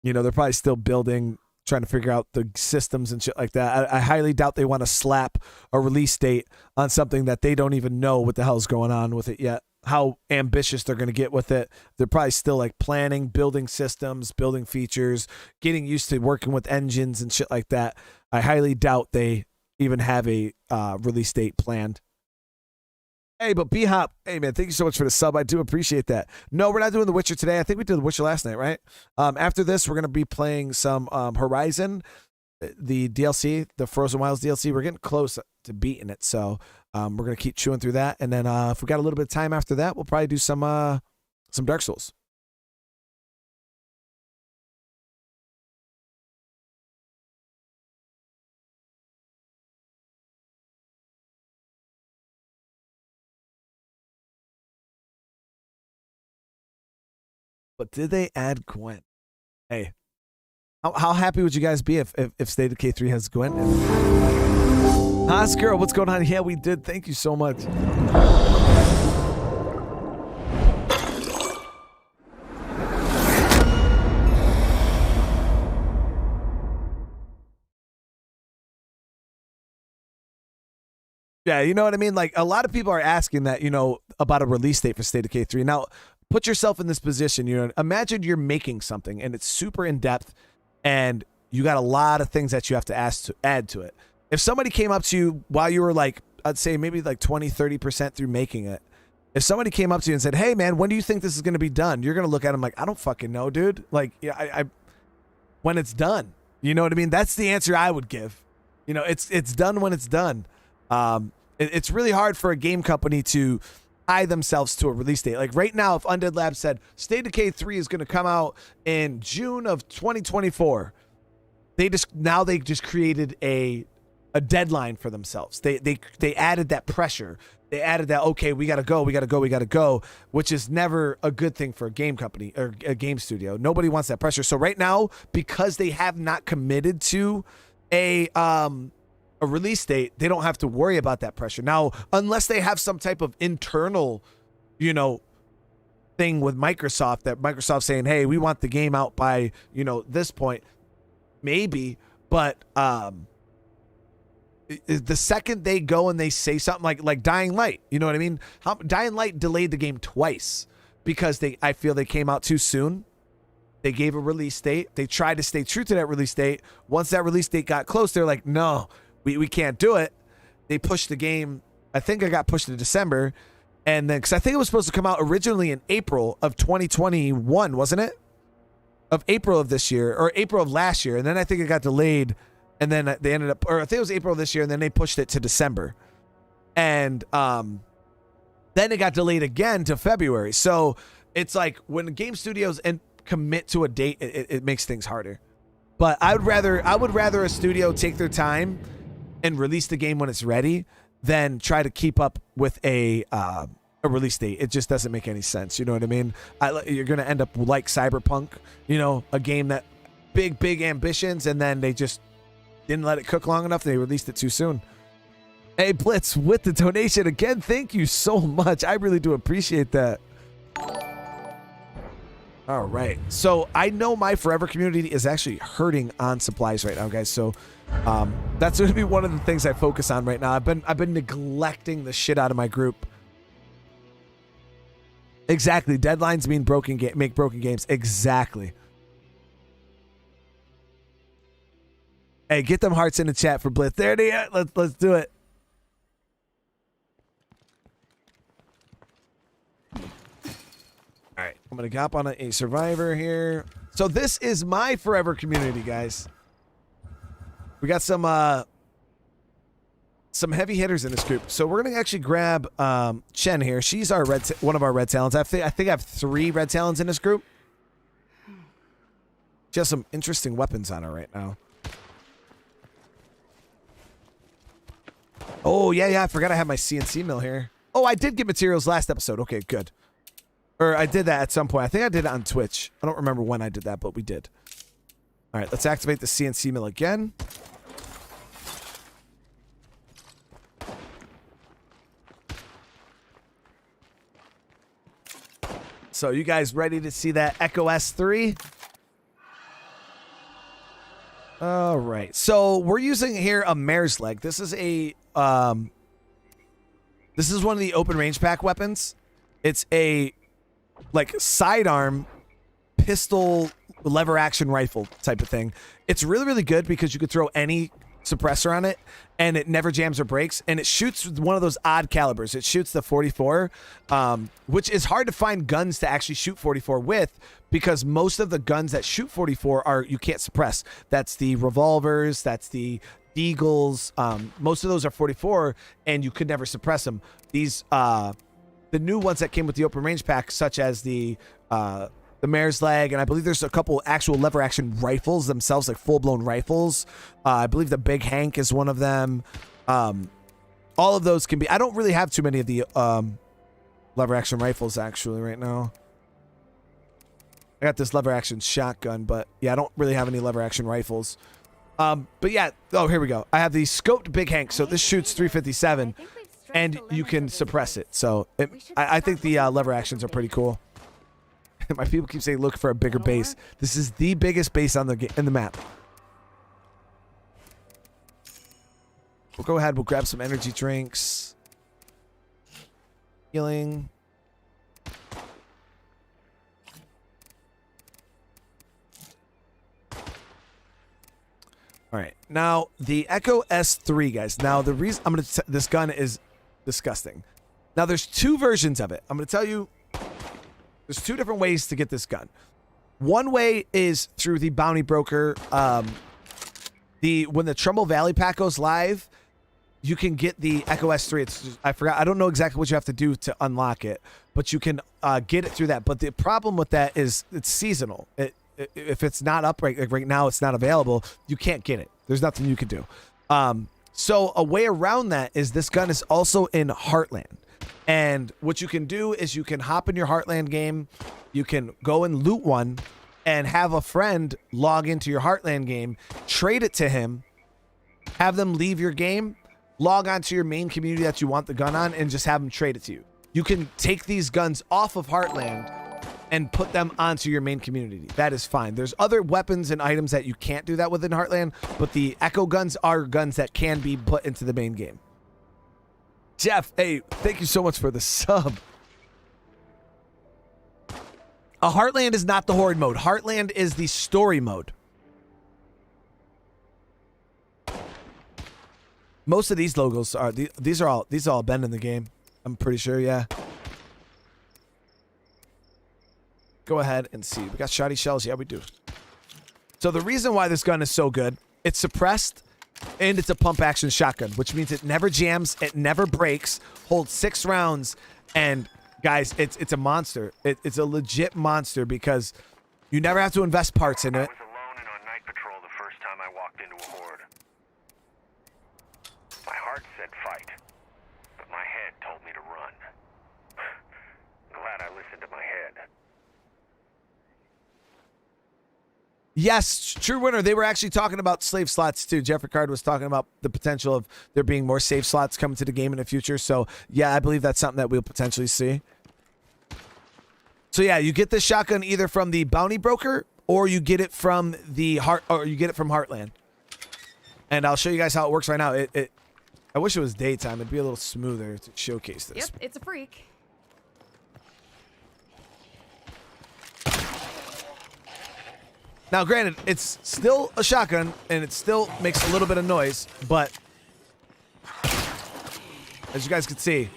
know, they're probably still building, trying to figure out the systems and shit like that. I highly doubt they want to slap a release date on something that they don't even know what the hell's going on with it yet. How ambitious they're going to get with it. They're probably still like planning, building systems, building features, getting used to working with engines and shit like that. I highly doubt they even have a release date planned. Hey, but B-Hop, hey, man, thank you so much for the sub. I do appreciate that. No, we're not doing The Witcher today. I think we did The Witcher last night, right? After this, we're going to be playing some Horizon, the DLC, the Frozen Wilds DLC. We're getting close to beating it, so we're going to keep chewing through that. And then if we got a little bit of time after that, we'll probably do some Dark Souls. But did they add Gwen? Hey, how happy would you guys be if State of Decay 3 has Gwen? Oscar, what's going on? Yeah, we did. Thank you so much. Yeah, you know what I mean? Like, a lot of people are asking that, about a release date for State of Decay 3. Now, put yourself in this position. Imagine you're making something and it's super in depth and you got a lot of things that you have to add to it. If somebody came up to you while you were like, I'd say maybe like 20-30% through making it, if somebody came up to you and said, hey man, when do you think this is going to be done? You're going to look at them like, I don't fucking know, dude. Like, yeah, I when it's done, you know what I mean? That's the answer I would give. It's done when it's done. It's really hard for a game company to tie themselves to a release date. Like right now, if Undead Labs said State of Decay 3 is going to come out in June of 2024, they just created a deadline for themselves. They added that pressure. They added that, okay, we got to go, which is never a good thing for a game company or a game studio. Nobody wants that pressure. So right now, because they have not committed to a release date, they don't have to worry about that pressure. Now, unless they have some type of internal, thing with Microsoft, that Microsoft's saying, hey, we want the game out by, this point, maybe, but the second they go and they say something like Dying Light, you know what I mean? Dying Light delayed the game twice because I feel they came out too soon. They gave a release date. They tried to stay true to that release date. Once that release date got close, they're like, no, we can't do it. They pushed the game. I think it got pushed to December. And then, because I think it was supposed to come out originally in April of 2021, wasn't it? Of April of this year, or April of last year. And then I think it got delayed. And then they ended up, or I think it was April of this year, and then they pushed it to December. And then it got delayed again to February. So it's like when game studios commit to a date, it makes things harder. But I would rather a studio take their time and release the game when it's ready than try to keep up with a release date. It just doesn't make any sense. You know what I mean? You're going to end up like Cyberpunk, a game that big ambitions, and then they just didn't let it cook long enough. They released it too soon. Hey, Blitz, with the donation again, thank you so much. I really do appreciate that. All right. So I know my Forever community is actually hurting on supplies right now, guys. So that's going to be one of the things I focus on right now. I've been neglecting the shit out of my group. Exactly. Deadlines mean make broken games. Exactly. Hey, get them hearts in the chat for Blitz. There they are. Let's do it. All right, I'm gonna hop on a survivor here. So this is my Forever community, guys. We got some heavy hitters in this group. So we're gonna actually grab Chen here. She's our one of our red talents. I think I have 3 red talents in this group. She has some interesting weapons on her right now. Oh yeah, I forgot I have my CNC mill here. Oh, I did get materials last episode. Okay, good. Or I did that at some point. I think I did it on Twitch. I don't remember when I did that, but we did. All right, let's activate the CNC mill again. So you guys ready to see that Echo S3? All right. So we're using here a mare's leg. This is a this is one of the open range pack weapons. It's a like sidearm pistol lever action rifle type of thing. It's really good because you could throw any suppressor on it, and it never jams or breaks, and it shoots with one of those odd calibers. It shoots the 44, which is hard to find guns to actually shoot 44 with, because most of the guns that shoot 44 are you can't suppress. That's the revolvers, that's the Deagles. Most of those are 44, and you could never suppress them. These the new ones that came with the open range pack, such as the mare's leg, and I believe there's a couple actual lever action rifles themselves, like full-blown rifles. I believe the Big Hank is one of them. All of those can be... I don't really have too many of the lever action rifles, actually, right now. I got this lever action shotgun, but yeah, I don't really have any lever action rifles. But yeah, oh, here we go. I have the scoped Big Hank, so this shoots 357, and you can suppress it. So I think the lever actions are pretty cool. My people keep saying, look for a bigger base. This is the biggest base on in the map. We'll go ahead. We'll grab some energy drinks. Healing. All right. Now, the Echo S3, guys. Now, the reason I'm going to... This gun is disgusting. Now, there's two versions of it. I'm going to tell you... There's two different ways to get this gun. One way is through the bounty broker. When the Trumbull Valley pack goes live, you can get the Echo S3. I forgot. I don't know exactly what you have to do to unlock it, but you can get it through that. But the problem with that is it's seasonal. If it's not up right now, it's not available. You can't get it. There's nothing you can do. So a way around that is this gun is also in Heartland. And what you can do is you can hop in your Heartland game, you can go and loot one, and have a friend log into your Heartland game, trade it to him, have them leave your game, log onto your main community that you want the gun on, and just have them trade it to you. You can take these guns off of Heartland and put them onto your main community. That is fine. There's other weapons and items that you can't do that within Heartland, but the Echo guns are guns that can be put into the main game. Jeff, hey, thank you so much for the sub. A Heartland is not the Horde mode. Heartland is the story mode. Most of these logos are these are all been in the game. I'm pretty sure, yeah. Go ahead and see. We got shoddy shells. Yeah, we do. So the reason why this gun is so good, it's suppressed. And it's a pump action shotgun, which means it never jams, it never breaks, holds 6 rounds, and guys, it's a monster. It's a legit monster because you never have to invest parts in it. I was alone and on night patrol the first time I walked into a horde. My heart said fight, but my head told me to run. Glad I listened to my head. Yes, true winner. They were actually talking about slave slots too. Jeffrey Card was talking about the potential of there being more save slots coming to the game in the future. So yeah, I believe that's something that we'll potentially see. So yeah, you get this shotgun either from the bounty broker or you get it from Heartland. And I'll show you guys how it works right now. I wish it was daytime. It'd be a little smoother to showcase this. Yep, it's a freak. Now, granted, it's still a shotgun, and it still makes a little bit of noise, but as you guys can see,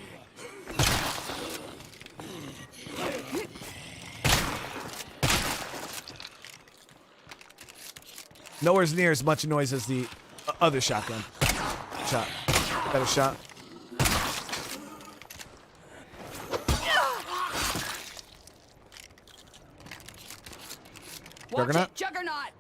nowhere near as much noise as the other shotgun. Better shot. Juggernaut? Watch it, Juggernaut!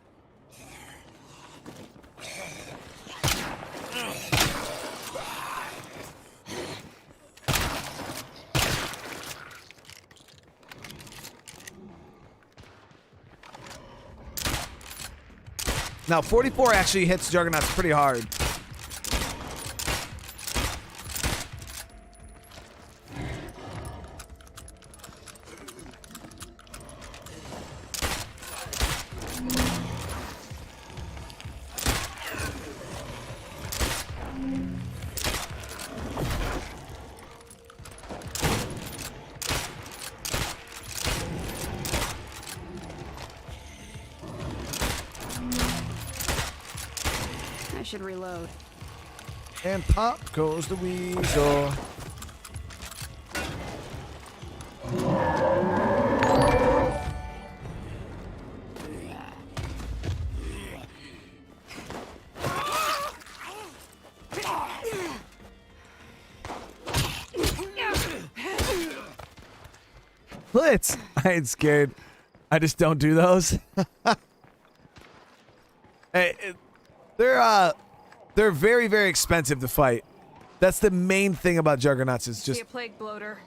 Now, 44 actually hits Juggernauts pretty hard. I should reload. And pop goes the weasel. Blitz! I ain't scared. I just don't do those. Hey, they're very, very expensive to fight. That's the main thing about Juggernauts is just... See a plague bloater.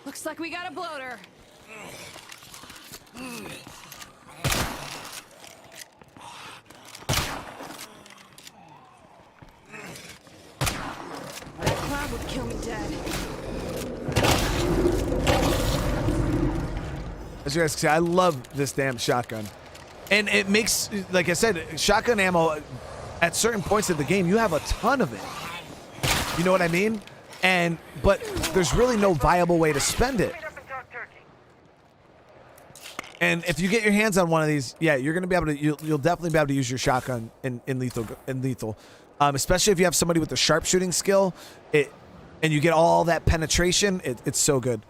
Looks like we got a bloater. That cloud would kill me dead. As you guys can see, I love this damn shotgun. And it makes, like I said, shotgun ammo, at certain points of the game, you have a ton of it. You know what I mean? But there's really no viable way to spend it. And if you get your hands on one of these, yeah, you're gonna be able to. You'll definitely be able to use your shotgun in lethal. Especially if you have somebody with the sharpshooting skill, and you get all that penetration. It's so good.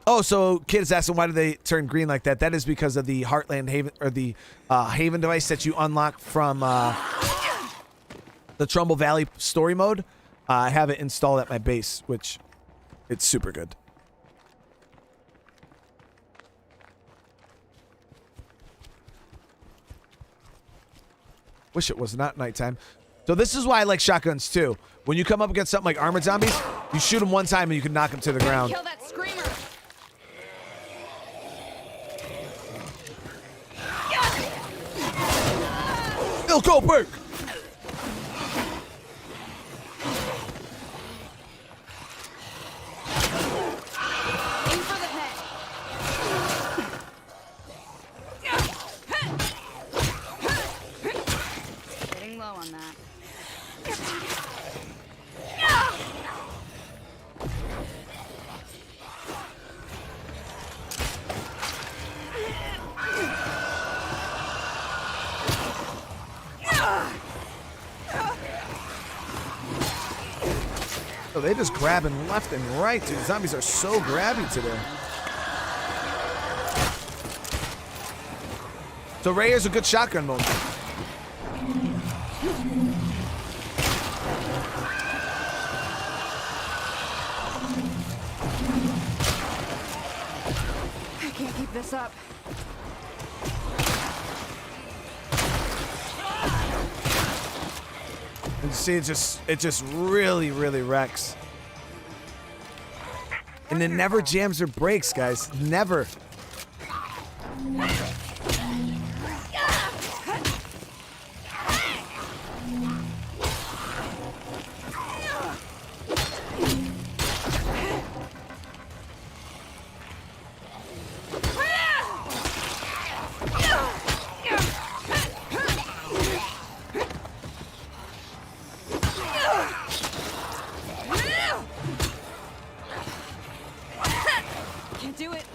Oh, so kids asking why do they turn green like that? That is because of the Heartland Haven or the Haven device that you unlock from the Trumbull Valley story mode. I have it installed at my base, which it's super good. Wish it was not nighttime. So this is why I like shotguns too. When you come up against something like armored zombies, you shoot them one time and you can knock them to the ground. Kill that screamer. They'll go back. Aim for the head. Getting low on that. Oh, they just grabbing left and right, dude. Zombies are so grabby today. So Ray is a good shotgun mode. I can't keep this up. And you see, it just really, really wrecks. And it never jams or breaks, guys. Never. Can't do it.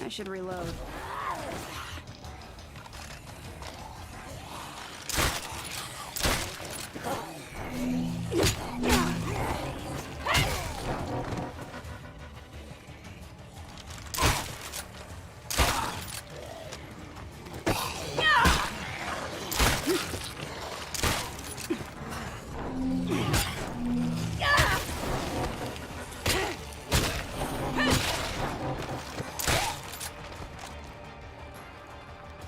I should reload.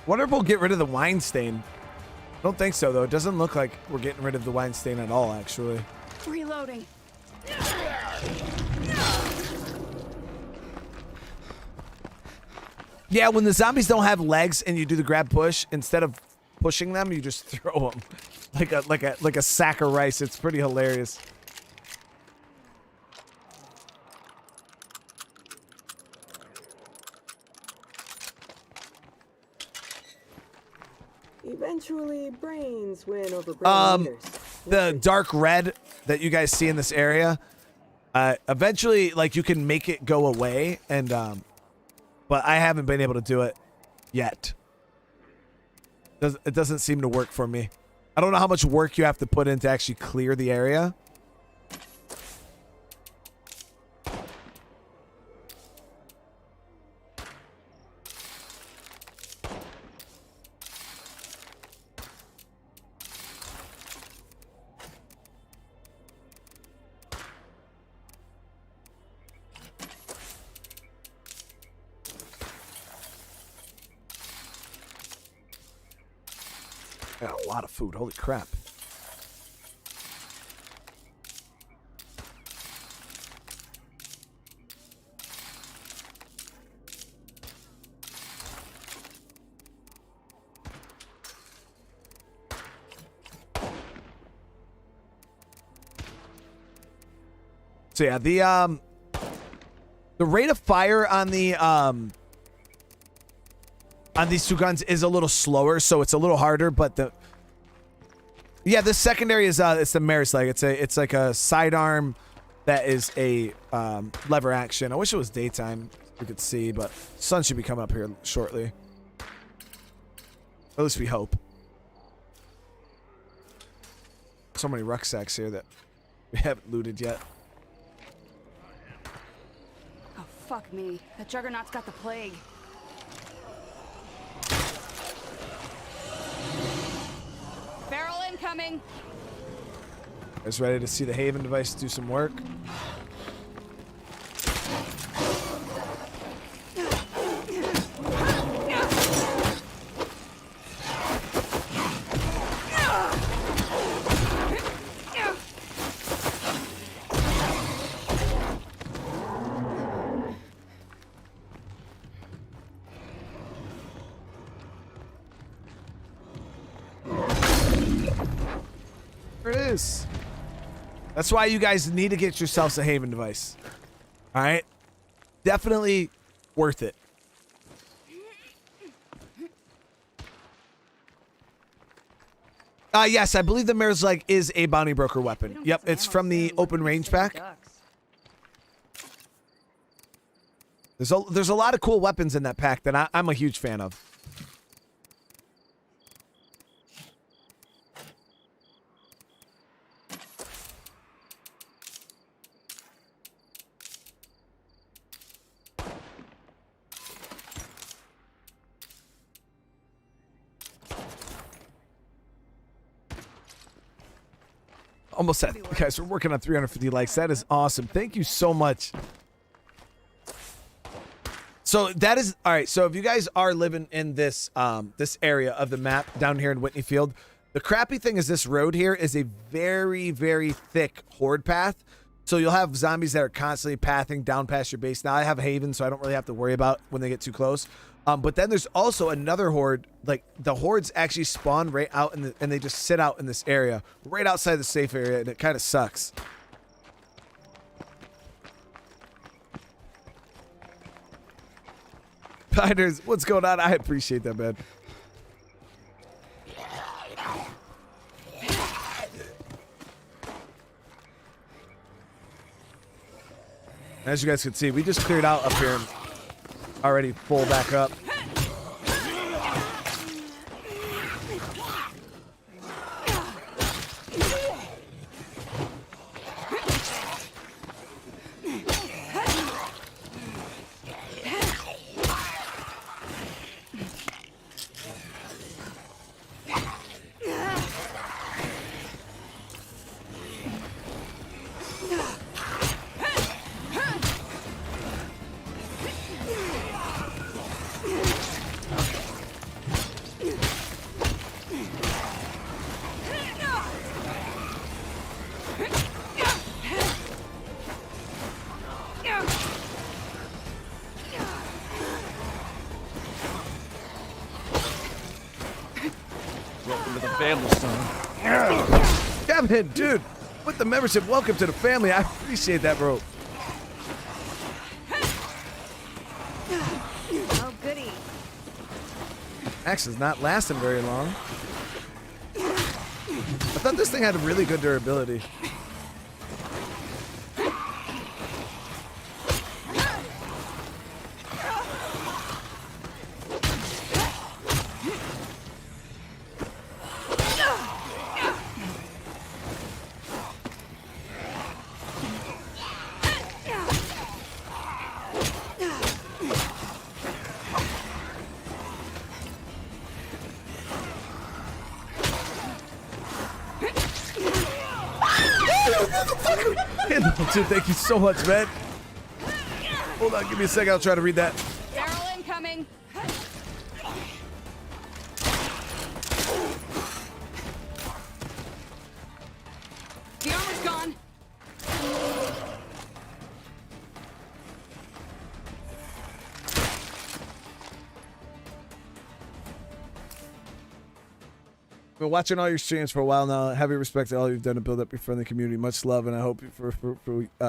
Wonder if we'll get rid of the wine stain. I don't think so, though. It doesn't look like we're getting rid of the wine stain at all, actually. Reloading. Yeah, when the zombies don't have legs and you do the grab push, instead of pushing them. You just throw them like a sack of rice. It's pretty hilarious. Eventually, brains win over brain eaters. The dark red that you guys see in this area, eventually, like, you can make it go away, and but I haven't been able to do it yet. It doesn't seem to work for me. I don't know how much work you have to put in to actually clear the area. Got a lot of food. Holy crap. So yeah, the rate of fire on the on these two guns is a little slower, so it's a little harder, but this secondary is it's the mare's leg. It's like a sidearm that is a lever action. I wish it was daytime we could see, but sun should be coming up here shortly. At least we hope. So many rucksacks here that we haven't looted yet. Oh, fuck me. That juggernaut's got the plague. Feral incoming. Guys ready to see the Haven device do some work? There it is. That's why you guys need to get yourselves a Haven device. All right? Definitely worth it. Yes, I believe the mare's leg is a bounty broker weapon. Yep, it's from the open range pack. There's a lot of cool weapons in that pack that I'm a huge fan of. Almost at, guys, we're working on 350 likes. That is awesome. Thank you so much. So that is all right. So if you guys are living in this this area of the map down here in Whitney Field, the crappy thing is this road here is a very, very thick horde path. So you'll have zombies that are constantly pathing down past your base. Now I have Haven, so I don't really have to worry about when they get too close. But then there's also another horde. Like, the hordes actually spawn right out in the, and they just sit out in this area, right outside the safe area, and it kind of sucks. Piders, what's going on? I appreciate that, man. As you guys can see, we just cleared out up here and already full back up. family, son. Kevin, dude, with the membership, welcome to the family. I appreciate that, bro. Oh, goody. Axe is not lasting very long. I thought this thing had really good durability. Dude, thank you so much, man. Hold on, give me a second. I'll try to read that. Barrel incoming. The armor's gone. Been watching all your streams for a while now. Have your respect to all you've done to build up your friendly community. Much love, and I hope for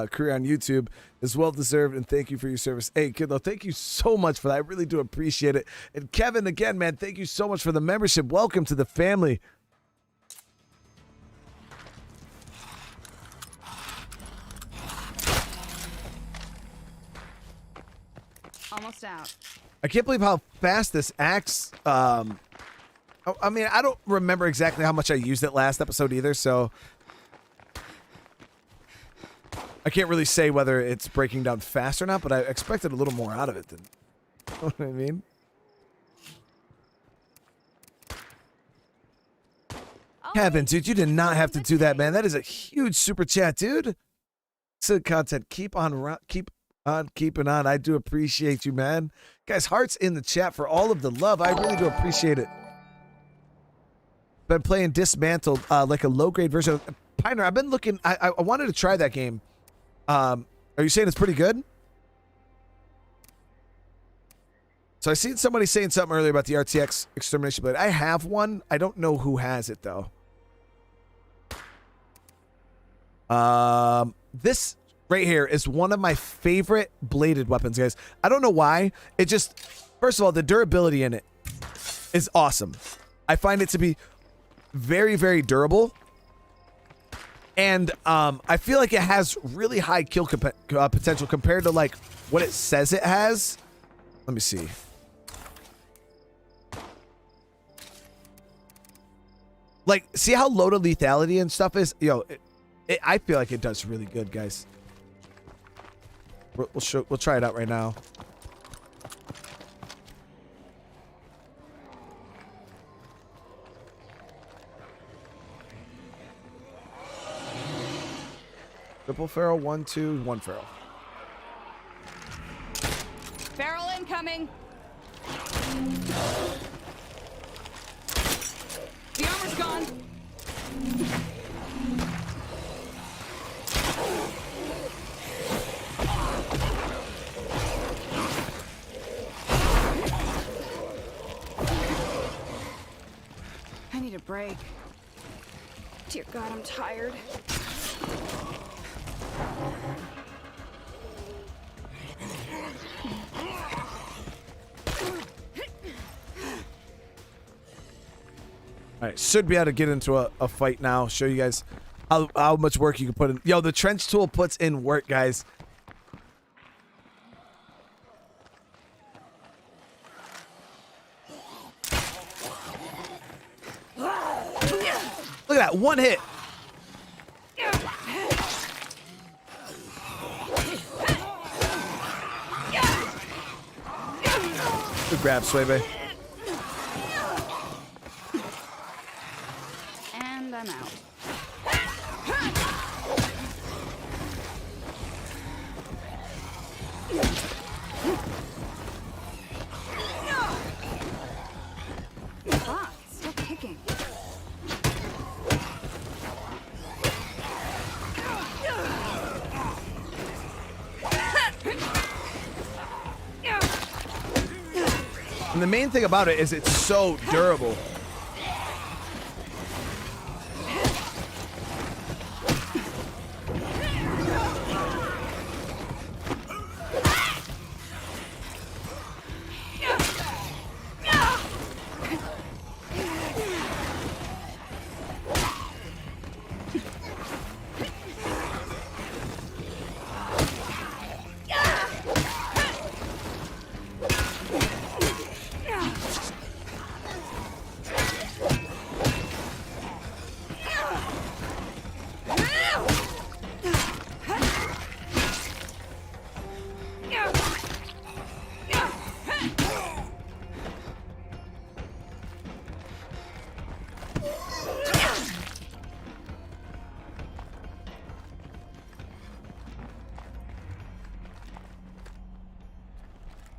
career on YouTube is well deserved. And thank you for your service. Hey, kiddo, thank you so much for that. I really do appreciate it. And Kevin, again, man, thank you so much for the membership. Welcome to the family. Almost out. I can't believe how fast this axe. I mean, I don't remember exactly how much I used it last episode either, so I can't really say whether it's breaking down fast or not, but I expected a little more out of it than, you know what I mean? Kevin, dude, you did not have to do that, man. That is a huge super chat, dude. Good content. Keep on keeping on. I do appreciate you, man. Guys, hearts in the chat for all of the love. I really do appreciate it. Been playing Dismantled, like a low-grade version of Pioneer. I've been looking. I wanted to try that game. Are you saying it's pretty good? So I seen somebody saying something earlier about the RTX Extermination Blade. I have one. I don't know who has it though. This right here is one of my favorite bladed weapons, guys. I don't know why. It just, first of all, the durability in it is awesome. I find it to be very, very durable. And I feel like it has really high kill potential compared to like what it says it has. Let me see. Like, see how low to lethality and stuff is? Yo, I feel like it does really good, guys. We'll try it out right now. Triple ferrule, 1, 2, 1 ferrule. Barrel incoming. The armor's gone. I need a break. Dear God, I'm tired. All right, should be able to get into a fight now. Show you guys how much work you can put in. Yo, the trench tool puts in work, guys. Look at that, one hit. Good grab, Swaybe. And I'm out. Fuck, it's still kicking. And the main thing about it is it's so durable.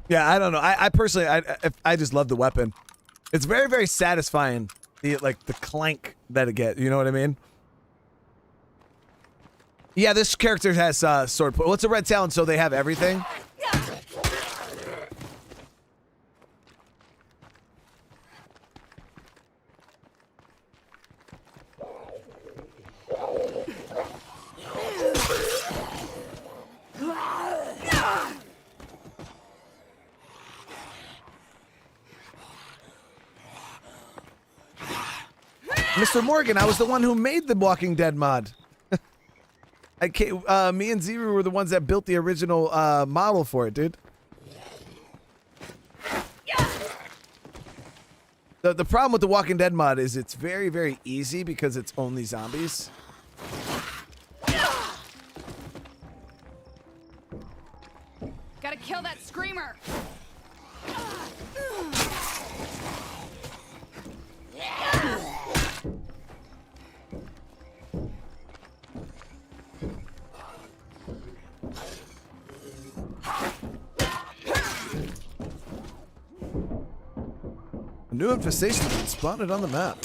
Yeah, I don't know. I personally, I just love the weapon. It's very, very satisfying. The clank that it gets. You know what I mean? Yeah, this character has sword. What's a red talent? So they have everything. Mr. Morgan, I was the one who made the Walking Dead mod. Me and Zero were the ones that built the original model for it, dude. The problem with the Walking Dead mod is it's very, very easy because it's only zombies. Gotta kill that screamer. A new infestation has been spotted on the map.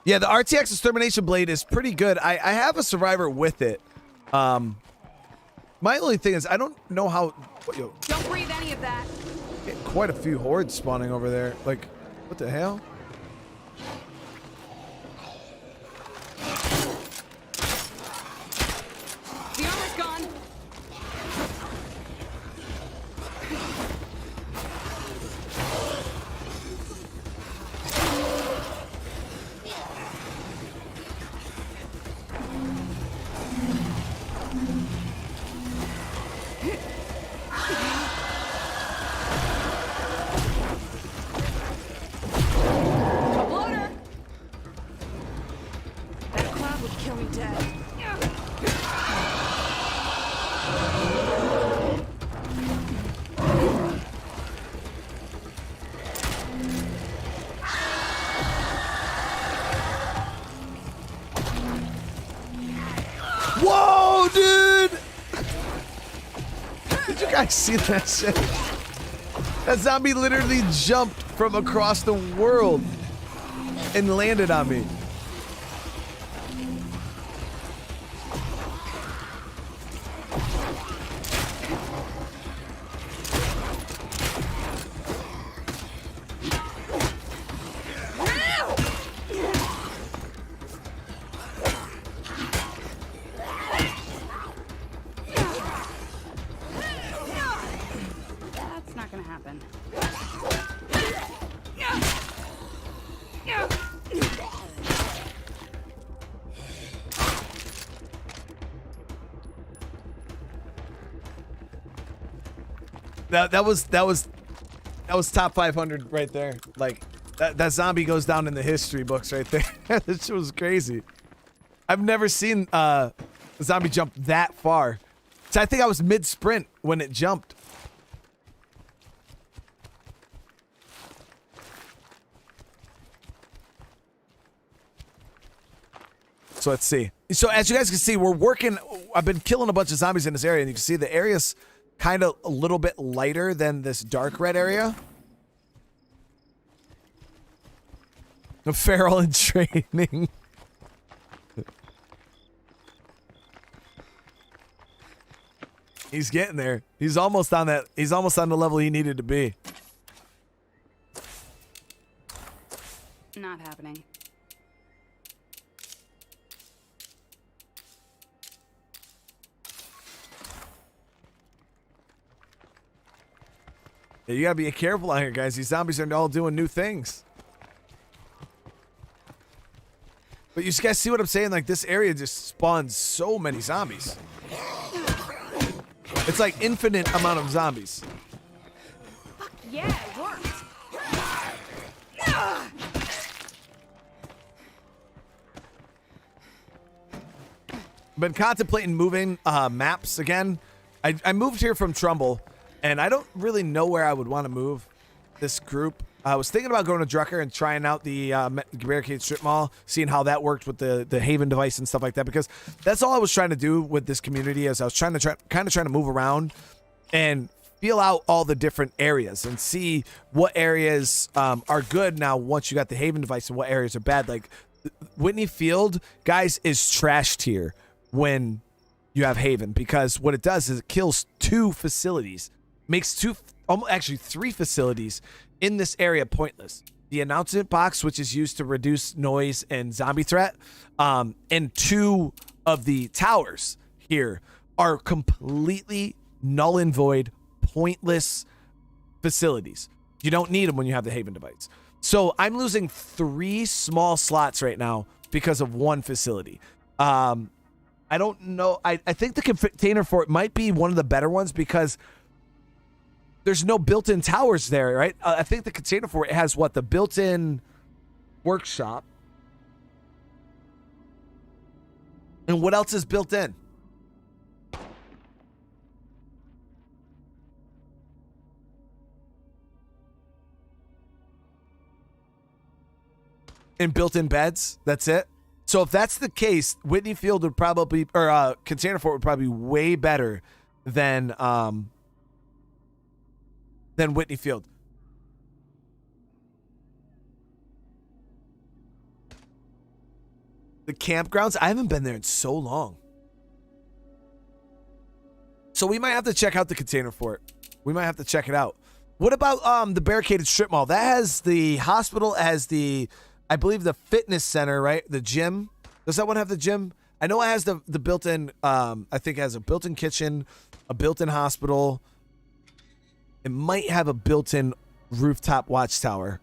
Yeah, the RTX Extermination Blade is pretty good. I have a survivor with it. My only thing is I don't know how... Yo, Don't breathe any of that. quite a few hordes spawning over there. Like, what the hell? The armor's gone. Bloater. That cloud would kill me dead. Whoa, dude! Did you guys see that shit? That zombie literally jumped from across the world and landed on me. That's not gonna happen. That was top 500 right there. Like that zombie goes down in the history books right there. This shit was crazy. I've never seen a zombie jump that far. So I think I was mid sprint when it jumped. So let's see. So as you guys can see, we're working. I've been killing a bunch of zombies in this area, and you can see the area's kind of a little bit lighter than this dark red area. The feral in training. He's getting there. He's almost on that. He's almost on the level he needed to be. Not happening. Yeah, you gotta be careful out here, guys. These zombies are all doing new things. But you guys see what I'm saying? Like, this area just spawns so many zombies. It's like infinite amount of zombies. Yeah, it worked. Been contemplating moving maps again. I moved here from Trumbull, and I don't really know where I would want to move this group. I was thinking about going to Drucker and trying out the Barricade Strip Mall, seeing how that worked with the Haven device and stuff like that, because that's all I was trying to do with this community. Is I was trying to move around and feel out all the different areas and see what areas are good now once you got the Haven device and what areas are bad. Like Whitney Field, guys, is trashed here when you have Haven, because what it does is it kills 2 facilities, makes actually 3 facilities in this area pointless. The announcement box, which is used to reduce noise and zombie threat, and 2 of the towers here are completely null and void, pointless facilities. You don't need them when you have the Haven device. So I'm losing 3 small slots right now because of 1 facility. I don't know. I think the container fort might be one of the better ones because there's no built-in towers there, right? I think the container fort has the built-in workshop. And what else is built in? And built-in beds. That's it. So if that's the case, Whitney Field would probably, or Container Fort would probably be way better than Whitney Field. The campgrounds, I haven't been there in so long. So we might have to check out the Container Fort. We might have to check it out. What about the Barricaded Strip Mall? That has the hospital, as the, I believe, the fitness center, right? The gym. Does that one have the gym? I know it has the built-in, I think it has a built-in kitchen, a built-in hospital. It might have a built-in rooftop watchtower.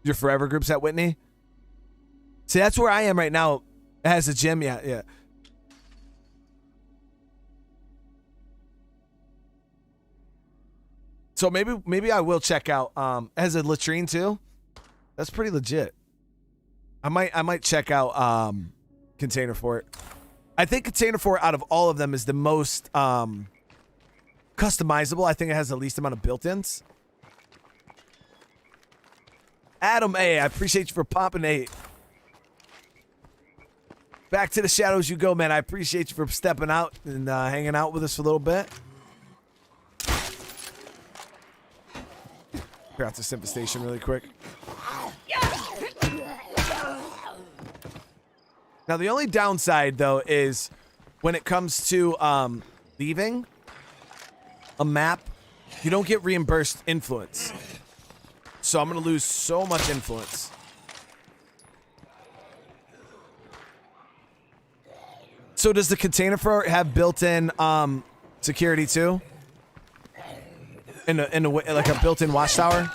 Your forever group's at Whitney? See, that's where I am right now. It has a gym, yeah. So maybe I will check out. Has a latrine too. That's pretty legit. I might check out Container Fort. I think Container Fort out of all of them is the most customizable. I think it has the least amount of built-ins. Adam A, I appreciate you for popping a. Back to the shadows you go, man. I appreciate you for stepping out and hanging out with us for a little bit. Clear out this Infestation really quick. Now, the only downside, though, is when it comes to leaving a map, you don't get reimbursed influence. So I'm going to lose so much influence. So does the Container Fort have built-in security, too? In a way, like a built-in watchtower?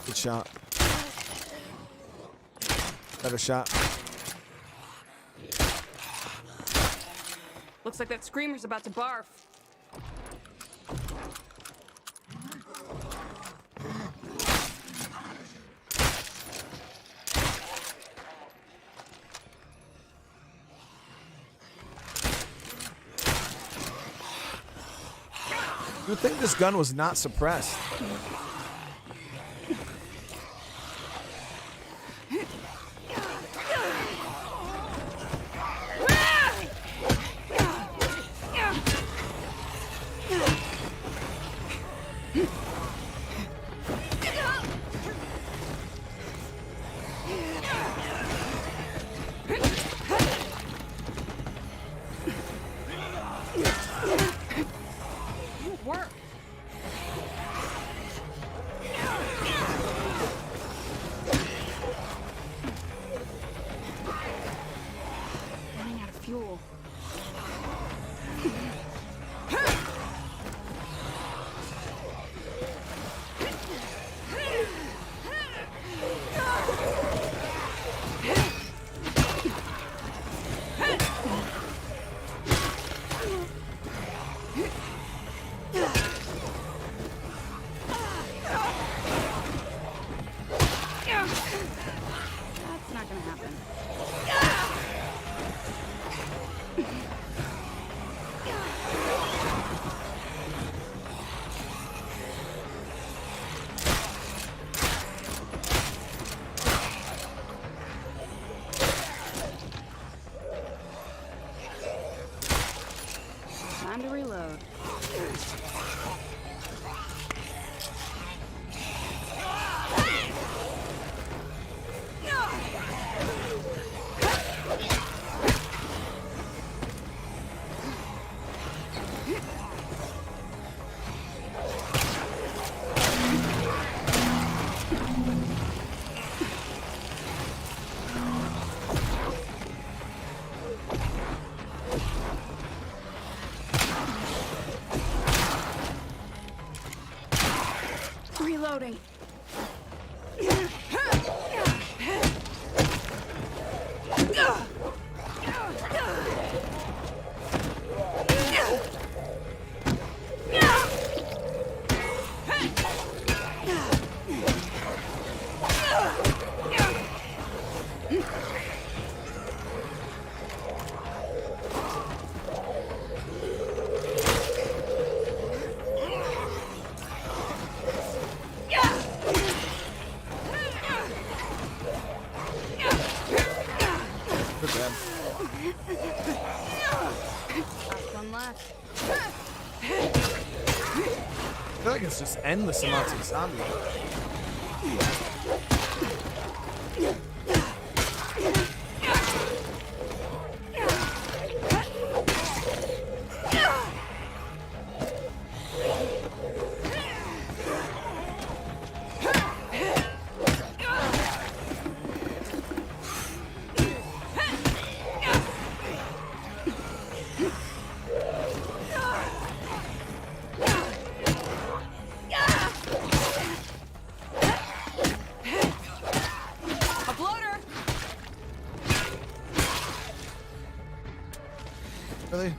Good shot. Better shot. Looks like that screamer's about to barf. You would think this gun was not suppressed. That's not gonna happen. Time to reload. Reloading. Last one left. I feel like it's just endless amounts of zombies. Really?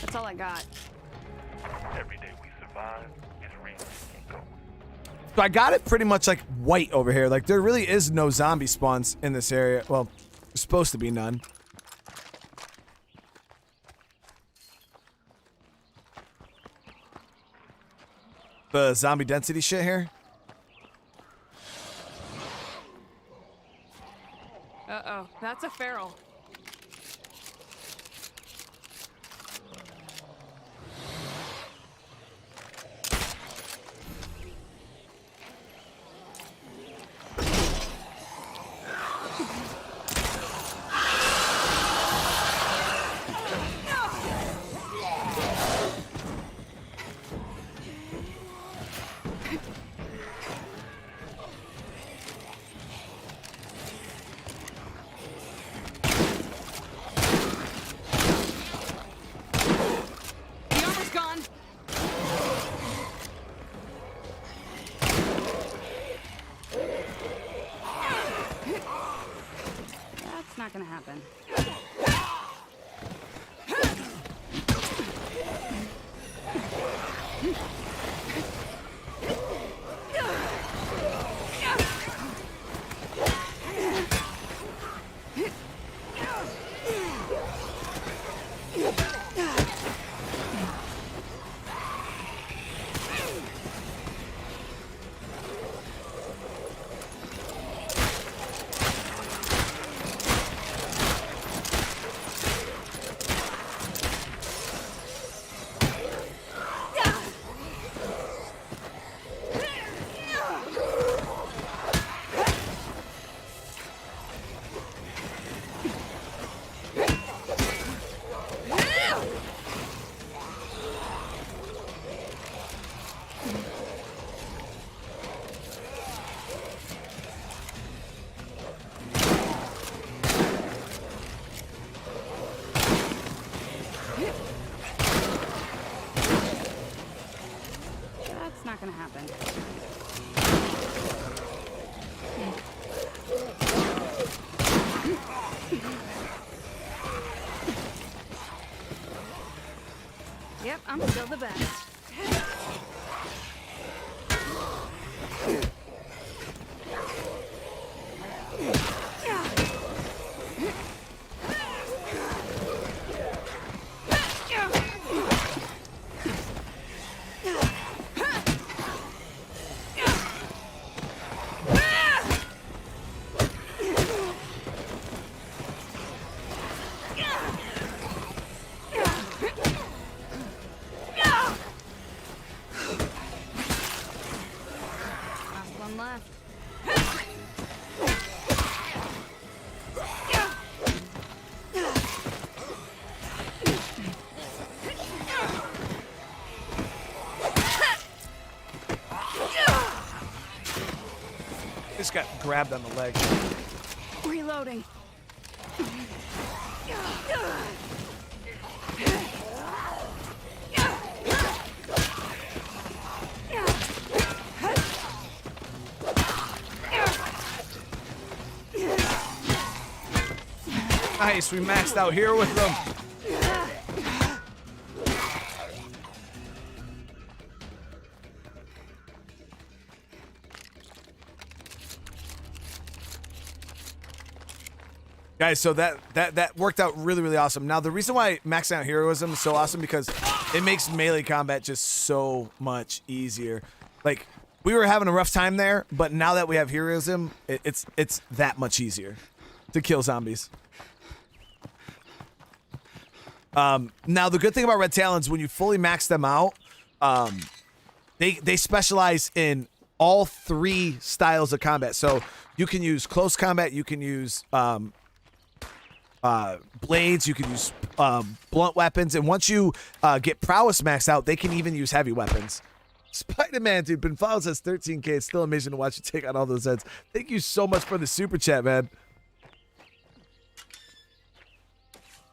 That's all I got. Every day we survive is a reason we can go. So I got it pretty much like white over here. Like there really is no zombie spawns in this area. Well, there's supposed to be none. The zombie density shit here. Uh-oh, that's a feral. not gonna happen. Yep, I'm still the best. Just got grabbed on the leg. Reloading. Nice, we maxed out here with them. Guys, so that worked out really, really awesome. Now, the reason why maxing out heroism is so awesome because it makes melee combat just so much easier. Like, we were having a rough time there, but now that we have heroism, it's that much easier to kill zombies. Now, the good thing about Red Talons, when you fully max them out, they specialize in all 3 styles of combat. So you can use close combat, you can use blades, you can use blunt weapons, and once you get prowess maxed out, they can even use heavy weapons. Spider-Man, dude, been followed since 13K. It's still amazing to watch you take on all those heads. Thank you so much for the super chat, man.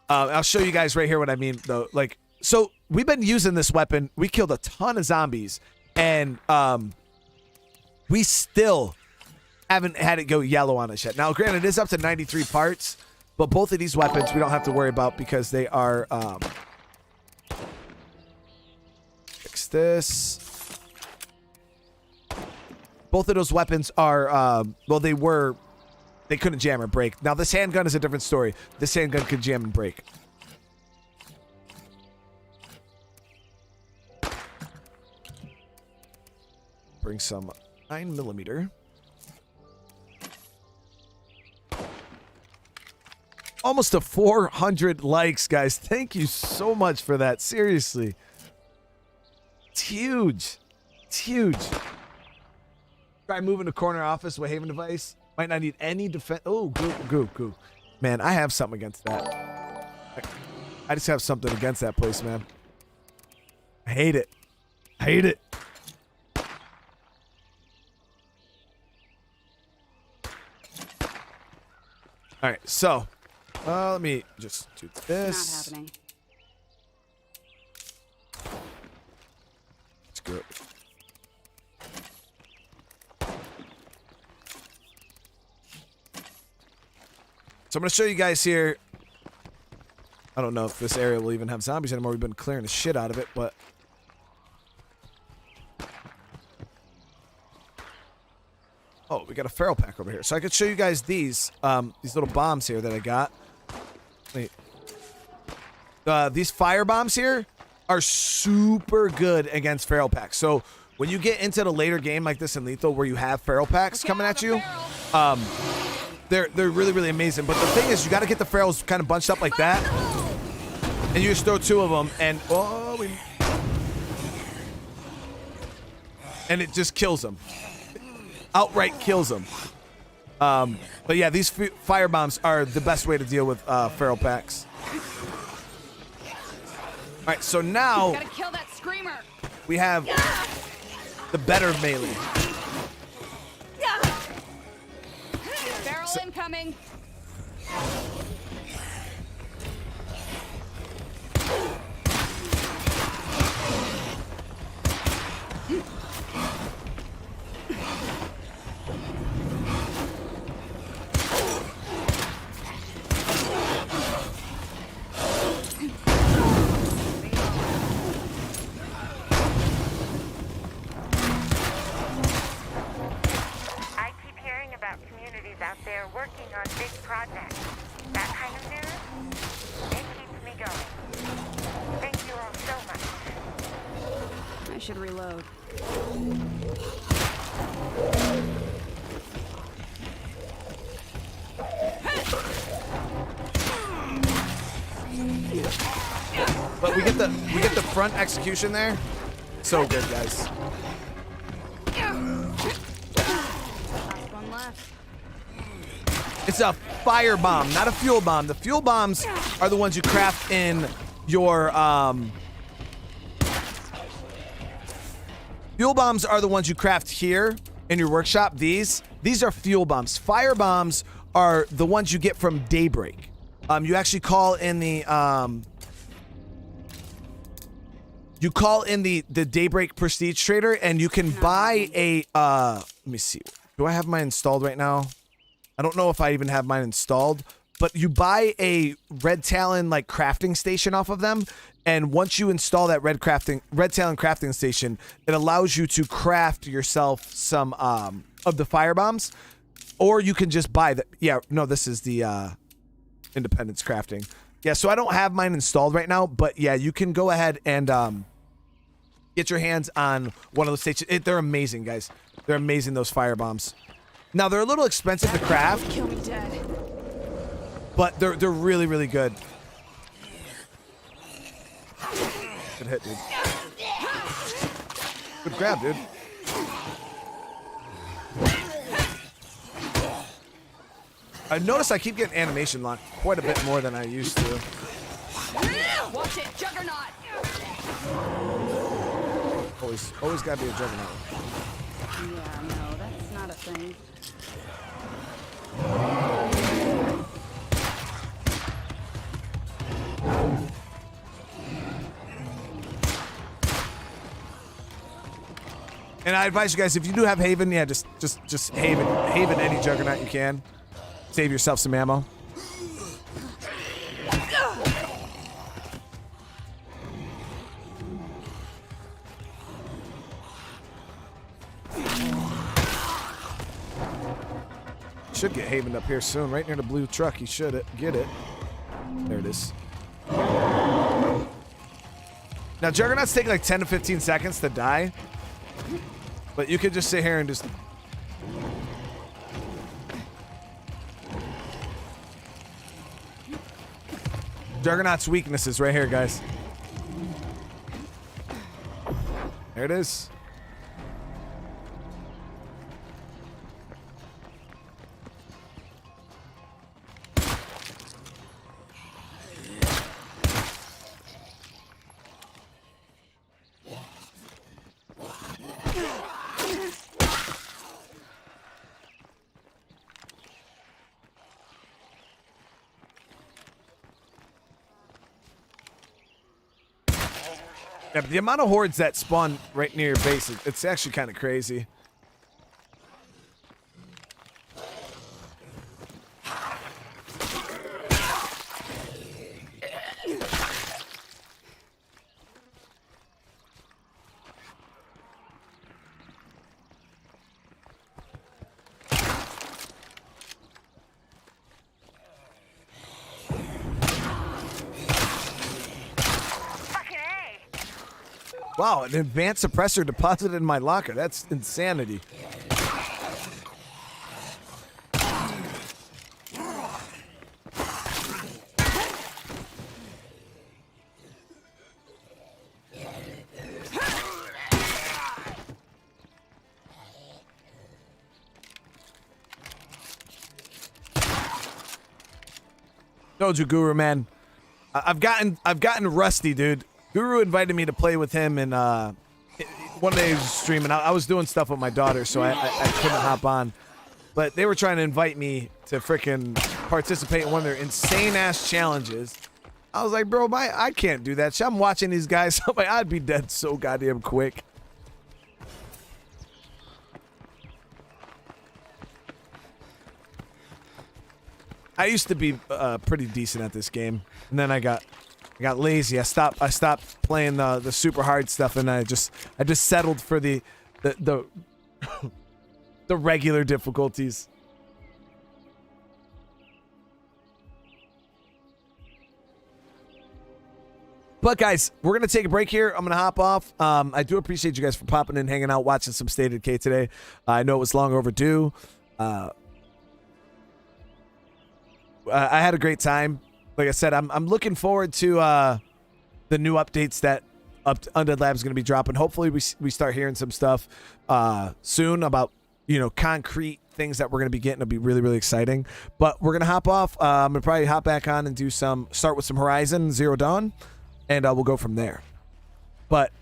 I'll show you guys right here what I mean, though. Like, so we've been using this weapon. We killed a ton of zombies, and we still haven't had it go yellow on us yet. Now, granted, it is up to 93 parts, but both of these weapons we don't have to worry about because they are. Fix this. Both of those weapons are, well, they couldn't jam or break. Now, this handgun is a different story. This handgun could jam and break. Bring some 9mm. Almost to 400 likes, guys. Thank you so much for that. Seriously. It's huge. It's huge. Try moving to corner office with Haven device. Might not need any defense. Oh, goo. Man, I have something against that. I just have something against that place, man. I hate it. I hate it. All right, so let me just do this. Not happening. Let's go. So I'm going to show you guys here. I don't know if this area will even have zombies anymore. We've been clearing the shit out of it, but... Oh, we got a feral pack over here. So I could show you guys these little bombs here that I got. Wait. These fire bombs here are super good against feral packs. So when you get into the later game like this in Lethal where you have feral packs coming at you, they're really, really amazing. But the thing is, you got to get the ferals kind of bunched up like that. And you just throw 2 of them, and and it just kills them. Outright kills them. But yeah, these fire bombs are the best way to deal with feral packs. All right, so now Gotta kill that screamer. we have the better melee. Barrel incoming. on big projects. That kind of news, it keeps me going. Thank you all so much. I should reload. But we get the front execution there. So good, guys. Last one left. It's a fire bomb, not a fuel bomb. The fuel bombs are the ones you craft in your fuel bombs are the ones you craft here in your workshop. These are fuel bombs. Fire bombs are the ones you get from Daybreak. You actually call in the Daybreak Prestige Trader, and you can buy a let me see. Do I have mine installed right now? I don't know if I even have mine installed, but you buy a Red Talon like crafting station off of them, and once you install that Red Talon crafting station, it allows you to craft yourself some of the fire bombs, or you can just buy the this is the Independence crafting. Yeah, so I don't have mine installed right now, but yeah, you can go ahead and get your hands on one of those stations. They're amazing, guys. They're amazing, those fire bombs. Now, they're a little expensive to craft, Kill me dead. but they're really, really good. Good hit, dude. Good grab, dude. I noticed I keep getting animation locked quite a bit more than I used to. Watch it, Juggernaut. Always gotta be a juggernaut. Yeah, no, that's not a thing. And I advise you guys, if you do have Haven, yeah, just Haven any juggernaut you can. Save yourself some ammo. Should get Haven up here soon, right near the blue truck. He should get it. There it is. Now Juggernauts take like 10 to 15 seconds to die, but you could just sit here and just. Juggernaut's weaknesses right here, guys. There it is. Yeah, but the amount of hordes that spawn right near your base, it's actually kind of crazy. Wow, an advanced suppressor deposited in my locker. That's insanity. Told you, Guru, man. I've gotten rusty, dude. Guru invited me to play with him, and one day he was streaming. I was doing stuff with my daughter, so I couldn't hop on. But they were trying to invite me to frickin' participate in one of their insane-ass challenges. I was like, bro, I can't do that shit. I'm watching these guys. I'm like, I'd be dead so goddamn quick. I used to be pretty decent at this game, and then I got lazy. I stopped playing the super hard stuff, and I just settled for the the regular difficulties. But guys, we're gonna take a break here. I'm gonna hop off. I do appreciate you guys for popping in, hanging out, watching some State of Decay today. I know it was long overdue. I had a great time. Like I said, I'm looking forward to the new updates that Undead Lab's going to be dropping. Hopefully we start hearing some stuff soon about, you know, concrete things that we're going to be getting. It'll be really, really exciting. But we're going to hop off. I'm going to probably hop back on and start with some Horizon Zero Dawn, and we'll go from there. But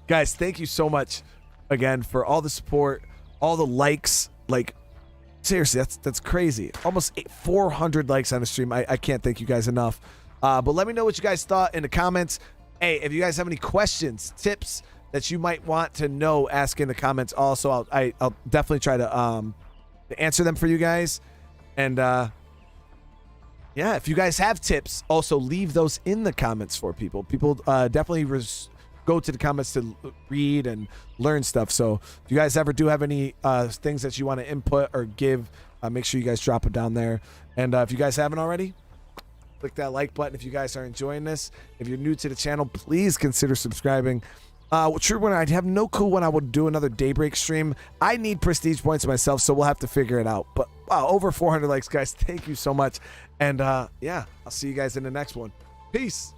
guys, thank you so much again for all the support, all the likes. Like, seriously, that's crazy. Almost 400 likes on the stream. I can't thank you guys enough. But let me know what you guys thought in the comments. Hey, if you guys have any questions, tips that you might want to know, ask in the comments. Also, I'll definitely try to answer them for you guys. And yeah, if you guys have tips, also leave those in the comments for people. People definitely go to the comments to read and learn stuff. So if you guys ever do have any things that you want to input or give, make sure you guys drop it down there. And if you guys haven't already, click that like button if you guys are enjoying this. If you're new to the channel, please consider subscribing. True, when I have no clue when I will do another Daybreak stream. I need prestige points myself, so we'll have to figure it out. But wow, over 400 likes, guys. Thank you so much. And yeah, I'll see you guys in the next one. Peace.